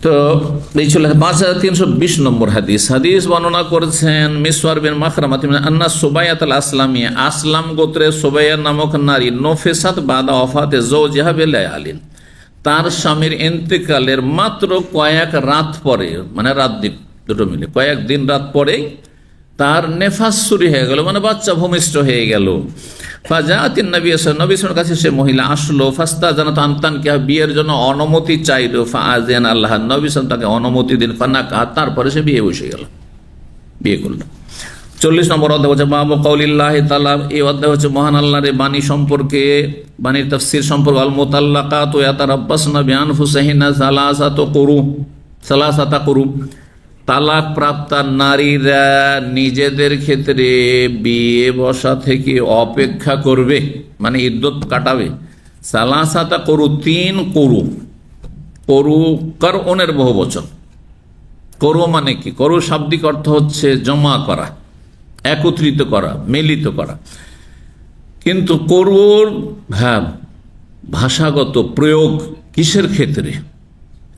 তো এই ছিল 5320 নম্বর হাদিস। হাদিস বর্ণনা করেছেন মিসওয়ার বিন মাখরামা আন্না সুবাইয়াত আল আসলামিয়া, আসলাম গোত্রে সুবাইয়া নামক নারী, নফেসাত বাদা ওয়াফাতে যাওজিহা বিলায়ালিন, তার স্বামীর ইন্তেকালের মাত্র কয়েক রাত পরে, মানে রাত দিন দুটো মিলে কয়েক দিন রাত পরেই তার নেফাস শুরু হয়ে গেল, মানে বাচ্চা ভূমিষ্ঠ হয়ে গেল। ফাজাতিন নবী সাল্লাল্লাহু কাছে সে মহিলা আসলো, ফাস্তাজানাত আনতান কে, বিয়ের জন্য অনুমতি চাইলো। ফাআযান আল্লাহ, নবী সাল্লাল্লাহু তাকে অনুমতি দিন। ফানাকা, তারপরে সে বিয়ে বসে গেল, বিয়ে করলো। 40 নম্বর অধ্যায় হচ্ছে বাবু কাউলিল্লাহি তাআলা, এই অধ্যায় হচ্ছে মহান আল্লাহর বাণী সম্পর্কে, বাণীর তাফসীর সম্পর্কে। আল মুতাল্লাকাতু ইয়াতারাব্বাসনা বিআনফুসিহিন্না সালাসাতা কুরু, তালাক প্রাপ্ত নারীরা নিজেদের ক্ষেত্রে বিয়ে বসা থেকে অপেক্ষা করবে, মানে ইদ্যত কাটাবে। সালাসাতা করু, 3 করু, করু করনের বহু বচন। করু মানে কি? করু শাব্দিক অর্থ হচ্ছে জমা করা, একত্রিত করা, মিলিত করা। কিন্তু করুর ভাষাগত প্রয়োগ কিসের ক্ষেত্রে,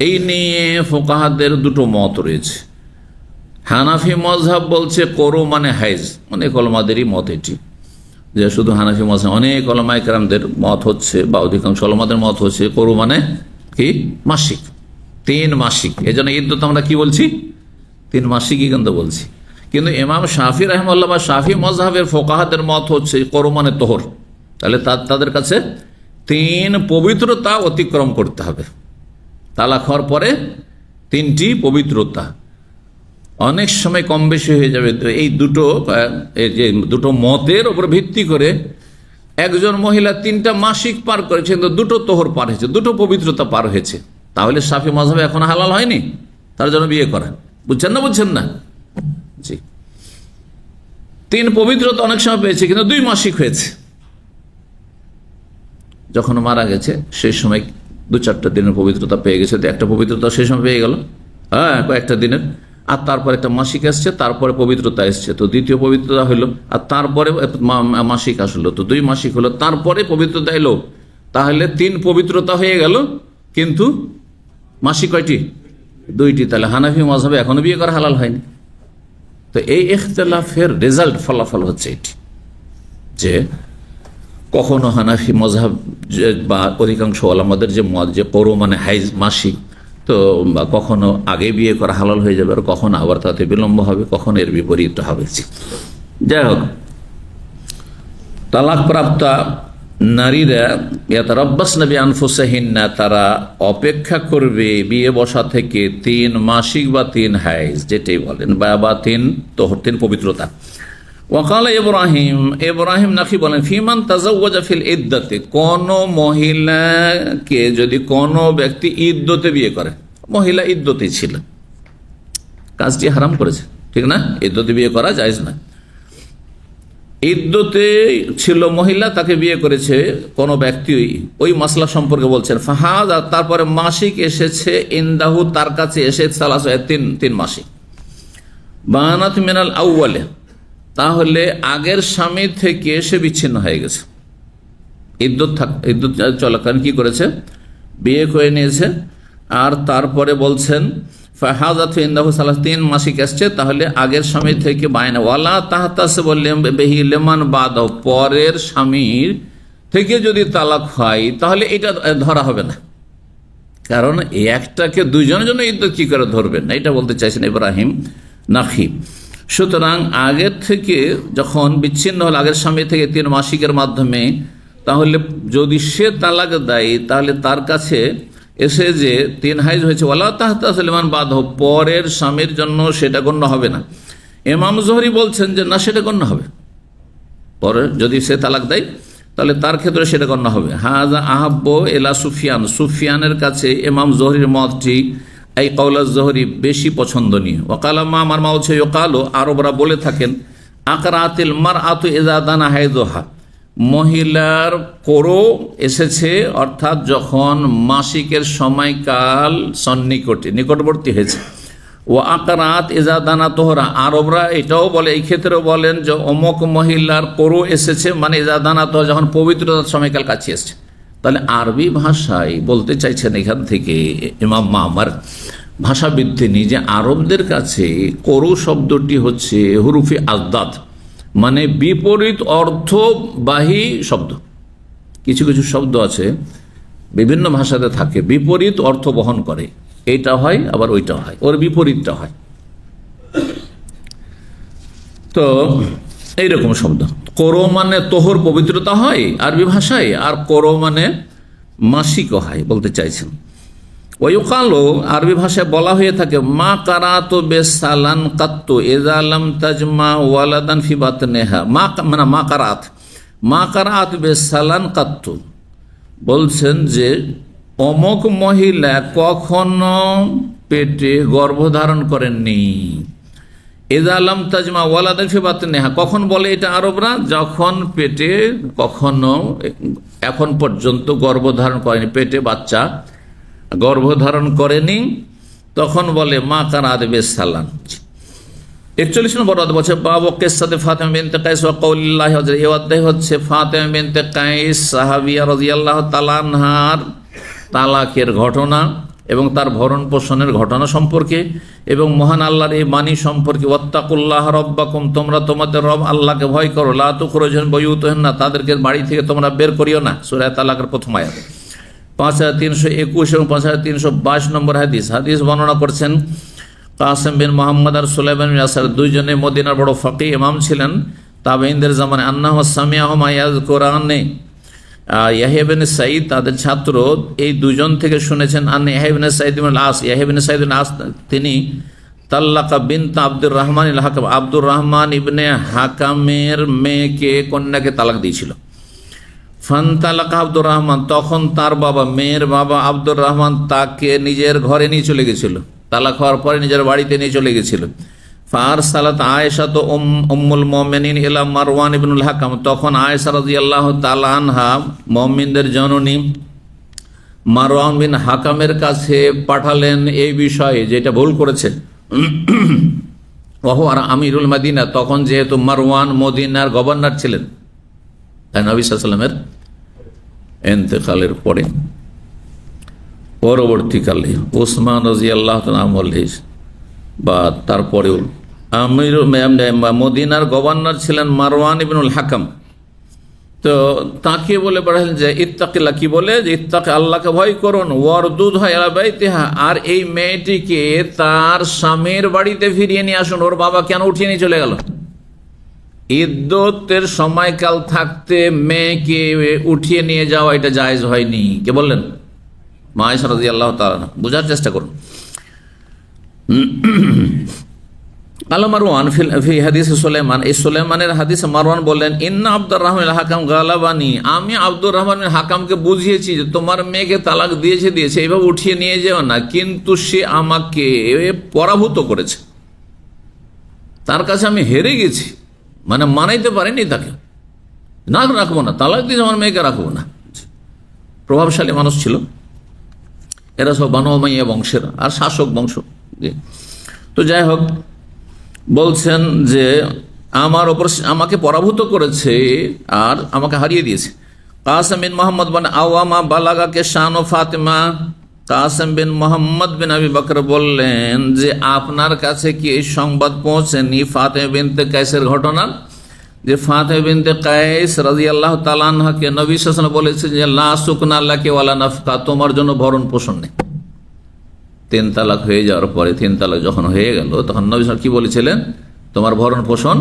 এই নিয়ে ফুকাহাদের দুটো মত রয়েছে। হানাফি মযহাব বলছে করু মানে হাইজ, অনেক ওলামাদেরই মত এটি, যে শুধু হানাফি মযহাব, অনেক ওলামায়ে কেরামদের মত হচ্ছে, বা অধিকাংশ ওলামাদের মত হচ্ছে করু মানে কি মাসিক, 3 মাসিক। এই জন্য ইদ্যত আমরা কি বলছি, 3 মাসিকই কিন্তু বলছি। কিন্তু ইমাম শাফি রাহিমাহুল্লাহ বা শাফি মযহাবের ফুকাহাদের মত হচ্ছে করু মানে তোহর, তাহলে তাদের কাছে 3 পবিত্রতা অতিক্রম করতে হবে। তালাক হওয়ার পরে 3টি পবিত্রতা, অনেক সময় কম বেশি হয়ে যাবে। তো এই দুটো মতের উপর ভিত্তি করে একজন মহিলা 3টা মাসিক পার করেছে, কিন্তু 2টো তোহর পার হয়েছে, 2টো পবিত্রতা পার হয়েছে, তাহলে শাফি মাযহাবে এখন হালাল হয়নি তার জন্য বিয়ে করা। বুঝছেন না? জি, 3 পবিত্রতা অনেক সময় পেয়েছে, কিন্তু 2 মাসিক হয়েছে। যখন মারা গেছে সেই সময় 2-4টা দিনের পবিত্রতা পেয়ে গেছে, তো একটা পবিত্রতা সেই সময় পেয়ে গেল, কয়েকটা দিনের, আর তারপর একটা মাসিক আসছে, তারপরে পবিত্রতা এসছে, তো দ্বিতীয় পবিত্রতা হলো, আর তারপরে মাসিক আসলো, তো 2 মাসিক হলো, তারপরে পবিত্রতা এলো, তাহলে 3 পবিত্রতা হয়ে গেল, কিন্তু মাসিক কয়টি? 2টি। তাহলে হানাফি মাযহাবে এখনো বিয়ে করা হালাল হয়নি। তো এই ইখতিলাফের রেজাল্ট, ফলাফল হচ্ছে এটি, যে কখনো হানাফি মাযহাব বা অধিকাংশ ওলামাদের যে মত যে পরো মানে হাইজ মাসিক, তো কখনো আগে বিয়ে করা হালাল হয়ে যাবে, আর কখনো আবার তাতে বিলম্ব হবে, কখনো এর বিপরীত হবে। যাই হোক, তালাক প্রাপ্তা নারীরা ইয়াতারাব্বাসনা বিআনফুসিহিন্না, তারা অপেক্ষা করবে বিয়ে বসা থেকে 3 মাসিক বা 3 হাইজ, যেটাই বলেন, বা 3 তোহর, 3 পবিত্রতা। ওয়াকাল ইব্রাহিম নাখি বলেন, ফিমান তাজাওয়াজা ফিল ইদ্দাতে, কোন মহিলাকে যদি কোন ব্যক্তি ইদ্দতে বিয়ে করে, মহিলা ইদ্দতে ছিল, কাজটি হারাম করেছে, ঠিক না? ইদ্দতে বিয়ে করা জায়েজ না। ইদ্দতে ছিল মহিলা, তাকে বিয়ে করেছে কোন ব্যক্তি, ওই মাসলা সম্পর্কে বলছেন। ফাহাদ, তারপরে মাসিক এসেছে, ইনদাহু, তার কাছে এসে, 3 মাসিক। বানাত মিনাল আউয়ালে, তাহলে আগের স্বামী থেকে সে বিচ্ছিন্ন হয়ে গেছে। ইদ্দত চলাকালীন কি করেছে? বিয়ে করে নিয়েছে, আর তারপরে বলছেন ফাহাজাত ইনদাহু 3 মাসিক আসছে, তাহলে আগের স্বামী থেকে বায়না, ওয়ালা তাহতাসে বললেন বেহি লেমান বাদ, পরের স্বামীর থেকে যদি তালাক হয় তাহলে এটা ধরা হবে না, কারণ এই একটাকে 2 জনের জন্য ইদ্দত কি করে ধরবেন না, এটা বলতে চাইছেন ইব্রাহিম নাখি। সুতরাং আগের থেকে যখন বিচ্ছিন্ন হল, আগের স্বামী থেকে 3 মাসিকের মাধ্যমে, তাহলে যদি সে তালাক দেয়, তাহলে তার কাছে এসে যে 3 হাইজ হয়েছে, ওয়ালা তাহতা সলিমান বাদ, পরের স্বামীর জন্য সেটা গণ্য হবে না। ইমাম জোহরি বলছেন যে না, সেটা গণ্য হবে, পরে যদি সে তালাক দেয় তাহলে তার ক্ষেত্রে সেটা গণ্য হবে। হাজা আহাব্ব এলা সুফিয়ান, সুফিয়ানের কাছে ইমাম জোহরির মতটি, এই কওলা জোহরি বেশি পছন্দনীয়। ওয়াকালামা, আমার মা হচ্ছে ইকালো, আরবরা বলে থাকেন, আকরাতিল মারআতু ইযা দানা হাইযুহা, মহিলার কোরো এসেছে, অর্থাৎ যখন মাসিকের সময়কাল নিকটবর্তী হয়েছে। ও আকরাত ইযা দানা তোহরা, আরবরা এটাও বলে, এই ক্ষেত্রেও বলেন যে অমুক মহিলার কোরো এসেছে, মানে ইযা দানা তোহরা, যখন পবিত্রতার সময়কাল কাছে এসছে। তাহলে আরবি ভাষায় বলতে চাইছেন এখান থেকে ইমাম মামার ভাষাবিদ তিনি, যে আরবদের কাছে কোরো শব্দটি হচ্ছে হুরুফে আজদাদ, মানে বিপরীত অর্থবাহী শব্দ। কিছু কিছু শব্দ আছে বিভিন্ন ভাষাতে থাকে, বিপরীত অর্থ বহন করে, এইটা হয় আবার ওইটা হয়, ওর বিপরীতটা হয়। তো এইরকম শব্দ, কোরো মানে তোহর, পবিত্রতা হয় আরবি ভাষায়, আর কোরো মানে মাসিকও হয় বলতে চাইছেন। ওয়ুকালো, আরবি ভাষায় বলা হয়ে থাকে, মা কারাতো বেসালান কাত্তু ইযা লাম তাজমা ওয়ালাদান ফি বাতনিহা, মানে মা কারাত বেসালান কাত্তু, বলছেন যে অমুক মহিলা কখনো পেটে গর্ভধারণ করেননি। ইযা লাম তাজমা ওয়ালাদান ফি বাতনিহা, কখন বলে এটা আরবরা? যখন পেটে কখনো এখন পর্যন্ত গর্ভধারণ করেনি, পেটে বাচ্চা গর্ভধারণ করেনি, তখন বলে মা কারাত বেসালান। 41 নম্বর বলছে, বাবু কিসসাতে ফাতিমা বিনতে কাইস ওয়া কওলিল্লাহি, এই অধ্যায় হচ্ছে ফাতিমা বিনতে কাইস সাহাবিয়া রাদিয়াল্লাহু তাআলা আনহার তালাকের ঘটনা এবং তার ভরণ পোষণের ঘটনা সম্পর্কে, এবং মহান আল্লাহর এই বাণী সম্পর্কে, ওয়াত্তাকুল্লাহ রাব্বাকুম, তোমরা তোমাদের রব আল্লাহকে ভয় করো, লা তুখরিজুন বুয়ুতাহুন্না, তাদেরকে বাড়ি থেকে তোমরা বের করিও না। সূরা তালাকের প্রথম আয়াত। 5321 এবং 5322 নম্বর হাদিস বর্ণনা করছেন কাসেম বিন মুহাম্মদ আর সুলাইমান বিন ইয়াসার, দুইজনে মদিনার বড় ফাকিহ ইমাম ছিলেন তাবেঈনদের জামানায়। আন্নাহু সামিআহুমা ইয়াযকুরানে, ইয়াহইয়া ইবনে সাঈদ তাদের ছাত্র, এই দুজন থেকে শুনেছেন। ইয়াহইয়া ইবনে সাঈদ ইবনে আস, ইয়াহইয়া ইবনে সাঈদ ইবনে আস তিনি তাল্লাকা বিনত আব্দুর রহমান ইল হাকাম, আব্দুর রহমান ইবনে হাকামের মেয়েকে, কন্যাকে তালাক দিয়েছিল। ফান্তালাকা আব্দুর রহমান, তখন তার বাবা, মেয়ের বাবা আব্দুর রহমান তাকে নিজের ঘরে নিয়ে চলে গেছিল, তালাক হওয়ার পরে নিজের বাড়িতে নিয়ে চলে গেছিল। ফারসালাত আয়েশা তো উম্মুল মুমিনিন ইলা মারওয়ান ইবনুল হাকাম, তখন আয়েশা রাদিয়াল্লাহু তাআলা আনহা, মুমিনদের জননী, মারওয়ান বিন হাকামের কাছে পাঠালেন এই বিষয়ে, যেটা ভুল করেছে। ওহু আর আমিরুল মদিনা, তখন যেহেতু মারওয়ান মদিনার গভর্নর ছিলেন, তাই নবী সাল্লাল্লাহু আলাইহি ওয়াসাল্লামের ইন্তেকালের পরে পরবর্তীকালে ওসমান রাদিয়াল্লাহু তাআলা আমলে বা তারপরেও মদিনার গভর্নর ছিলেন মারওয়ান ইবনুল হাকাম। তো তাকে বলে পাঠালেন যে ইত্তাকিল্লাহ, কি বলে, যে ইত্তাকি, আল্লাহকে ভয় করুন, ওয়ারদুদ আলা বাইতিহা, আর এই মেয়েটিকে তার স্বামীর বাড়িতে ফিরিয়ে নিয়ে আসুন। ওর বাবা কেন উঠিয়ে নিয়ে চলে গেল? ইদ্যতের সময়কাল থাকতে মেয়েকে উঠিয়ে নিয়ে যাওয়া এটা জায়েজ হয়নি। কে বললেন? মা আয়েশা রাদিয়াল্লাহু তাআলা। বোঝার চেষ্টা করুন। আল মারওয়ান ফি হাদিস সুলাইমান, এই সুলাইমানের হাদিসে মারওয়ান বললেন, ইন্না আব্দুর রহমান হাকাম গালাবানি, আমি আব্দুর রহমান হাকামকে বুঝিয়েছি যে তোমার মেয়েকে তালাক দিয়েছে এইভাবে উঠিয়ে নিয়ে যেও না, কিন্তু সে আমাকে পরাভূত করেছে, তার কাছে আমি হেরে গেছি, মানে মানাইতে পারিনি তাকে, না রাখবো না, তালাক দিয়েছে আমার মেয়েকে রাখবো না। প্রভাবশালী মানুষ ছিল এরা, সব বানু উমাইয়া বংশের আর শাসক বংশ। তো যাই হোক, বলছেন যে আমার ওপর আমাকে পরাভূত করেছে আর আমাকে হারিয়ে দিয়েছে। কাসেম বিন মোহাম্মদ বিন আওয়ামা বালাগাকে শান ও ফাতেমা, কাসেম বিন মোহাম্মদ বিন আবি বকর বললেন যে আপনার কাছে কি এই সংবাদ পৌঁছেনি ফাতেমা বিনতে কায়েসের ঘটনা, যে ফাতেমা বিনতে কায়েস রাদিয়াল্লাহু তাআলা আনহাকে নবী সাল্লাল্লাহু আলাইহি ওয়াসাল্লাম বলেছেন যে লা সুকনা লাকি ওয়ালা নাফকা, তোমার জন্য ভরণ পোষণ নেই। 3 তালাক হয়ে যাওয়ার পরে, 3 তালাক যখন হয়ে গেল, তখন নবী সাল্লাল্লাহু আলাইহি ওয়াসাল্লাম কি বলেছিলেন? তোমার ভরণ পোষণ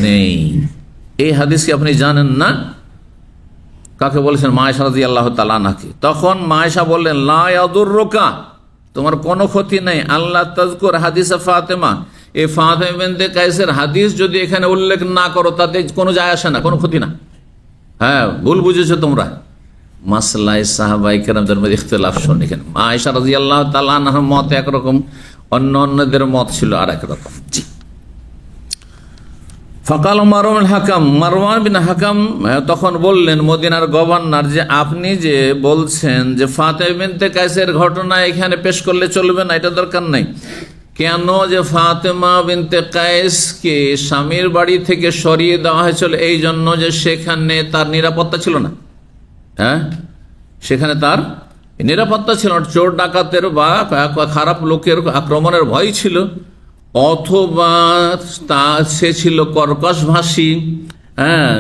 নেই। এই হাদিস কি আপনি জানেন না? কাকে বলেছেন? মা আয়েশা রাদিয়াল্লাহু তাআলা আনহাকে। তখন মা আয়েশা বললেন, লা ইয়াদুররুকা, তোমার কোনো ক্ষতি নেই, আল্লাহ তাযকুর হাদিস ফাতেমা, এই ফাতেমা বিনতে কায়েসের হাদিস যদি এখানে উল্লেখ না করো, তাতে কোনো যায় আসে না, কোনো ক্ষতি না। হ্যাঁ, ভুল বুঝেছো তোমরা। মাসলায়ে সাহাবায়ে কেরামদের মধ্যে ইখতিলাফ শুন। এখানে মা আয়েশা রাদিয়াল্লাহু তাআলা আনহার মত একরকম, অন্যদের মত ছিল আর একরকম। জি। ফাকাল মারওয়ান হাকাম, মারওয়ান বিন হাকাম তখন বললেন, মদিনার গভর্নর, যে আপনি যে বলছেন যে ফাতেমা বিনতে কায়েসের ঘটনা এখানে পেশ করলে চলবে না, এটা দরকার নাই। কেন? যে ফাতেমা বিনতে কায়েসকে স্বামীর বাড়ি থেকে সরিয়ে দেওয়া হয়েছিল এই জন্য যে সেখানে তার নিরাপত্তা ছিল না। হ্যাঁ, সেখানে তার নিরাপত্তা ছিল না, চোর ডাকাতের বা খারাপ লোকের আক্রমণের ভয় ছিল, অথবা সে ছিল কর্কশভাষী। হ্যাঁ,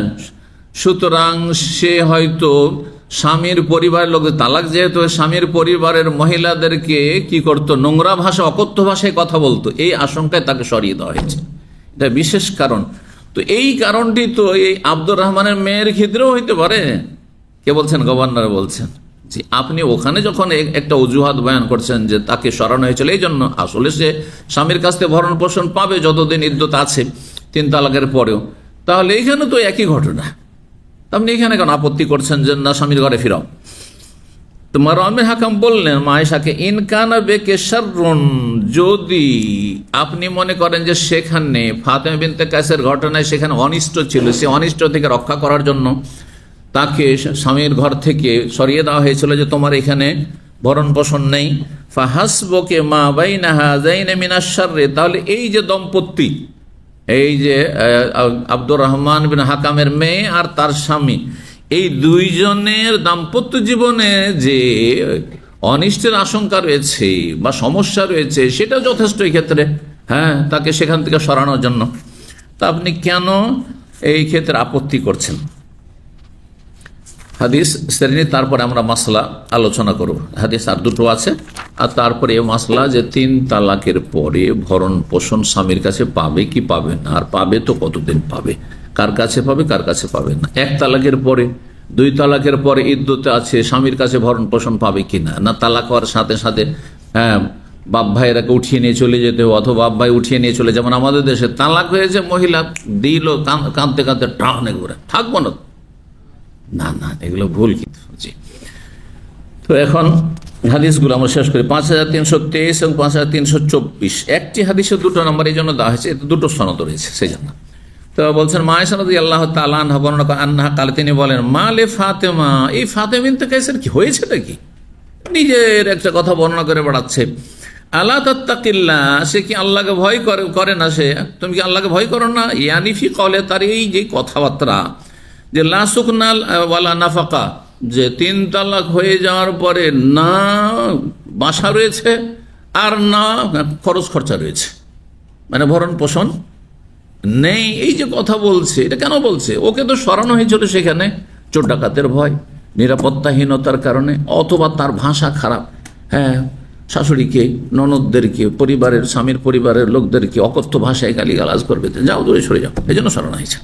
সুতরাং সে হয়তো স্বামীর পরিবারের লোক, তালাক যেহেতু, স্বামীর পরিবারের মহিলাদেরকে কি করতো, নোংরা ভাষা, অকথ্য ভাষায় কথা বলতো, এই আশঙ্কায় তাকে সরিয়ে দেওয়া হয়েছে। এটা বিশেষ কারণ। তো এই কারণটি তো এই আব্দুর রহমানের মেয়ের ক্ষেত্রেও হইতে পারে। কে বলছেন? গভর্নর বলছেন। জি, আপনি ওখানে যখন একটা অজুহাত বয়ান করছেন যে তাকে সরানো হয়েছিল এই জন্য, আসলে সে স্বামীর কাছ থেকে ভরণ পোষণ পাবে যতদিন ইদ্যত আছে 3 তালাকের পরেও, তাহলে এখানে তো একই ঘটনা, আপনি এখানে কেন আপত্তি করছেন যে না স্বামীর ঘরে ফিরাও? তো মারওয়ান বিন হাকাম বললেন মা আয়েশাকে, ইনকানা বেকে শাররুন, যদি আপনি মনে করেন যে সেখানে ফাতেমা বিনতে কায়েসের ঘটনায় সেখানে অনিষ্ট ছিল, সে অনিষ্ট থেকে রক্ষা করার জন্য তাকে স্বামীর ঘর থেকে সরিয়ে দেওয়া হয়েছিল, যে তোমার এখানে ভরণ পোষণ নেই, ফাহাসবুকে মা বাইনা হাযাইনি মিনাশ শাররি, তাহলে এই যে দম্পতি, এই যে আব্দুর রহমান বিন হাকামের মেয়ে আর তার স্বামী, এই দুইজনের দাম্পত্য জীবনে যে অনিষ্টের আশঙ্কা রয়েছে বা সমস্যা রয়েছে, সেটা যথেষ্ট এই ক্ষেত্রে। হ্যাঁ, তাকে সেখান থেকে সরানোর জন্য। তা আপনি কেন এই ক্ষেত্রে আপত্তি করছেন? হাদিস শ্রেণী, তারপরে আমরা মাসলা আলোচনা করব। হাদিস আর দুটো আছে, আর তারপরে এই মাসলা যে 3 তালাকের পরে ভরণ পোষণ স্বামীর কাছে পাবে কি পাবে না, আর পাবে তো কতদিন পাবে, কার কাছে পাবে কার কাছে পাবে না, 1 তালাকের পরে, 2 তালাকের পরে ইদ্যতে আছে, স্বামীর কাছে ভরণ পোষণ পাবে কিনা, না তালাক হওয়ার সাথে সাথে বাপ ভাইয়েরাকে উঠিয়ে নিয়ে চলে যেতে হবে, অথবা বাপ ভাই উঠিয়ে নিয়ে চলে, যেমন আমাদের দেশে তালাক হয়েছে, মহিলা দিল কাঁদতে কাঁদতে টানে ঘুরে, থাকবো না, না না, এগুলো ভুল। কিন্তু জি, তো এখন হাদিসগুলো আমরা শেষ করি। 5323 এবং 5324 একটি হাদিসে দুটো নম্বর এই জন্য দেওয়া হয়েছে, এতে দুটো সনদ রয়েছে সেই জন্য। তো বলছেন মায়েশা রাদিয়াল্লাহু তাআলা আনহা বর্ণনা করেন আন্নাহা কালে, তিনি বলেন মালে ফাতেমা, এই ফাতেমা বিনতে কাইসার কি হয়েছেটা কি, নিজের একটা কথা বর্ণনা করে বেড়াচ্ছে। আলা তাত্তাকিল্লাহ, সে কি আল্লাহকে ভয় করে না, সে তুমি কি আল্লাহকে ভয় করো না? ইয়ানি ফি কওলে, তার এই যে কথাবার্তা, যে লা সুকনাল ওয়ালা নাফাকা, যে 3 তালাক হয়ে যাওয়ার পরে না বাসা রয়েছে আর না খরচ খরচা রয়েছে, মানে ভরণ পোষণ নেই, এই যে কথা বলছে, এটা কেন বলছে? ওকে তো সরানো হয়েছিল সেখানে চোর ডাকাতের ভয়, নিরাপত্তাহীনতার কারণে, অথবা তার ভাষা খারাপ, হ্যাঁ, শাশুড়িকে, ননদদেরকে, পরিবারের, স্বামীর পরিবারের লোকদেরকে অকথ্য ভাষায় গালিগালাজ করবে, যাও দূরে সরে যাও, এই জন্য সরানো হয়েছে।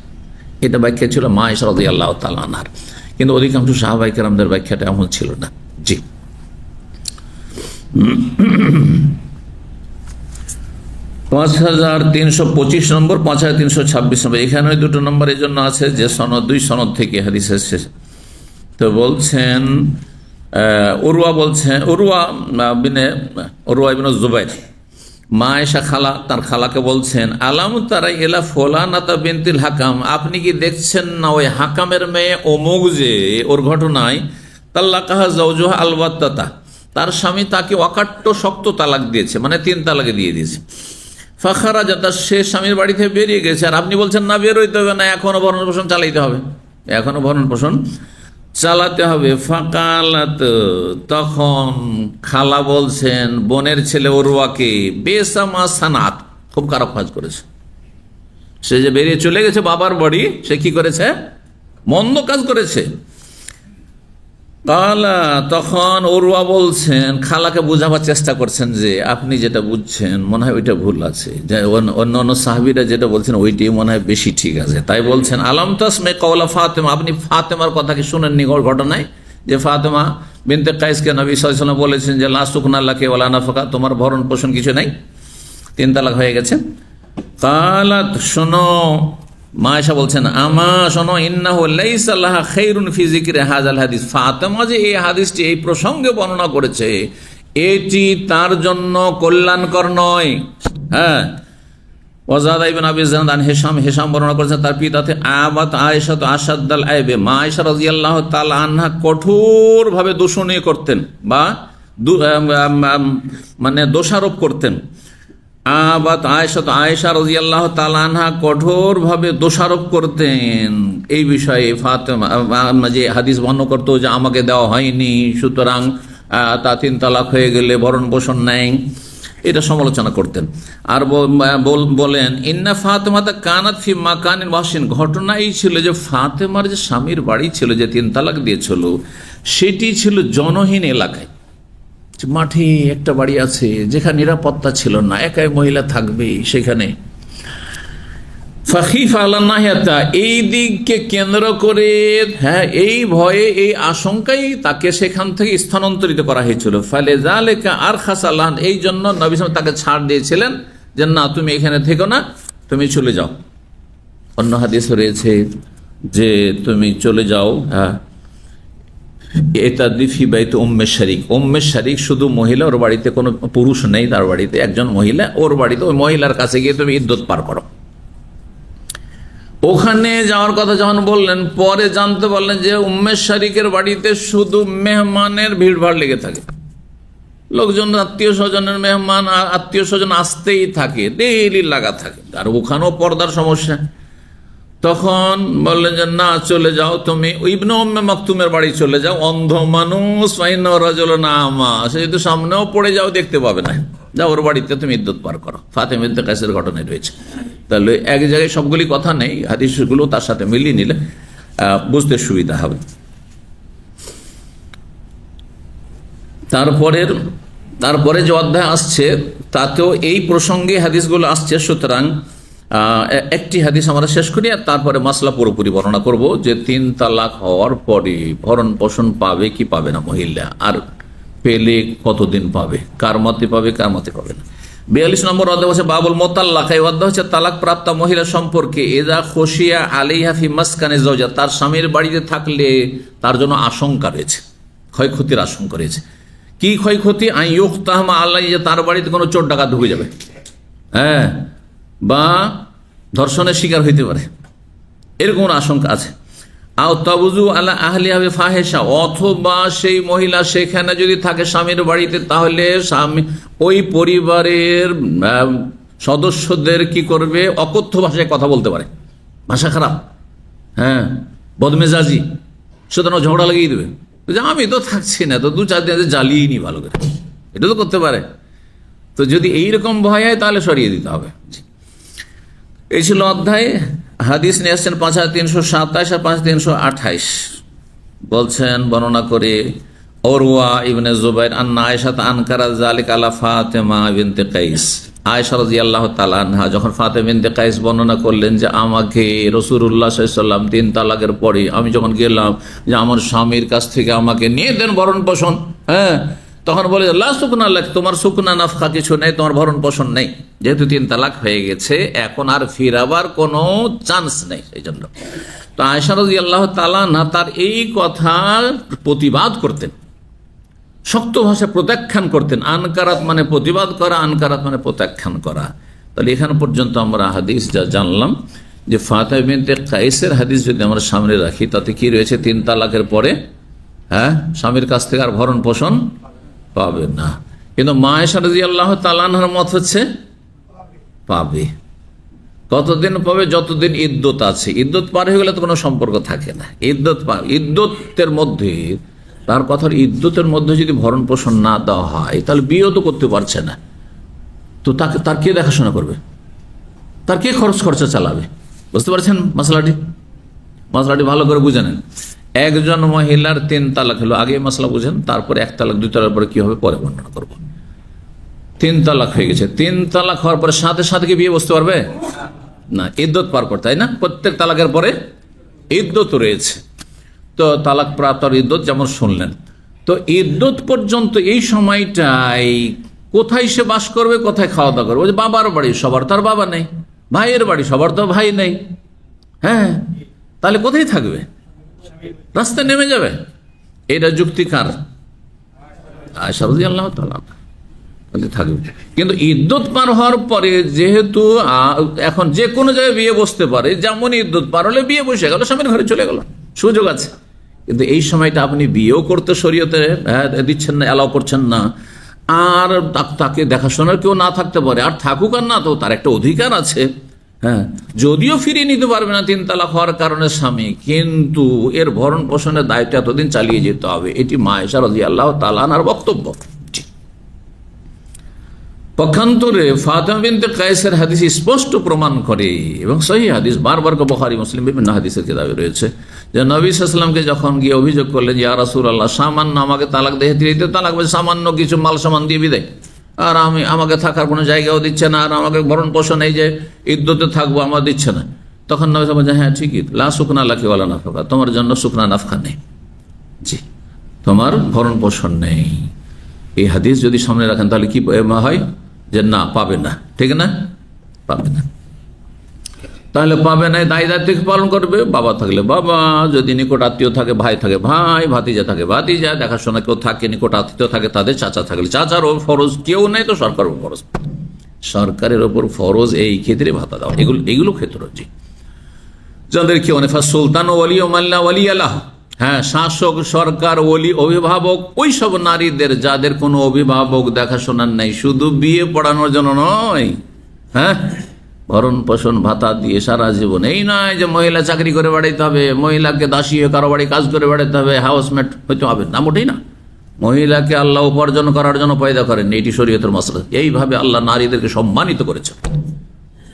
এটা ব্যাখ্যা ছিল মায়েশা রাদিয়াল্লাহু তাআলা আনহার, কিন্তু অধিকাংশ সাহাবায়ে কেরামদের ব্যাখ্যাটা এমন ছিল না। জি, 5325 নম্বর, 5326 নম্বর, এখানে দুটো নম্বর এই জন্য আছে যে সনদ, 2 সনদ থেকে হাদিস এসেছে। তো বলছেন উরওয়া বলছেন, উরওয়া ইবনে জুবাইর, মা আয়েশা খালা, তার খালাকে বলছেন আলাম তারা ইলা ফুলানাতা বিনতিল হাকাম, আপনি কি দেখছেন না ওই হাকামের মেয়ে অমুক, যে ওর ঘটনায় তাল্লাকাহা যাওজুহা আলবাত্তাতা, তার স্বামী তাকে অকাট্য শক্ত তালাক দিয়েছে, মানে 3 তালাকে দিয়ে দিয়েছে। ফাখারাজা, তার সে স্বামীর বাড়ি থেকে বেরিয়ে গেছে, আর আপনি বলছেন না বের হইতে হবে না, এখনো ভরণ পোষণ চালাইতে হবে, এখনো ভরণ পোষণ চালাতে হবে। ফাকালাত, তখন খালা বলছেন বোনের ছেলে উরওয়াকে, বেসামা সানাত, খুব খারাপ কাজ করেছে, সে যে বেরিয়ে চলে গেছে বাবার বাড়ি, সে কি করেছে? মন্দ কাজ করেছে। কালা, তখন উরওয়া বলছেন, খালাকে বোঝাবার চেষ্টা করছেন যে আপনি যেটা বুঝছেন মনে হয় ওইটা ভুল আছে, যে অন্য সাহাবীরা যেটা বলছেন ওইটাই মনে হয় বেশি ঠিক আছে, তাই বলছেন আলাম তাসমে কওলা ফাতেমা, আপনি ফাতেমার কথা কি শুনেননি ঘটনায়, যে ফাতেমা বিনতে কাইসকে নবী সাল্লাল্লাহু আলাইহি ওয়াসাল্লাম বলেছেন যে লা সুকনা লাকা ওয়ালা নাফাকা, তোমার ভরণ পোষণ কিছু নাই, 3 তালাক হয়ে গেছে। কালাত, শোনো, মা আয়েশা বলছেন আমা শোনো, ইন্নাহু লাইসা লাহা খায়রুন ফি যিকরি হাযাল হাদিস, ফাতেমা যে এই হাদিসটি এই প্রসঙ্গে বর্ণনা করেছে এটি তার জন্য কল্যাণকর নয়। হ্যাঁ, ওয়াজাদা ইবনে আবি জানাদ আন হিশাম বর্ণনা করেছেন তার পিতাতে, আবাত আয়েশা তো আসাদ্দাল আইবে, মা আয়েশা রাদিয়াল্লাহু তাআলা আনহা কঠোর ভাবে দূষণীয় করতেন, বা মানে দোষারোপ করতেন। আবাত আয়েশা, তো আয়েশা রাদিয়াল্লাহু তাআলা আনহা কঠোর ভাবে দোষারোপ করতেন এই বিষয়ে, ফাতেমা যে হাদিস বর্ণনা করতো যে আমাকে দেওয়া হয়নি, সুতরাং তা 3 তালাক হয়ে গেলে ভরণ পোষণ নেই, এটা সমালোচনা করতেন। আর বলেন ইন্না ফাতেমাতা কানাত ফি মাকানিন ওয়াসিন, ঘটনা এই ছিল যে ফাতেমার যে স্বামীর বাড়ি ছিল, যে 3 তালাক দিয়েছিল, সেটি ছিল জনহীন এলাকায়, মাঠে একটা বাড়ি আছে যেখানে নিরাপত্তা ছিল না, একাই মহিলা থাকবে সেখানে। ফাখিফা আলান্নাহিয়াতা, এই দিককে কেন্দ্র করে, হ্যাঁ, এই ভয়ে, এই আশঙ্কাই তাকে সেখান থেকে স্থানান্তরিত করা হয়েছিল। ফলে যালিকা আরখাস আল্লাহ, এই জন্য নবী সাল্লাল্লাহু আলাইহি ওয়াসাল্লাম তাকে ছাড় দিয়েছিলেন যে না, তুমি এখানে থেকো না, তুমি চলে যাও। অন্য হাদিস রয়েছে যে তুমি চলে যাও, হ্যাঁ, এটা দিফি বাইতে উম্মে শারিক, উম্মে শারিক শুধু মহিলা, ওর বাড়িতে কোনো পুরুষ নেই, তার বাড়িতে একজন মহিলা, ওর বাড়িতে ওই মহিলার কাছে গিয়ে তুমি ইদ্যত পার করো। ওখানে যাওয়ার কথা যখন বললেন, পরে জানতে পারলেন যে উম্মে শারিকের বাড়িতে শুধু মেহমানের ভিড়ভাড় লেগে থাকে, লোকজন, আত্মীয় স্বজনের মেহমান, আত্মীয় স্বজন আসতেই থাকে, ডেইলি লাগা থাকে, আর ওখানেও পর্দার সমস্যা। তখন বললেন যে না, চলে যাও তুমি ইবনে উম্মে মাকতুমের বাড়ি চলে যাও, অন্ধ মানুষ, সে যদি সামনেও পড়ে যাও দেখতে পাবে না, যাও ওর বাড়িতে তুমি ইদ্যত পার করো। ফাতেমা বিনতে কাইসের ঘটনায় রয়েছে। তাহলে এক জায়গায় সবগুলি কথা নেই, হাদিসগুলো তার সাথে মিলিয়ে নিলে বুঝতে সুবিধা হবে। তারপরে যে অধ্যায় আসছে তাতেও এই প্রসঙ্গে হাদিসগুলো আসছে, সুতরাং একটি হাদিস আমরা শেষ করি, আর তারপরে মাসলা পুরোপুরি বর্ণনা করব যে 3 তালাক হওয়ার পরে ভরণ পোষণ পাবে কি পাবে না মহিলা। আর পেলে কতদিন পাবে, কার মতে পাবে, কার মতে পাবে না। 42 নম্বর অধ্যায় হচ্ছে বাবুল মোতাল্লাক। এই অধ্যায় হচ্ছে তালাক প্রাপ্ত মহিলা সম্পর্কে। এজা খসিয়া আলাইহা ফি মাসকানি যাওজা, তার স্বামীর বাড়িতে থাকলে তার জন্য আশঙ্কা রয়েছে, ক্ষয়ক্ষতির আশঙ্কা রয়েছে। কি ক্ষয়ক্ষতি? আইয়ুক্তাহমা আল্লাহ, যে তার বাড়িতে কোনো চোর ডাকাত ঢুকে যাবে, হ্যাঁ, বা ধর্ষণের শিকার হইতে পারে, এরকম আশঙ্কা আছে। আও তাবুজু আলা আহলিহা বিফাহিশা, অথবা সেই মহিলা সেখানে যদি থাকে স্বামীর বাড়িতে, তাহলে স্বামী ওই পরিবারের সদস্যদের কি করবে, অকথ্য ভাষায় কথা বলতে পারে, ভাষা খারাপ, হ্যাঁ, বদমেজাজি, সুতরাং ঝগড়া লাগিয়ে দেবে, আমি তো থাকছি না, তো 2-4 দিন জ্বালিয়ে নি ভালো করে, এটা তো করতে পারে। তো যদি এইরকম ভয় হয় তাহলে সরিয়ে দিতে হবে। এই ছিল অধ্যায়। হাদিস নিয়ে আসছেন 5327 আর 5328। বলছেন বর্ণনা করে ওরওয়া ইবনে জুবাইর আন্না আয়েশা আনকারাত যালিকা আলা ফাতেমা বিনতে কাইস। আয়েশা রাদিয়াল্লাহু তাআলা আনহা যখন ফাতেমা বিনতে কাইস বর্ণনা করলেন যে আমাকে রাসূলুল্লাহ সাল্লাল্লাহু আলাইহি ওয়াসাল্লাম 3 তালাকের পরে আমি যখন গেলাম যে আমার স্বামীর কাছ থেকে আমাকে নিয়ে দেন ভরণ পোষণ, হ্যাঁ, তখন বলে লা সুকনা লাক, তোমার সুকনা নাফকা কিছু নেই, তোমার ভরণ পোষণ নেই, যেহেতু 3 তালাক হয়ে গেছে, এখন আর ফিরাবার কোনো চান্স নেই। এই জন্য তো আয়েশা রাদিয়াল্লাহু তাআলা না তার এই কথা প্রতিবাদ করতেন, শক্ত ভাষায় প্রত্যাখ্যান করতেন। আনকারাত মানে প্রতিবাদ করা, আনকারাত মানে প্রত্যাখ্যান করা। তাহলে এখানে পর্যন্ত আমরা হাদিস যা জানলাম যে ফাতেমা বিনতে কাইসের হাদিস যদি আমরা সামনে রাখি, তাতে কি রয়েছে, 3 তালাকের পরে, হ্যাঁ, স্বামীর কাছ থেকে আর ভরণ পোষণ পাবে না। কিন্তু মা আয়েশা রাদিয়াল্লাহু তাআলা আনহার মত হচ্ছে পাবে। কতদিন পাবে? যতদিন ইদ্যত আছে। ইদ্যত পার হয়ে গেলে তো কোনো সম্পর্ক থাকে না। ইদ্যতের মধ্যে, তার কথার ইদ্যতের মধ্যে যদি ভরণ পোষণ না দেওয়া হয় তাহলে বিয়েও তো করতে পারছে না, তো তাকে তার কে দেখাশোনা করবে, তার কে খরচা চালাবে? বুঝতে পারছেন মশলাটি ভালো করে বুঝে নেন। একজন মহিলার 3 তালাক হলো, আগে মশলা বুঝেন, তারপরে 1 তালাক 2 তালাক পরে কি হবে পরে বর্ণনা করবো। 3 তালাক হয়ে গেছে, 3 তালাক হওয়ার পরে সাথে সাথে কি বিয়ে বসতে পারবে না? ইদ্যত পার করতে, তাই না? প্রত্যেক তালাকের পরে ইদ্যত রয়েছে। তো তালাক প্রাপ্ত ইদ্যত যেমন শুনলেন, তো ইদ্যত পর্যন্ত এই সময়টাই কোথায় সে বাস করবে, কোথায় খাওয়া দাওয়া করবে? বাবার বাড়ি, সবার তার বাবা নেই, ভাইয়ের বাড়ি, সবার তো ভাই নেই, হ্যাঁ, তাহলে কোথায় থাকবে? রাস্তায় নেমে যাবে। এটা যুক্তিকার, আয়েশা রাদিয়াল্লাহু তাআলা থাকবে। কিন্তু ইদ্যত পার হওয়ার পরে যেহেতু এখন যে কোনো জায়গায় বিয়ে বসতে পারে, যেমন ইদ্যত পার হলে বিয়ে বসে গেল, স্বামীর ঘরে চলে গেল, সুযোগ আছে। কিন্তু এই সময়টা আপনি বিয়েও করতে শরীয়তে দিচ্ছেন না, অ্যালাউ করছেন না, আর তাকে দেখাশোনার কেউ না থাকতে পারে, আর থাকুক আর না, তো তার একটা অধিকার আছে, হ্যাঁ, যদিও ফিরিয়ে নিতে পারবে না 3 তালাক হওয়ার কারণে স্বামী, কিন্তু এর ভরণ পোষণের দায়িত্ব এতদিন চালিয়ে যেতে হবে। এটি মা আয়েশা রাদিয়াল্লাহু তাআলা আনহার বক্তব্য। পক্ষান্তরে ফাতেমা বিনতে কায়েসের হাদিস স্পষ্ট প্রমাণ করে, এবং সহিহ হাদিস, বারবার বুখারী মুসলিম বিভিন্ন হাদিসের কিতাবে রয়েছে, যে নবী সাল্লাল্লাহু আলাইহি ওয়াসাল্লামকে যখন গিয়ে অভিযোগ করলেন, ইয়া রাসূলুল্লাহ, সামান্য আমাকে তালাক দিয়ে দিতে, তালাক বলে সামান্য কিছু মাল সামান দিয়ে বিদায়, আর আমাকে থাকার কোনো জায়গাও দিচ্ছে না, আর আমাকে ভরণ পোষণ এই যে ইদ্যতে থাকবো আমার দিচ্ছে না। তখন নবী সাল্লাল্লাহু আলাইহি ওয়াসাল্লাম, হ্যাঁ ঠিকই, লা সুকনা লাকি ওয়ালা নাফকা, তোমার জন্য সুকনা নাফকা নেই, জি, তোমার ভরণ পোষণ নেই। এই হাদিস যদি সামনে রাখেন তাহলে কি হয়, যে না, পাবে না, ঠিক না, পাবে না। তাহলে পাবে না, দায় দায়িত্ব পালন করবে। বাবা থাকলে বাবা, যদি নিকট আত্মীয় থাকে, ভাই থাকে ভাই, ভাতিজা থাকে ভাতিজা, দেখাশোনা কেউ থাকে, নিকট আত্মীয় থাকে তাদের, চাচা থাকলে চাচার ওপর ফরজ, কেউ নেই তো সরকারের ওপর ফরজ, সরকারের ওপর ফরজ এই ক্ষেত্রে ভাতা দেওয়া, এগুলো ক্ষেত্র, জি, যাদের কি অনেক সুলতান ওয়ালি ও মাল্লা ওয়ালি আল্লাহ, হ্যাঁ, শাসক, সরকার, ওলি, অভিভাবক, ওই সব নারীদের যাদের কোনো অভিভাবক দেখাশোনার নেই, শুধু বিয়ে পড়ানোর জন্য নয়, হ্যাঁ, ভরণ পোষণ ভাতা দিয়ে সারা জীবন। এই নয় যে মহিলা চাকরি করে বেড়াইতে হবে, মহিলাকে দাসী হয়ে কারো বাড়ি কাজ করে বেড়াতে হবে, হাউসমেট হইতে হবে না, মোটেই না। মহিলাকে আল্লাহ উপার্জন করার জন্য পয়দা করেন, এটি শরীয়তের মাসলা। এইভাবে আল্লাহ নারীদেরকে সম্মানিত করেছে।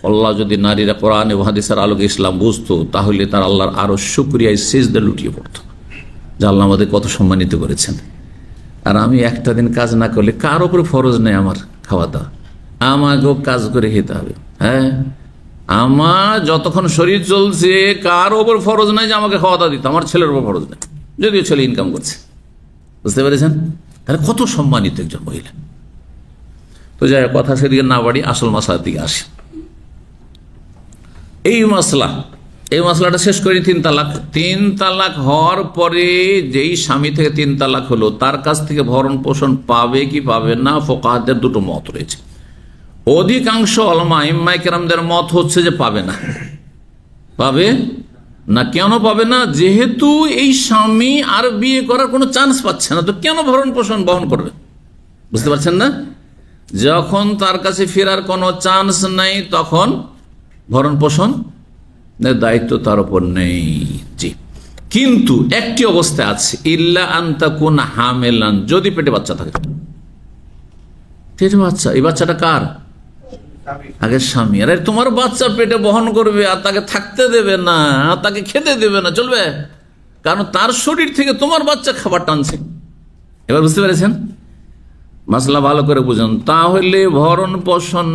আল্লাহ যদি নারীরা কোরআন এবং হাদিসের আলোকে ইসলাম বুঝতো, তাহলে তার আল্লাহর আরো শুকরিয়ায় সিজদা লুটিয়ে পড়তো, যে আল্লাহ আমাদের কত সম্মানিত করেছেন। আর আমি একটা দিন কাজ না করলে কার ওপর ফরজ নেই আমার খাওয়া দাওয়া, আমাকেও কাজ করে খেতে হবে, হ্যাঁ, আমার যতক্ষণ শরীর চলছে কার ওপর ফরজ নাই যে আমাকে খাওয়া দাওয়া দিতে, আমার ছেলের ওপর ফরজ নেই, যদিও ছেলে ইনকাম করছে, বুঝতে পেরেছেন, তাহলে কত সম্মানিত একজন মহিলা। তো যাই হোক, কথা সেদিকে না বাড়ি, আসল মশলার দিকে আসি। এই মশলাটা শেষ করি। 3 তালাক। 3 তালাক হওয়ার পরে যেই স্বামী থেকে 3 তালাক হলো, তার কাছ থেকে ভরণ পোষণ পাবে কি পাবে না, ফুকাহাদের দুটো মত রয়েছে। অধিকাংশ উলামা ইমাম কেরামদের মত হচ্ছে যে পাবে না। পাবে না। কেন পাবে না? যেহেতু এই স্বামী আর বিয়ে করার কোনো চান্স পাচ্ছে না, তো কেন ভরণ পোষণ বহন করবে? বুঝতে পারছেন না? যখন তার কাছে ফেরার কোনো চান্স নাই, তখন ভরণ পোষণ দায়িত্ব তার উপর নেই। জি, কিন্তু একটি অবস্থা আছে, ইল্লা আন তাকুনা হামিলান, যদি পেটে বাচ্চা থাকে। পেটে বাচ্চা, এই বাচ্চাটা কার? আগে স্বামী। আরে তোমার বাচ্চা পেটে বহন করবে আর তাকে থাকতে দেবে না, তাকে খেতে দেবে না, চলবে? কারণ তার শরীর থেকে তোমার বাচ্চা খাবার টানছে। এবার বুঝতে পেরেছেন? মাসলা ভালো করে বুঝুন। তাহলে ভরণ পোষণ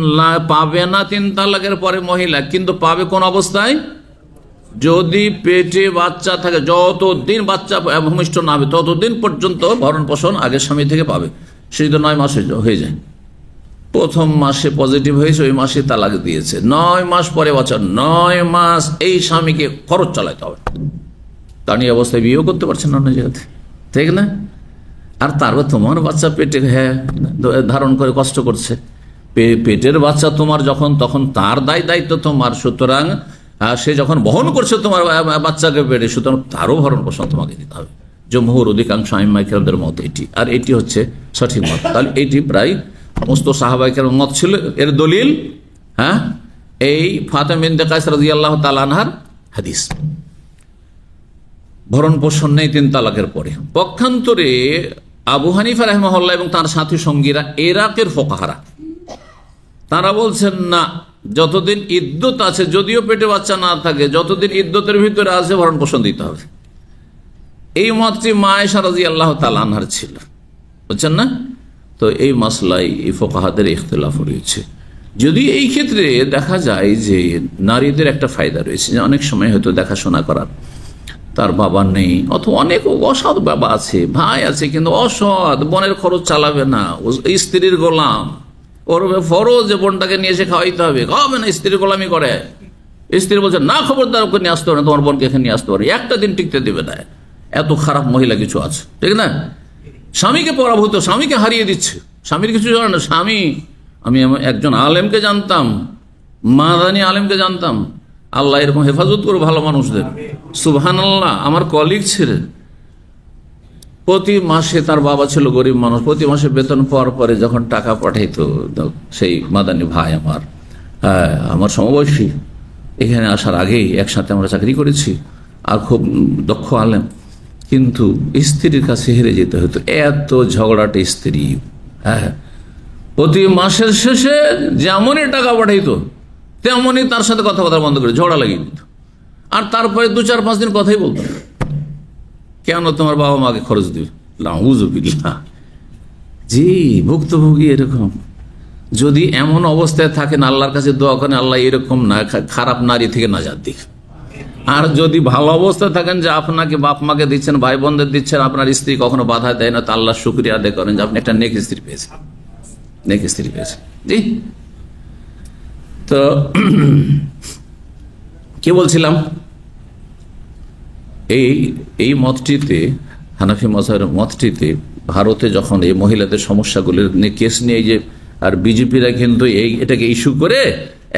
পাবে না 3 তালাকের পরে মহিলা, কিন্তু পাবে কোন অবস্থায়? যদি পেটে বাচ্চা থাকে, যতদিন বাচ্চা ভূমিষ্ঠ না হবে ততদিন পর্যন্ত ভরণ পোষণ আগের স্বামী থেকে পাবে। সেই তো 9 মাসে হয়ে যায়। প্রথম মাসে পজিটিভ হয়েছে, ওই মাসে তালাক দিয়েছে, 9 মাস পরে বাচ্চা, 9 মাস এই স্বামীকে খরচ চালাতে হবে। তার এই অবস্থায় বিয়েও করতে পারছেন না অন্য জায়গাতে, ঠিক না? আর তারপর তোমার বাচ্চা পেটে ধারণ করে কষ্ট করছে, পেটের বাচ্চা তোমার যখন, তখন তার দায়িত্ব তোমার। সুতরাং সে যখন বহন করছে তোমার বাচ্চাকে পেটে, সুতরাং তারও ভরণ পোষণ তোমাকে দিতে হবে। জমহুর অধিকাংশ আইম্মায়ে কেরামদের মত এটি, আর এটি হচ্ছে সঠিক মত। তাহলে এটি প্রায় সমস্ত সাহাবায়ে কেরামের মত ছিল। এর দলিল এই ফাতেমা বিনতে কায়েস রাদিয়াল্লাহু তাআলা আনহার হাদিস। ভরণ পোষণ নেই 3 তালাকের পরে। পক্ষান্তরে আবু হানিফা রাহিমাহুল্লাহ এবং তার সাথী সঙ্গীরা, ইরাকের ফুকাহারা, তারা বলছেন না, যতদিন ইদ্যত আছে, যদিও পেটে বাচ্চা না থাকে, যতদিন ইদ্যতের ভিতরে আছে ভরণ পোষণ দিতে হবে। এই মতটি মা আয়েশা রাদিয়াল্লাহু তাআলা আনহার ছিল, বুঝছেন না? তো এই মাসলায় এই ফুকাহাদের ইখতিলাফ রয়েছে। যদি এই ক্ষেত্রে দেখা যায় যে নারীদের একটা ফায়দা রয়েছে, যে অনেক সময় হয়তো দেখাশোনা করার তার বাবা নেই, অথবা অনেক অসৎ বাবা আছে, ভাই আছে, কিন্তু অসৎ, বোনের খরচ চালাবে না, স্ত্রীর গোলাম, ওর ফরজ যে বোনটাকে নিয়ে এসে খাওয়াইতে হবে, খাওয়াবে না, স্ত্রীর গোলামি করে। স্ত্রী বলছে না, খবরদার ওকে নিয়ে আসতে পারে, তোমার বোনকে এখানে নিয়ে আসতে পারে, একটা দিন টিকতে দেবে না। এত খারাপ মহিলা কিছু আছে, ঠিক না? স্বামীকে পরাভূত, স্বামীকে হারিয়ে দিচ্ছে, স্বামীর কিছু জানে না। স্বামী, আমি একজন আলেমকে জানতাম, মাদানী আলেমকে জানতাম, আল্লাহ এরকম হেফাজত করো ভালো মানুষদের, সুবহানাল্লাহ। আমার কলিগ ছিলেন, প্রতি মাসে, তার বাবা ছিল গরিব মানুষ, প্রতি মাসে বেতন পাওয়ার পরে যখন টাকা পাঠাইতো, সেই মাদানী ভাই আমার সমবয়সী, এখানে আসার আগেই একসাথে আমরা চাকরি করেছি, আর খুব দক্ষ আলেম, কিন্তু স্ত্রীর কাছে হেরে যেতে হতো, এত ঝগড়াটে স্ত্রী। প্রতি মাসের শেষে যেমনই টাকা পাঠাইতো, তেমনই তার সাথে কথা বন্ধ করে ঝগড়া লাগিয়ে দিত। আর তারপরে 2-4-5 দিন কথাই বলতো না। কেন? তোমার বাবা মাকে খরচ দিবে। লাউযুবিল্লাহ। জি, ভুক্তভোগী এরকম। যদি এমন অবস্থায় থাকেন, আল্লাহর কাছে দোয়া করেন, আল্লাহ এরকম না খারাপ নারী থেকে নাজাত দিক। আর যদি ভালো অবস্থায় থাকেন, যে আপনাকে বাপ মাকে দিচ্ছেন, ভাই বোনদের দিচ্ছেন, আপনার স্ত্রী কখনো বাধা দেয় না, তা আল্লাহ শুকরিয়া আদায় করেন যে আপনি একটা নেক স্ত্রী পেয়েছেন, নেক স্ত্রী পেয়েছেন। জি, তো কি বলছিলাম? এই মতটিতে, হানাফি মাযহাবের মতটিতে, ভারতে যখন এই মহিলাদের সমস্যাগুলির কেস নিয়ে, যে আর বিজেপিরা কিন্তু এটাকে ইস্যু করে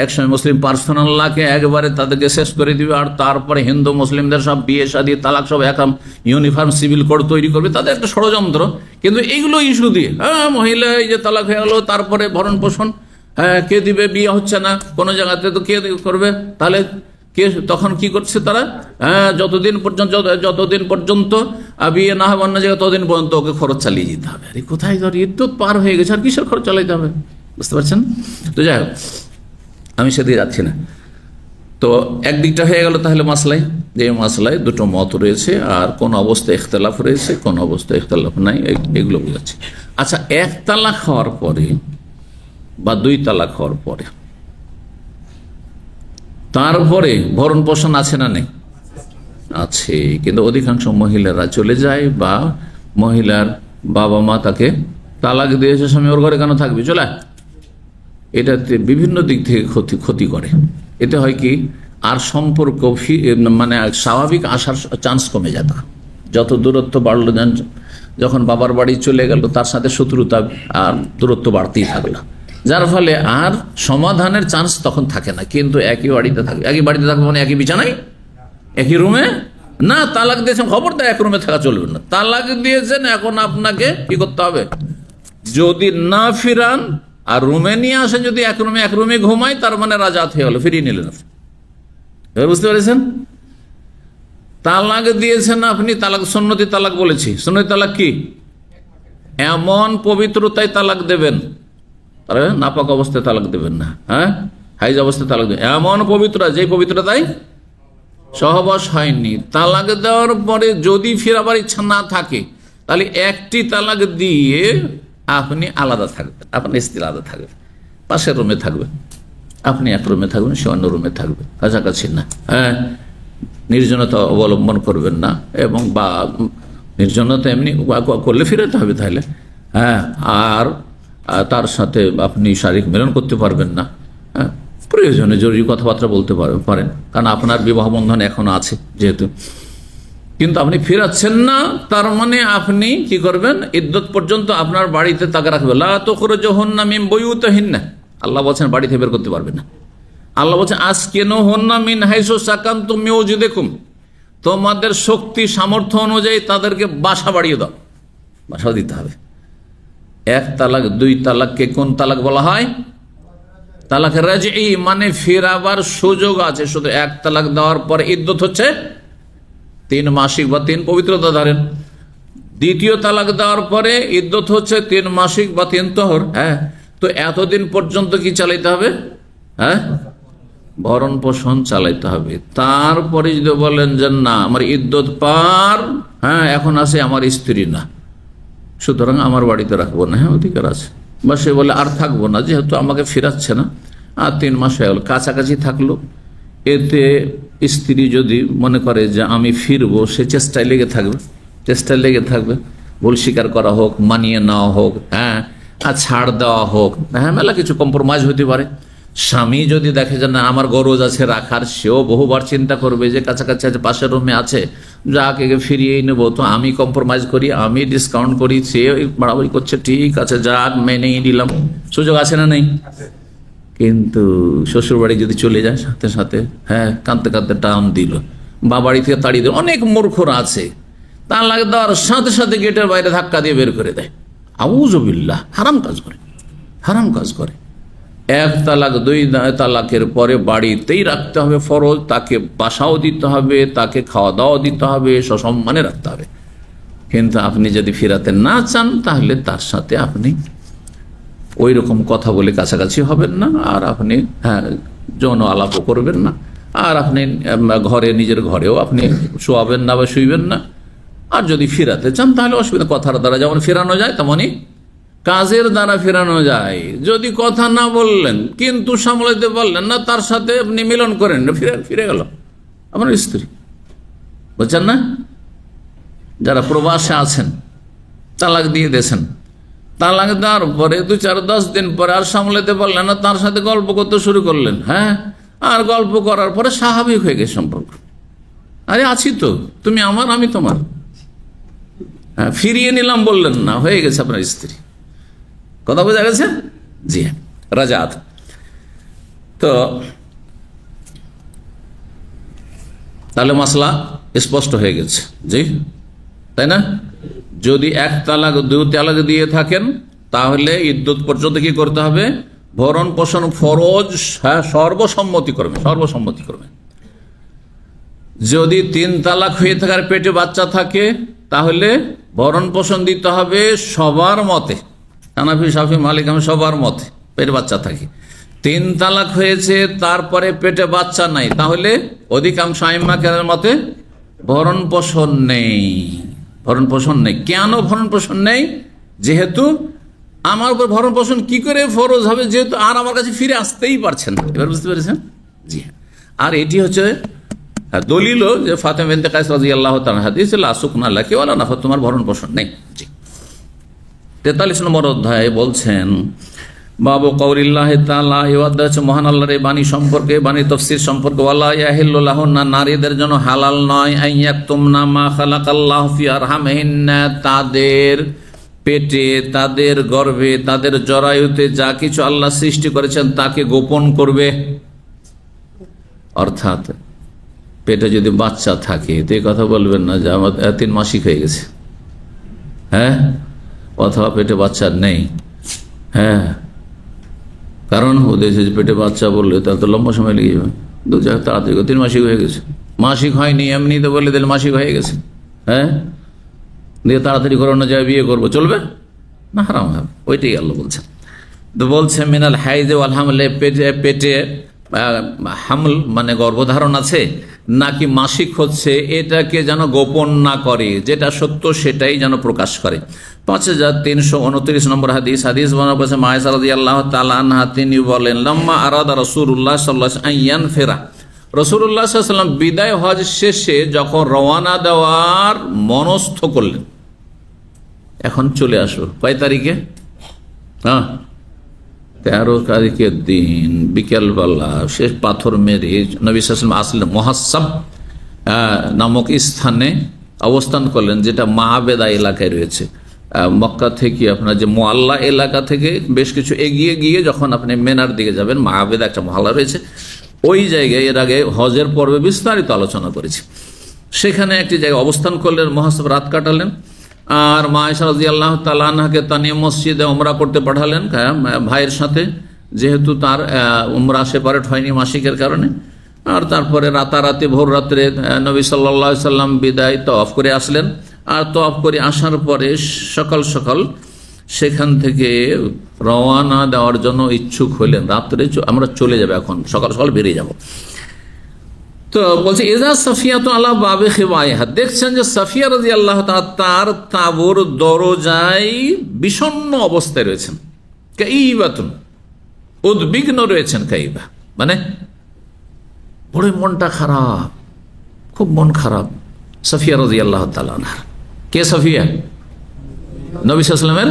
একসময় মুসলিম পার্সোনাল লাকে একবারে তাদেরকে শেষ করে দিবে, আর তারপরে হিন্দু মুসলিমদের সব বিয়ে শাদী তালাক সব একদম ইউনিফর্ম সিভিল কোড তৈরি করবে, তাদের একটা ষড়যন্ত্র। কিন্তু এইগুলো ইস্যু দিয়ে, মহিলা এই যে তালাক হয়ে গেল, তারপরে ভরণ পোষণ কে দিবে, বিয়ে হচ্ছে না কোনো জায়গাতে, তো কে করবে? তাহলে কে তখন কি করছে তারা? যতদিন পর্যন্ত বিয়ে না হবে অন্য জায়গায়, ততদিন পর্যন্ত ওকে খরচ চালিয়ে যেতে হবে। আরে কোথায় ধর ইদ্যত পার হয়ে গেছে, আর কিসের খরচ চালাইতে হবে? বুঝতে পারছেন? তো যাই হোক, আমি সেদিকে যাচ্ছি না। তো একদিকটা হয়ে গেল তাহলে মাসলাই, যে মাসলায় দুটো মত রয়েছে, আর কোন অবস্থায় ইখতিলাফ রয়েছে, কোন অবস্থায় ইখতিলাফ নাই, এগুলো বুঝাচ্ছি। আচ্ছা, 1 তালাক হওয়ার পরে বা 2 তালাক হওয়ার পরে, তারপরে ভরণ পোষণ আছে না নেই? আছে, কিন্তু অধিকাংশ মহিলারা চলে যায়, বা মহিলার বাবা মা তাকে তালাক দিয়েছে, স্বামী ওর ঘরে কেন থাকবে, চলে। এটাতে বিভিন্ন দিক থেকে ক্ষতি করে। এতে হয় কি, আর সম্পর্ক মানে স্বাভাবিক আসার চান্স কমে যেত। যত দূরত্ব বাড়লো, যখন বাবার বাড়ি চলে গেল তার সাথে শত্রুতা আর দূরত্ব বাড়তেই থাকলো, যার ফলে আর সমাধানের চান্স তখন থাকে না। কিন্তু একই বাড়িতে থাকবে, একই বাড়িতে থাকবে মানে একই বিছানায়, একই রুমে না। তালাক দিয়েছেন, খবরদার এক রুমে থাকা চলবে না। তালাক দিয়েছেন, এখন আপনাকে কি করতে হবে, যদি না ফিরান আর রুমে নিয়ে আসেন, যদি এক রুমে ঘুমায়, তার মানে রাজাত হয়ে গেল, ফিরিয়ে নিলেন। বুঝতে পেরেছেন? তালাক দিয়েছেন আপনি, তালাক সুন্নতি তালাক বলেছি। সুন্নতি তালাক কি? এমন পবিত্রতায় তালাক দেবেন, নাপাক অবস্থায় তালাক দেবেন না, হ্যাঁ, হাইজ অবস্থায় তালাক দেবেন। এমন পবিত্রতা, যে পবিত্রতায় সহবাস হয়নি। তালাক দেওয়ার পরে যদি ফেরাবার ইচ্ছা না থাকে, তাহলে একটি তালাক দিয়ে আপনি আলাদা থাকবেন, আপনার স্ত্রী আলাদা থাকবে, পাশের রুমে থাকবেন, আপনি এক রুমে থাকবেন, সে অন্য রুমে থাকবে, কাছাকাছি না। হ্যাঁ, নির্জনতা অবলম্বন করবেন না, এবং বা নির্জনতা এমনি করলে ফিরাতে হবে তাহলে। হ্যাঁ, আর তার সাথে আপনি শারীরিক মিলন করতে পারবেন না। হ্যাঁ, প্রয়োজনে জরুরি কথাবার্তা বলতে পারেন, কারণ আপনার বিবাহ বন্ধন এখনো আছে যেহেতু। কিন্তু আপনি ফিরাচ্ছেন না, তার মানে আপনি কি করবেন, ইদ্যত পর্যন্ত আপনার বাড়িতে তাকে রাখবেন। লা তুখরিজুহুন্না মিন বুয়ুতিহিন্না, আল্লাহ বলছেন বাড়ি থেকে বের করতে পারবেন না। আল্লাহ বলছেন আসকিনুহুন্না মিন হাইসু সাকানতুম মিন ওয়াজদিকুম, তোমাদের শক্তি সামর্থ্য অনুযায়ী তাদেরকে বাসা বাড়িয়ে দাও, বাসা দিতে হবে। এক তালাক, দুই তালাককে কোন তালাক বলা হয়? তালাক রাজঈ, মানে ফেরাবার সুযোগ আছে। শুধু এক তালাক দেওয়ার পরে ইদ্যত হচ্ছে 3 মাসিক বা 3 পবিত্রতা ধরেন। দ্বিতীয় তালাক দেওয়ার পরে ইদ্যত হচ্ছে 3 মাসিক বা 3 তোহর। হ্যাঁ, তো এতদিন পর্যন্ত কি চালাইতে হবে? হ্যাঁ, ভরণ পোষণ চালাইতে হবে। তারপরে যদি বলেন যে না, আমার ইদ্যত পার, হ্যাঁ, এখন আছে আমার স্ত্রী না, সুতরাং আমার বাড়িতে রাখবো না, হ্যাঁ অধিকার আছে। বা সে বলে আর থাকবো না, যেহেতু আমাকে ফেরাচ্ছে না, আর 3 মাস হয়ে গেল, কাছাকাছি থাকলো। এতে স্ত্রী যদি মনে করে যে আমি ফিরবো, সে চেষ্টায় লেগে থাকবে, ভুল স্বীকার করা হোক, মানিয়ে নেওয়া হোক, হ্যাঁ, আর ছাড় দেওয়া হোক, হ্যাঁ, মেলা কিছু কম্প্রোমাইজ হতে পারে। স্বামী যদি দেখে যে না আমার গরজ আছে রাখার, সেও বহুবার চিন্তা করবে যে কাছাকাছি আছে, পাশের রুমে আছে, যাকে ফিরিয়েই নেবো, তো আমি কম্প্রোমাইজ করি, আমি ডিসকাউন্ট করি, সে বাড়াবাড়ি করছে, ঠিক আছে যাক মেনেই নিলাম, সুযোগ আছে না নেই? কিন্তু শ্বশুর বাড়ি যদি চলে যায় সাথে সাথে, হ্যাঁ, কাঁদতে কাঁদতে টান দিল, বা বাড়ি থেকে তাড়িয়ে দিল। অনেক মূর্খরা আছে, তালাক দেওয়ার সাথে সাথে গেটের বাইরে ধাক্কা দিয়ে বের করে দেয়। আউযুবিল্লাহ, হারাম কাজ করে। এক তালাক, 2 তালাকের পরে বাড়িতেই রাখতে হবে ফরজ, তাকে বাসাও দিতে হবে, তাকে খাওয়া দাওয়া দিতে হবে, সসম্মানে রাখতে হবে। কিন্তু আপনি যদি ফিরাতে না চান, তাহলে তার সাথে আপনি ওই রকম কথা বলে কাছাকাছি হবেন না, আর আপনি হ্যাঁ যৌন আলাপও করবেন না, আর আপনি নিজের ঘরেও আপনি শোয়াবেন না বা শুইবেন না। আর যদি ফিরাতে চান তাহলে অসুবিধা, কথার দ্বারা যেমন ফেরানো যায় তেমনই কাজের দ্বারা ফেরানো যায়। যদি কথা না বললেন কিন্তু সামলাইতে পারলেন না, তার সাথে আপনি মিলন করেন, ফিরে গেল আপনার স্ত্রী। বুঝছেন না? যারা প্রবাসে আছেন, তালাক দিয়ে দিয়েছেন, তালাক দেওয়ার পরে 2-4-10 দিন পরে আর সামলাতে পারলেন না, তার সাথে গল্প করতে শুরু করলেন। হ্যাঁ, আর গল্প করার পরে স্বাভাবিক হয়ে গেছে সম্পর্ক। আরে আছি তো, তুমি আমার, আমি তোমার। হ্যাঁ, ফিরিয়ে নিলাম বললেন না, হয়ে গেছে আপনার স্ত্রী। কথা বোঝা গেছে? জি হ্যাঁ, রাজাত। তো তাহলে মাসলা স্পষ্ট হয়ে গেছে, জি তাই না? যদি 1 তালাক 2 তালাক দিয়ে থাকেন, তাহলে ইদ্যত পর্যন্ত কি করতে হবে? ভরণ পোষণ ফরজ, হ্যাঁ, সর্বসম্মতি করবে। যদি 3 তালাক হয়ে থাকার পেটে বাচ্চা থাকে, তাহলে ভরণ পোষণ দিতে হবে সবার মতে, হানাফি, শাফি, মালিক, সবার মতে পেটে বাচ্চা থাকে। 3 তালাক হয়েছে, তারপরে পেটে বাচ্চা নাই, তাহলে অধিকাংশ আইম্মা কেরামের মতে ভরণ পোষণ নেই। কেন ভরণ পোষণ নেই? যেহেতু আমার উপর ভরণ পোষণ কি করে ফরজ হবে, যেহেতু আর আমার কাছে ফিরে আসতেই পারছেন না। এবার বুঝতে পেরেছেন? জি হ্যাঁ। আর এটি হচ্ছে দলিল যে ফাতেমা বিনতে কায়েস রাদিয়াল্লাহু তাআলা হাদিস, লা সুকনা লাকি ওয়ালা নাফা, তোমার ভরণ পোষণ নেই। জি। 43 নম্বর অধ্যায় বলছেন বাবু কওলিল্লাহি তাআলা, এই অধ্যায় হচ্ছে মহান আল্লাহর এই বাণী সম্পর্কে, বাণী তাফসীর সম্পর্কে। ওয়ালা ইয়াহিল্লু লাহুন্না, নারীদের জন্য হালাল নয়, আইয়াকতুমনা মা খালাকাল্লাহু ফি আরহামিহিন্না, তাদের পেটে, তাদের গর্ভে, তাদের জরায়ুতে যা কিছু আল্লাহ সৃষ্টি করেছেন তাকে গোপন করবে। অর্থাৎ পেটে যদি বাচ্চা থাকে তো এই কথা বলবেন না যে আমার 3 মাসিক হয়ে গেছে, হ্যাঁ, অথবা পেটে বাচ্চা নেই, হ্যাঁ, কারণ ওদের পেটে বাচ্চা বললে তাহলে তো লম্বা সময় লেগে যাবে, 2 জায়গায় তাড়াতাড়ি 3 মাসিক হয়ে গেছে, মাসিক হয়নি এমনি তো বলে দিলে মাসিক হয়ে গেছে, হ্যাঁ, দিয়ে তাড়াতাড়ি করে অন্য জায়গায় বিয়ে করবো, চলবে না? হারাম হবে। ওইটাই আল্লাহ বলছেন। তো বলছে মিনাল হাইজে ওয়াল হামলে, পেটে হামল মানে গর্ভধারণ আছে নাকি মাসিক হচ্ছে, এটাকে যেন গোপন না করে, যেটা সত্য সেটাই যেন প্রকাশ করে। 5329 নম্বর হাদিস বর্ণনা করেছেন মায়েশা রাদিয়াল্লাহু তাআলা আনহা, তিনি বলেন লাম্মা আরাদা রাসূলুল্লাহ সাল্লাল্লাহু আলাইহি ওয়াসাল্লাম আইয়ান ফেরা, রাসূলুল্লাহ সাল্লাল্লাহু আলাইহি ওয়াসাল্লাম বিদায় হজ শেষে যখন রওনা দেওয়ার মনস্থ করলেন, এখন চলে আসো কয় তারিখে? 13 তারিখের দিন বিকেলবেলা শেষ পাথর মেরে নবী সাল্লাল্লাহু আলাইহি ওয়াসাল্লাম আসলেন মুহাসসাব নামক স্থানে অবস্থান করলেন, যেটা মাহবেদা এলাকায় রয়েছে। মক্কা থেকে আপনার যে মোয়াল্লা এলাকা থেকে বেশ কিছু এগিয়ে গিয়ে যখন আপনি মেনার দিকে যাবেন, মাহবেদা একটা মহল্লা রয়েছে, ওই জায়গায় এর আগে হজের পর্বে বিস্তারিত আলোচনা করেছি। সেখানে একটি জায়গায় অবস্থান করলেন, মুহাসসাব রাত কাটালেন। আর মা আয়েশা রাদিয়াল্লাহু তাআলা আনহাকে তানিম মসজিদে উমরা করতে পাঠালেন ভাইয়ের সাথে, যেহেতু তার উমরা সেপারেট হয়নি মাসিকের কারণে। আর তারপরে রাতারাতি ভোর রাত্রে নবী সাল্লাল্লাহু আলাইহি সাল্লাম বিদায় তওয়াফ করে আসলেন। আর তওয়াফ করে আসার পরে সকাল সকাল সেখান থেকে রওনা দেওয়ার জন্য ইচ্ছুক হইলেন। রাত্রে আমরা চলে যাব, এখন সকাল সকাল বেরিয়ে যাব। তো বলছে ইজা সাফিয়া তো আল্লাহ বাবে খিবাইহা, দেখছেন যে সাফিয়া রাদিয়াল্লাহু তাআলা তার তাঁবুর দরজায় বিষণ্ণ অবস্থায় রয়েছেন, কাইবাতুন, উদ্বিগ্ন রয়েছেন। কাইবা মানে বড় মনটা খারাপ, খুব মন খারাপ সাফিয়া রাদিয়াল্লাহু তাআলা আনহা। কে সাফিয়া? নবী সাল্লাল্লাহু আলাইহি ওয়াসাল্লামের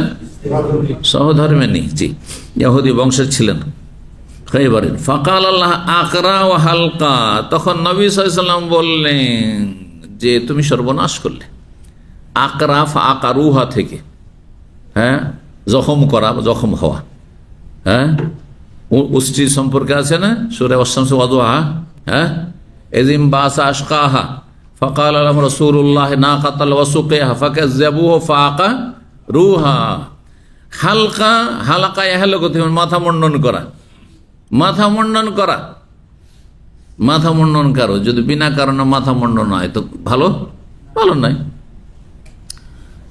সহধর্মিণী, জি, ইহুদি বংশের ছিলেন। ফাকাল আল্লাহ আকরা ও হালকা, তখন নবী সাল্লাল্লাহু আলাইহি ওয়াসাল্লাম বললেন যে তুমি সর্বনাশ করলে। আকরা ফাকারুহা থেকে, হ্যাঁ, জখম করা, জখম হওয়া, হ্যাঁ, উষ্টি সম্পর্কে আছে না সূরা আশ-শামস ওয়া দুহা, হ্যাঁ, ইযিম বাসা আশকাহা ফাকাল লাহুম রাসূলুল্লাহ নাকাতাল ওয়া সুকিহা ফাকাযাবুহু ফাকারুহা। হালকা, হালকা ইয়াহলুকু, মাথা মুন্ডন করা, মাথা মুন্ডন করা, মাথা মুন্ডন কারো যদি বিনা কারণে মাথা মুন্ডন হয় তো ভালো ভালো নয়।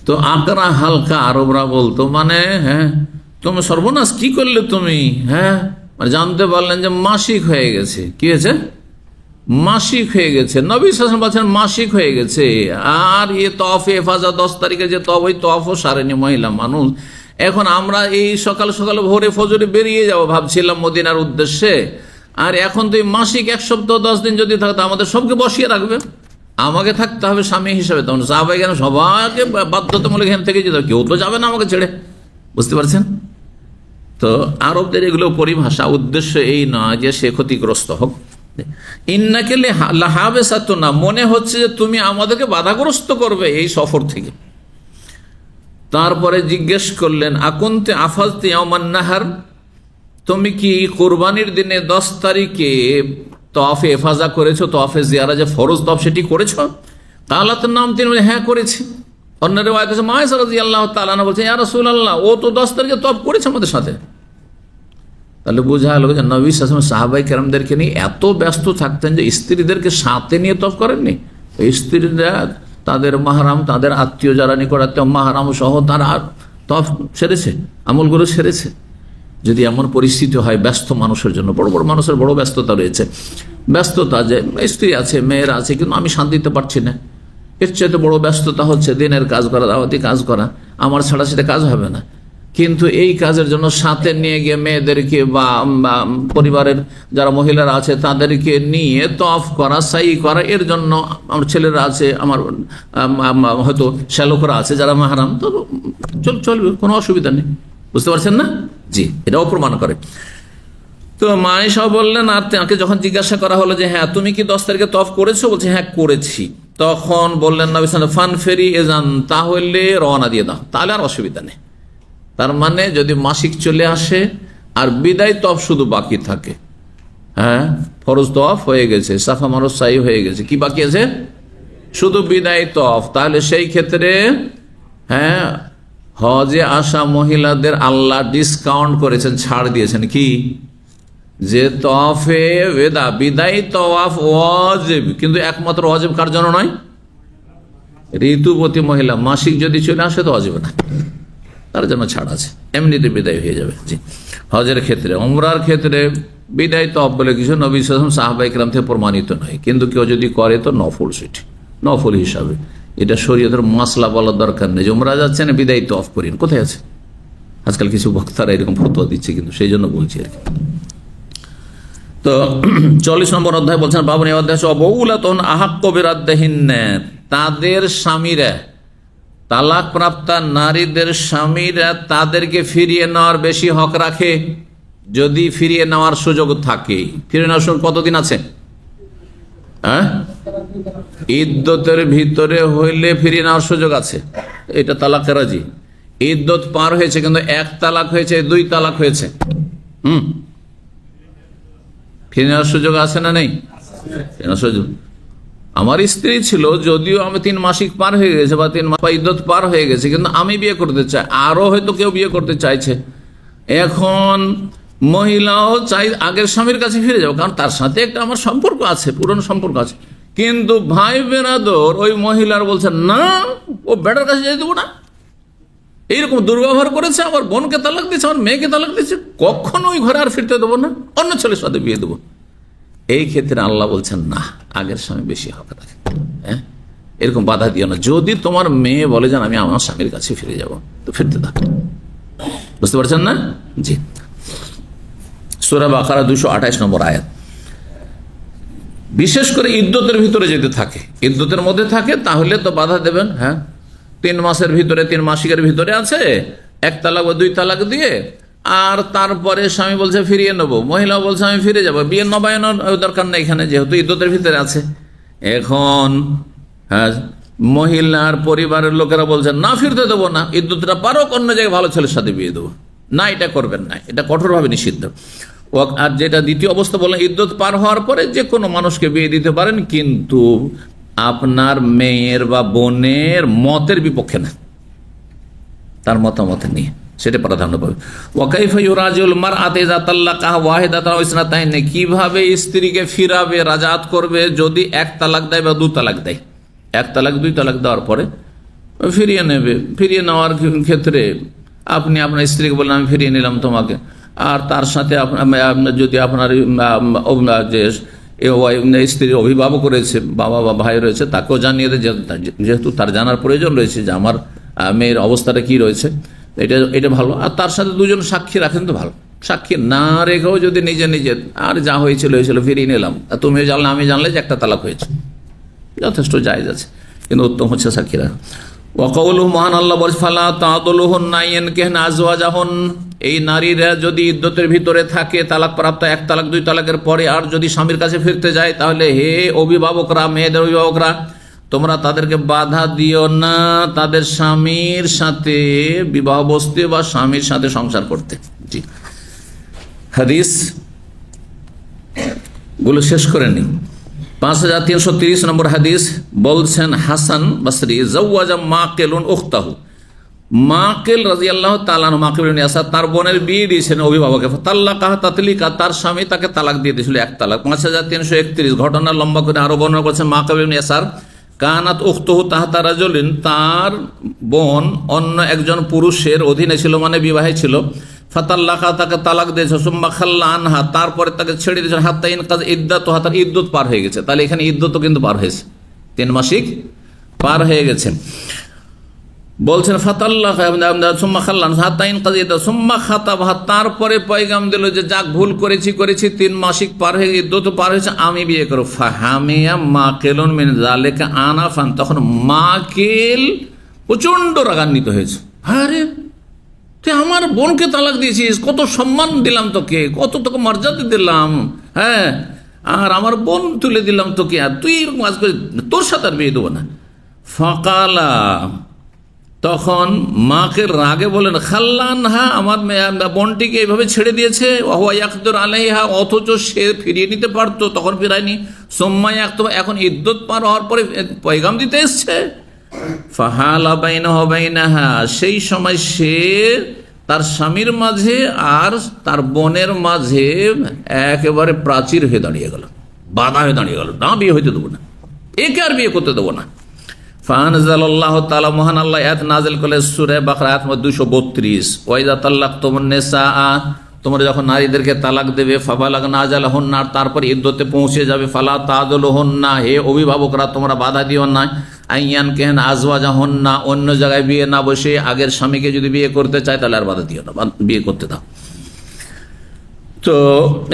তো আকরা হালকা আরবরা বলতো মানে, হ্যাঁ, তুমি সর্বনাশ কি করলে তুমি, হ্যাঁ, মানে জানতে পারলেন যে মাসিক হয়ে গেছে। কি হয়েছে? মাসিক হয়ে গেছে। নবী সাল্লাল্লাহু আলাইহি ওয়াসাল্লাম বলছেন মাসিক হয়ে গেছে। আর এ তওয়াফে ইফাজা 10 তারিখে যে তওয়াফ, ওই তওয়াফও সারেনি মহিলা মানুষ। এখন আমরা এই সকাল সকাল ভোরে ফজরে বেরিয়ে যাব ভাবছিলাম মদিনার উদ্দেশ্যে, আর এখন তো এই মাসিক 1 সপ্তাহ 10 দিন যদি থাকতো আমাদের সবকে বসিয়ে রাখবে, আমাকে থাকতে হবে স্বামী হিসেবে। তখন সাহাবায়ে কেন সবাইকে বাধ্যতামূলক এখান থেকে যেতে, কেউ তো যাবে না আমাকে ছেড়ে, বুঝতে পারছেন? তো আরবদের এগুলো পরিভাষা, উদ্দেশ্য এই নয় যে সে ক্ষতিগ্রস্ত হোক। ইন্নাকে লাহাবেসাতুনা, মনে হচ্ছে যে তুমি আমাদেরকে বাধাগ্রস্ত করবে এই সফর থেকে। তারপরে জিজ্ঞেস করলেন আকুনতে আফাজতে ইয়াউমান নাহার, তুমি কি কুরবানির দিনে 10 তারিখে তওয়াফে ইফাজা করেছো, তওয়াফে জিয়ারা যে ফরজ তওয়াফ সেটি করেছো? কালাত নাম, তিনি বলে হ্যাঁ করেছি। অন্য রিওয়ায়াত আছে মা আয়েশা রাদিয়াল্লাহু তাআলা আনহা বলছেন ইয়া রাসূলুল্লাহ, ও তো 10 তারিখে তওয়াফ করেছে আমাদের সাথে। তাহলে বোঝা গেল যে নবী সাল্লাল্লাহু আলাইহি ওয়াসাল্লাম সাহাবায়ে কেরামদেরকে নিয়ে এত ব্যস্ত থাকতেন যে স্ত্রীদেরকে সাথে নিয়ে তওয়াফ করেননি। স্ত্রীরা তাদের মাহরাম, তাদের আত্মীয় যারা নিকটাত্মীয় মাহরাম সহ তারা তওয়াফ সেরেছে, আমলগুলো সেরেছে। যদি এমন পরিস্থিতি হয় ব্যস্ত মানুষের জন্য, বড় বড় মানুষের বড় ব্যস্ততা রয়েছে, ব্যস্ততা যে স্ত্রী আছে, মেয়েরা আছে, কিন্তু আমি শান্তি দিতে পারছি না, এর চাইতে বড় ব্যস্ততা হচ্ছে দিনের কাজ করা, দাওয়াতি কাজ করা, আমার ছাড়া সেটা কাজ হবে না। কিন্তু এই কাজের জন্য সাথে নিয়ে গিয়ে মেয়েদেরকে বা পরিবারের যারা মহিলারা আছে তাদেরকে নিয়ে তফ করা, সাই করা, এর জন্য আমার ছেলেরা আছে, আমার হয়তো শ্যালকরা আছে যারা মাহরাম, তো চলবে, কোনো অসুবিধা নেই। বুঝতে পারছেন না? জি, এটাও প্রমাণ করে। তো মায়েশা বললেন, আর তাকে যখন জিজ্ঞাসা করা হলো যে হ্যাঁ তুমি কি 10 তারিখে তফ করেছো, বলছে হ্যাঁ করেছি, তখন বললেন নবী সাল্লাল্লাহু আলাইহি ওয়াসাল্লাম ফান ফেরি এজান, তাহলে রওনা দিয়ে দাও, তাহলে আর অসুবিধা নেই। তার মানে যদি মাসিক চলে আসে আর বিদায় তফ শুধু বাকি থাকে, হ্যাঁ ফরজ তফ হয়ে গেছে, সাফা মারওয়া সাই হয়ে গেছে, কি বাকি আছে? শুধু বিদায় তফ, তাহলে সেই ক্ষেত্রে হ্যাঁ হজে আসা মহিলাদের আল্লাহ ডিসকাউন্ট করেছেন, ছাড় দিয়েছেন, কি যে তফে বেদা বিদায় তওয়াফ ওয়াজিব, কিন্তু একমাত্র ওয়াজিব কার জন্য নয়? ঋতুবতী মহিলা, মাসিক যদি চলে আসে তো ওয়াজিব না, তার জন্য ছাড় আছে, এমনিতে বিদায় হয়ে যাবে। জি, হজের ক্ষেত্রে, উমরার ক্ষেত্রে বিদায় তওয়াফ বলে কিছু নবী সাল্লাল্লাহু আলাইহি ওয়াসাল্লাম সাহাবায়ে কেরাম থেকে প্রমাণিত নয়, কিন্তু কেউ যদি করে তো নফল, সেটি নফল হিসাবে। এটা শরীয়তের মাসলা বলার দরকার নেই যে উমরা যাচ্ছেন বিদায় তওয়াফ করেন, কোথায় আছে? আজকাল কিছু বক্তারা এরকম ফতোয়া দিচ্ছে, কিন্তু সেই জন্য বলছি আর কি। তো 40 নম্বর অধ্যায় বলছেন, বাবুনি অধ্যায় অবউলাতুন আহাক্কু বিরাদ্দিহিন্না, তাদের স্বামীরা, তালাক প্রাপ্ত নারীদের স্বামীরা তাদেরকে ফিরিয়ে নেওয়ার বেশি হক রাখে, যদি ফিরিয়ে নেওয়ার সুযোগ থাকে। ফিরিয়ে নেওয়ার সুযোগ কতদিন আছে? হ্যাঁ, ইদ্যতের ভিতরে হইলে ফিরিয়ে নেওয়ার সুযোগ আছে, এটা তালাক রাজি। ইদ্যত পার হয়েছে কিন্তু 1 তালাক হয়েছে, 2 তালাক হয়েছে, ফিরে নেওয়ার সুযোগ আছে না নেই? সুযোগ। আমার স্ত্রী ছিল, যদিও আমি 3 মাসিক পার হয়ে গেছে বা 3 মাস ইদ্যত পার হয়ে গেছে, কিন্তু আমি বিয়ে করতে চাই, আরো হয়তো কেউ বিয়ে করতে চাইছে, এখন মহিলাও চাই আগের স্বামীর কাছে ফিরে যাবো, কারণ তার সাথে একটা আমার সম্পর্ক আছে, পুরনো সম্পর্ক আছে, কিন্তু ভাই বেরাদর ওই মহিলার বলছে না, ও বেটার কাছে যেতে দেবো না, এইরকম দুর্ব্যবহার করেছে, আমার বোনকে তালাক দিচ্ছে, আমার মেয়েকে তালাক দিচ্ছে, কখনো ওই ঘরে আর ফিরতে দেবো না, অন্য ছেলের সাথে বিয়ে দেবো। এই ক্ষেত্রে আল্লাহ বলছেন না, আগের স্বামী বেশি হক রাখে। হ্যাঁ, এরকম বাধা দিও না। যদি তোমার মেয়ে বলে যে আমি আমার স্বামীর কাছে ফিরে যাব, তো ফিরতে দাও। বুঝতে পারছেন না? জি, সূরা বাকারা 228 নম্বর আয়াত। বিশেষ করে ইদ্যতের ভিতরে যদি থাকে, ইদ্যতের মধ্যে থাকে, তাহলে তো বাধা দেবেন। হ্যাঁ, 3 মাসের ভিতরে, 3 মাসিকের ভিতরে আছে, 1 তালাক বা 2 তালাক দিয়ে, আর তারপরে স্বামী বলছে ফিরিয়ে নেবো, মহিলা বলছে আমি ফিরে যাবো, বিয়ে নবায়নের দরকার নেই এখানে, যেহেতু ইদ্যতের ভিতরে আছে। এখন হ্যাঁ, মহিলার পরিবারের লোকেরা বলছে না ফিরতে দেবো না, ইদ্যতটা পারো, অন্য জায়গায় ভালো ছেলের সাথে বিয়ে দেবো না, এটা করবেন না, এটা কঠোরভাবে নিষিদ্ধ। আর যেটা দ্বিতীয় অবস্থা বললেন, ইদ্যত পার হওয়ার পরে যে কোনো মানুষকে বিয়ে দিতে পারেন, কিন্তু আপনার মেয়ের বা বোনের মতের বিপক্ষে না, তার মতামত নিয়ে, সেটা প্রাধান্য পাবে। ওয়াকাইফা ইউরাজিউল মারআতা ইযা তাল্লাকাহা ওয়াহিদাতান আও ইসনাতাইন, কিভাবে স্ত্রীকে ফিরাবে, রাজাত করবে যদি 1 তালাক দেয় বা 2 তালাক দেয়। 1 তালাক 2 তালাক দেওয়ার পরে ফিরিয়ে নেবে। ফিরিয়ে নেওয়ার ক্ষেত্রে আপনি আপনার স্ত্রীকে বললেন আমি ফিরিয়ে নিলাম তোমাকে, আর তার সাথে যদি আপনার যে স্ত্রীর অভিভাবক রয়েছে, বাবা বা ভাই রয়েছে, তাকেও জানিয়ে দেয়, যেহেতু তার জানার প্রয়োজন রয়েছে যে আমার মেয়ের অবস্থাটা কি রয়েছে, এটা ভালো। আর তার সাথে 2 জন সাক্ষী রাখেন তো ভালো। সাক্ষী না রেখেও যদি নিজে নিজে আর যা হয়েছিল ফিরিয়ে নিলাম, তুমি জানলে আমি জানলে যে 1 তালাক হয়েছে, যথেষ্ট জায়েজ আছে, কিন্তু উত্তম হচ্ছে সাক্ষী রাখা। ওয়াকাউলুহু, মহান আল্লাহ বলেন, ফালা তাদুলুহুন্না ইয়ানকিহনা আজওয়াজাহুন, এই নারীরা যদি ইদ্যতের ভিতরে থাকে, তালাক প্রাপ্ত 1 তালাক 2 তালাকের পরে, আর যদি স্বামীর কাছে ফিরতে যায়, তাহলে হে অভিভাবকরা, মেয়েদের অভিভাবকরা, তোমরা তাদেরকে বাধা দিও না তাদের স্বামীর সাথে বিবাহ বসতে বা স্বামীর সাথে সংসার করতে। জি, হাদিস গুলো শেষ করে নি। 5330 নম্বর হাদিস বলছেন হাসান বসরি, জাওয়াজা মাকিলুন উখতাহু, মাকিল রাদিয়াল্লাহু তাআলা আনহু, মাকিল ইবনে ইয়াসার তার বোনের বিয়ে দিয়েছেন অভিভাবকে, ফাতাল্লাকাহা তাতলিকা, তার স্বামী তাকে তালাক দিয়ে দিয়েছিল 1 তালাক। 5331 ঘটনা লম্বা করে আরো বর্ণনা করেছেন মাকিল ইবনে ইয়াসার, কানাত উখতুহু তাহতা রাজুলিন, তার বোন অন্য একজন পুরুষের অধীনে ছিল, মানে বিবাহে ছিল, ফাতাল্লাকা, তাকে তালাক দিয়েছে, সুম্মা খাল্লা আনহা, তারপরে তাকে ছেড়ে দিয়েছে, হাত্তা ইনকাজ ইদ্দাতুহা, তার ইদ্যত পার হয়ে গেছে। তাহলে এখানে ইদ্যত কিন্তু পার হয়েছে, 3 মাসিক পার হয়ে গেছে। বলছেন তারপরে পয়গাম দিল যে যাক ভুল করেছি 3 মাসিক পার হয়ে ইদ্যত পার হয়েছে, আমি বিয়ে করব। ফাহামিয়া মাকিলুন মিন যালিকা আনাফান, তখন মাকিল প্রচন্ড রাগান্বিত হয়েছে। আরে তুই আমার বোনকে তালাক দিয়েছিস, কত সম্মান দিলাম তোকে, কত তোকে মর্যাদা দিলাম, হ্যাঁ, আর আমার বোন তুলে দিলাম তোকে, আর তুই এরকম কাজ করে, তোর সাথে আর বিয়ে দেবো না। ফাকালা, তখন মাকে রাগে বলেন, খাল্লানহা, আমার বোনটিকে এইভাবে ছেড়ে দিয়েছে, আলাইহা, অথচ সে ফিরিয়ে নিতে পারতো, তখন ফিরায়নি। সোম্মাই এখন ইদ্যত পার হওয়ার পরে পয়গাম দিতে এসছে। ফাহালা বাইনাহা বাইনাহা, সেই সময় সে তার স্বামীর মাঝে আর তার বোনের মাঝে একেবারে প্রাচীর হয়ে দাঁড়িয়ে গেল, বাধা হয়ে দাঁড়িয়ে গেল, না বিয়ে হইতে দেবো না, একে আর বিয়ে করতে দেবো না। ফানজালাল্লাহু তাআলা, মহান আল্লাহ আয়াত নাযিল করলেন সূরা বাকারা আয়াত 232, ওয়াইযা তাল্লাকতুমুন নিসা, তোমরা যখন নারীদেরকে তালাক দেবে, ফাবালাগনা আজালাহুন্না, তারপর ইদ্যতে পৌঁছে যাবে, ফালা তাদুলুহুন্না, হে অভিভাবকরা তোমরা বাধা দিও না, আইয়ান কেন আজওয়াজাহুন্না, অন্য জায়গায় বিয়ে না বসে আগের স্বামীকে যদি বিয়ে করতে চায় তাহলে আর বাধা দিও না, বিয়ে করতে দাও। তো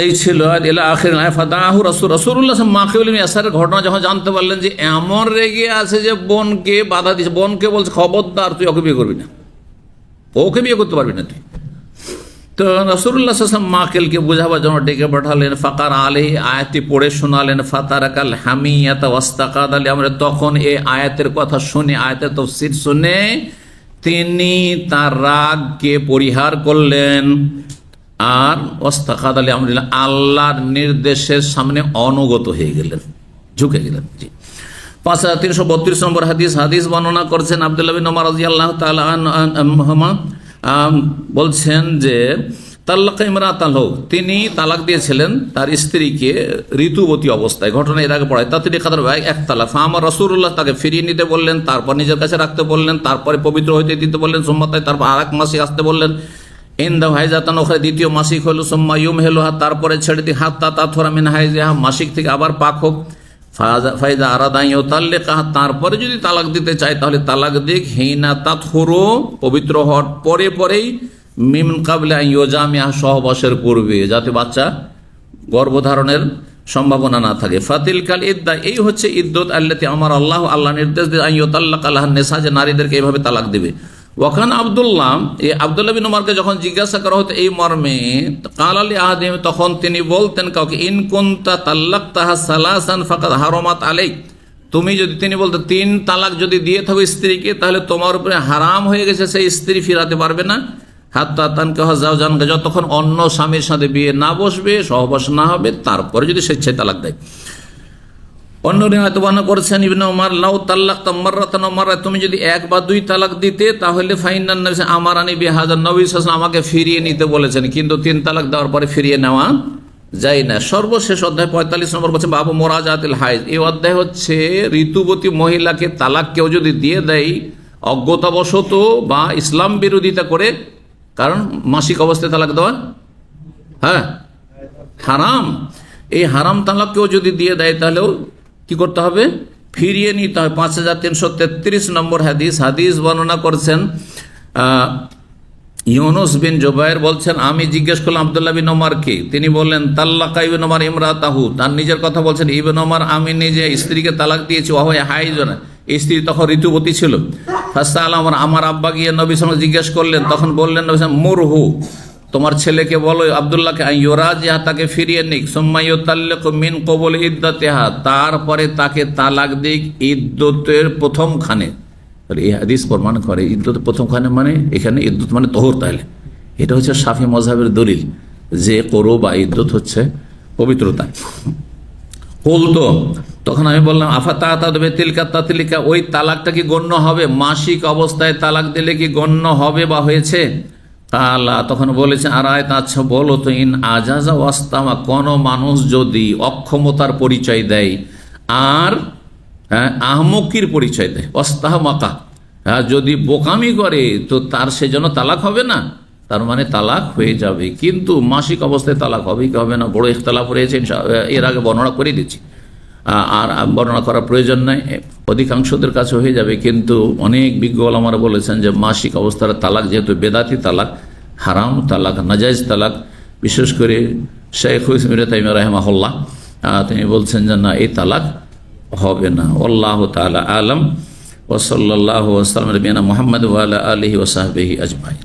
এই ছিল রাসূলুল্লাহ মাকিউল ইবনে ইয়াসারের ঘটনা যখন জানতে পারলেন যে এমন রেগে আছে যে বোনকে বাধা দিচ্ছে, বোনকে বলছে খবরদার তুই ওকে বিয়ে করবি না, ওকে বিয়ে করতে পারবি না তুই। তো রাসূলুল্লাহ সাল্লাল্লাহু আলাইহি ওয়াসাল্লাম মাকিলকে বুঝাবার জন্য ডেকে পাঠালেন, ফাকার আলাইহি, আয়াতটি পড়ে শোনালেন, ফাতারাকাল হামিয়াতা ওয়াস্তাকাদ আলী আমর, তখন এই আয়াতের কথা শুনে, আয়াতের তাফসীর শুনে তিনি তার রাগকে পরিহার করলেন আর ওয়াস্তাকাদ আলী আমরিল্লাহ, আল্লাহর নির্দেশের সামনে অনুগত হয়ে গেলেন, ঝুঁকে গেলেন। জি, 5332 নম্বর হাদিস বর্ণনা করছেন আব্দুল্লাহ বিন ওমর রাদিয়াল্লাহু তাআলা আনহুমা, বলছেন যে তাল্লাকা ইমরাতাহু, তিনি তালাক দিয়েছিলেন তার স্ত্রীকে ঋতুবতী অবস্থায়, ঘটনা এর আগে পড়ায়, তাতে কাদার ভাই এক তালাক। আমার রাসূলুল্লাহ তাকে ফিরিয়ে নিতে বললেন, তারপর নিজের কাছে রাখতে বললেন, তারপরে পবিত্র হইতে দিতে বললেন, সুম্মাতায় তারপর আরেক মাসিক আসতে বললেন, ইনদা হাইজাতান ওখরা, দ্বিতীয় মাসিক হলো, সুম্মা ইউমহিলুহা, তারপরে ছেড়ে দি, হাত্তা তাথুরা মিন হাইজিহা, মাসিক থেকে আবার পাক হোক, ফাইদা আরাদা ইউতাল্লিকাহা, তারপরে যদি তালাক দিতে চায় তাহলে তালাক দিক, হিনা তাতহুরু, পবিত্র হওয়ার পরে পরেই, মিন কাবলা ইউজামিহা, সহবাসের পূর্বে, যাতে বাচ্চা গর্ভধারণের সম্ভাবনা না থাকে। ফাতিলকাল ইদ্দা, এই হচ্ছে ইদ্যত আল্লাতি আমার আল্লাহ, আল্লাহ নির্দেশ দিয়ে আইয়ুতাল্লাকা লাহান নিসা, যে নারীদেরকে এইভাবে তালাক দিবে। ওয়াকান আব্দুল্লাহ, এই আব্দুল্লাহ বিন ওমরকে যখন জিজ্ঞাসা করা হতো এই মর্মে, কাল আলী আহাদিম, তখন তিনি বলতেন কাউকে, ইন কুনতা তাল্লাকতাহা সালাসান ফাকাদ হারামাত আলাইক, তুমি যদি, তিনি বলতেন 3 তালাক যদি দিয়ে থাকো স্ত্রীকে, তাহলে তোমার উপরে হারাম হয়ে গেছে, সেই স্ত্রী ফিরাতে পারবে না, হাত্তা তানকাহা যাওজান, যতক্ষণ অন্য স্বামীর সাথে বিয়ে না বসবে, সহবাস না হবে, তারপরে যদি স্বেচ্ছায় তালাক দেয়। অন্য রিওয়ায়াতে বর্ণনা করেছেন ইবনে ওমর, লাউ তাল্লাকতা মাররাতান ওয়া মাররা, তুমি যদি 1 বা 2 তালাক দিতে, তাহলে ফাইনান নবী আমারানি বিহাযা, নবী সাল্লাল্লাহু আলাইহি ওয়াসাল্লাম আমাকে ফিরিয়ে নিতে বলেছেন, কিন্তু 3 তালাক দেওয়ার পরে ফিরিয়ে নেওয়া যায় না। সর্বশেষ অধ্যায় 45 নম্বর বলছে বাবু মুরাজাতিল হাইজ, এই অধ্যায় হচ্ছে ঋতুবতী মহিলাকে তালাক কেউ যদি দিয়ে দেয় অজ্ঞতাবশত বা ইসলাম বিরোধিতা করে, কারণ মাসিক অবস্থায় তালাক দেওয়া হ্যাঁ হারাম, এই হারাম তালাক কেউ যদি দিয়ে দেয় তাহলেও কি করতে হবে, ফিরিয়ে নিতে হবে। 5333 নম্বর হাদিস বর্ণনা করছেন ইউনুস বিন জুবাইর, বলছেন আমি জিজ্ঞেস করলাম আব্দুল্লাহ বিন ওমরকে, তিনি বললেন তাল্লাকা ইবনে ওমর ইমরাতাহু, তার নিজের কথা বলছেন, ইবনে ওমর আমি নিজে স্ত্রীকে তালাক দিয়েছি, ওয়া হুয়া হাইজুন, স্ত্রী তখন ঋতুবতী ছিল। ফাসালাম, আমার আব্বা গিয়ে নবী সাল্লাল্লাহু আলাইহি ওয়াসাল্লাম জিজ্ঞেস করলেন, তখন বললেন নবী সাল্লাল্লাহু আলাইহি ওয়াসাল্লাম, মুরহু, তোমার ছেলেকে বলো আব্দুল্লাহকে, ইউরাজিহা, তাকে ফিরিয়ে নিক, সুম্মা ইউতাল্লিকু মিন কবুল ইদ্দাতিহা, তারপরে তাকে তালাক দিক ইদ্যতের প্রথমখানে। এই হাদিস প্রমাণ করে ইদ্যতের প্রথমখানে মানে এখানে ইদ্যত মানে তোহর, তাহলে এটা হচ্ছে শাফি মযহাবের দলিল যে কোরো বা ইদ্যত হচ্ছে পবিত্রতা। বলতো তখন আমি বললাম, তিলকা, ওই তালাকটা কি গণ্য হবে, মাসিক অবস্থায় তালাক দিলে কি গণ্য হবে বা হয়েছে? আল্লাহ তখন বলেছে, আর আচ্ছা বলো তো, ইন আজাজা ওয়াস্তামা, কোন মানুষ যদি অক্ষমতার পরিচয় দেয় আর আহমকির পরিচয় দেয়, ওয়াস্তাহমাকা, যদি বোকামি করে, তো তার সেজন্য তালাক হবে না, তার মানে তালাক হয়ে যাবে। কিন্তু মাসিক অবস্থায় তালাক হবে কি হবে না বড় ইখতিলাফ রয়েছে, এর আগে বর্ণনা করে দিচ্ছি। আর বর্ণনা করার প্রয়োজন নাই, অধিকাংশদের কাছে হয়ে যাবে। কিন্তু অনেক বিজ্ঞ ওলামারা বলেছেন যে মাসিক অবস্থার তালাক যেহেতু বেদাতি তালাক, হারাম তালাক, নাজাইজ তালাক, বিশেষ করে শেখ ইবনে তাইমিয়া রাহিমাহুল্লাহ তিনি বলছেন যে না, এই তালাক হবে না। আল্লাহু তাআলা আলাম। ওয়া সাল্লাল্লাহু ওয়া সাল্লাম আলা নবিয়িনা মুহাম্মদ ওয়া আলা আলিহি ওয়া সাহবিহি আজমাইন।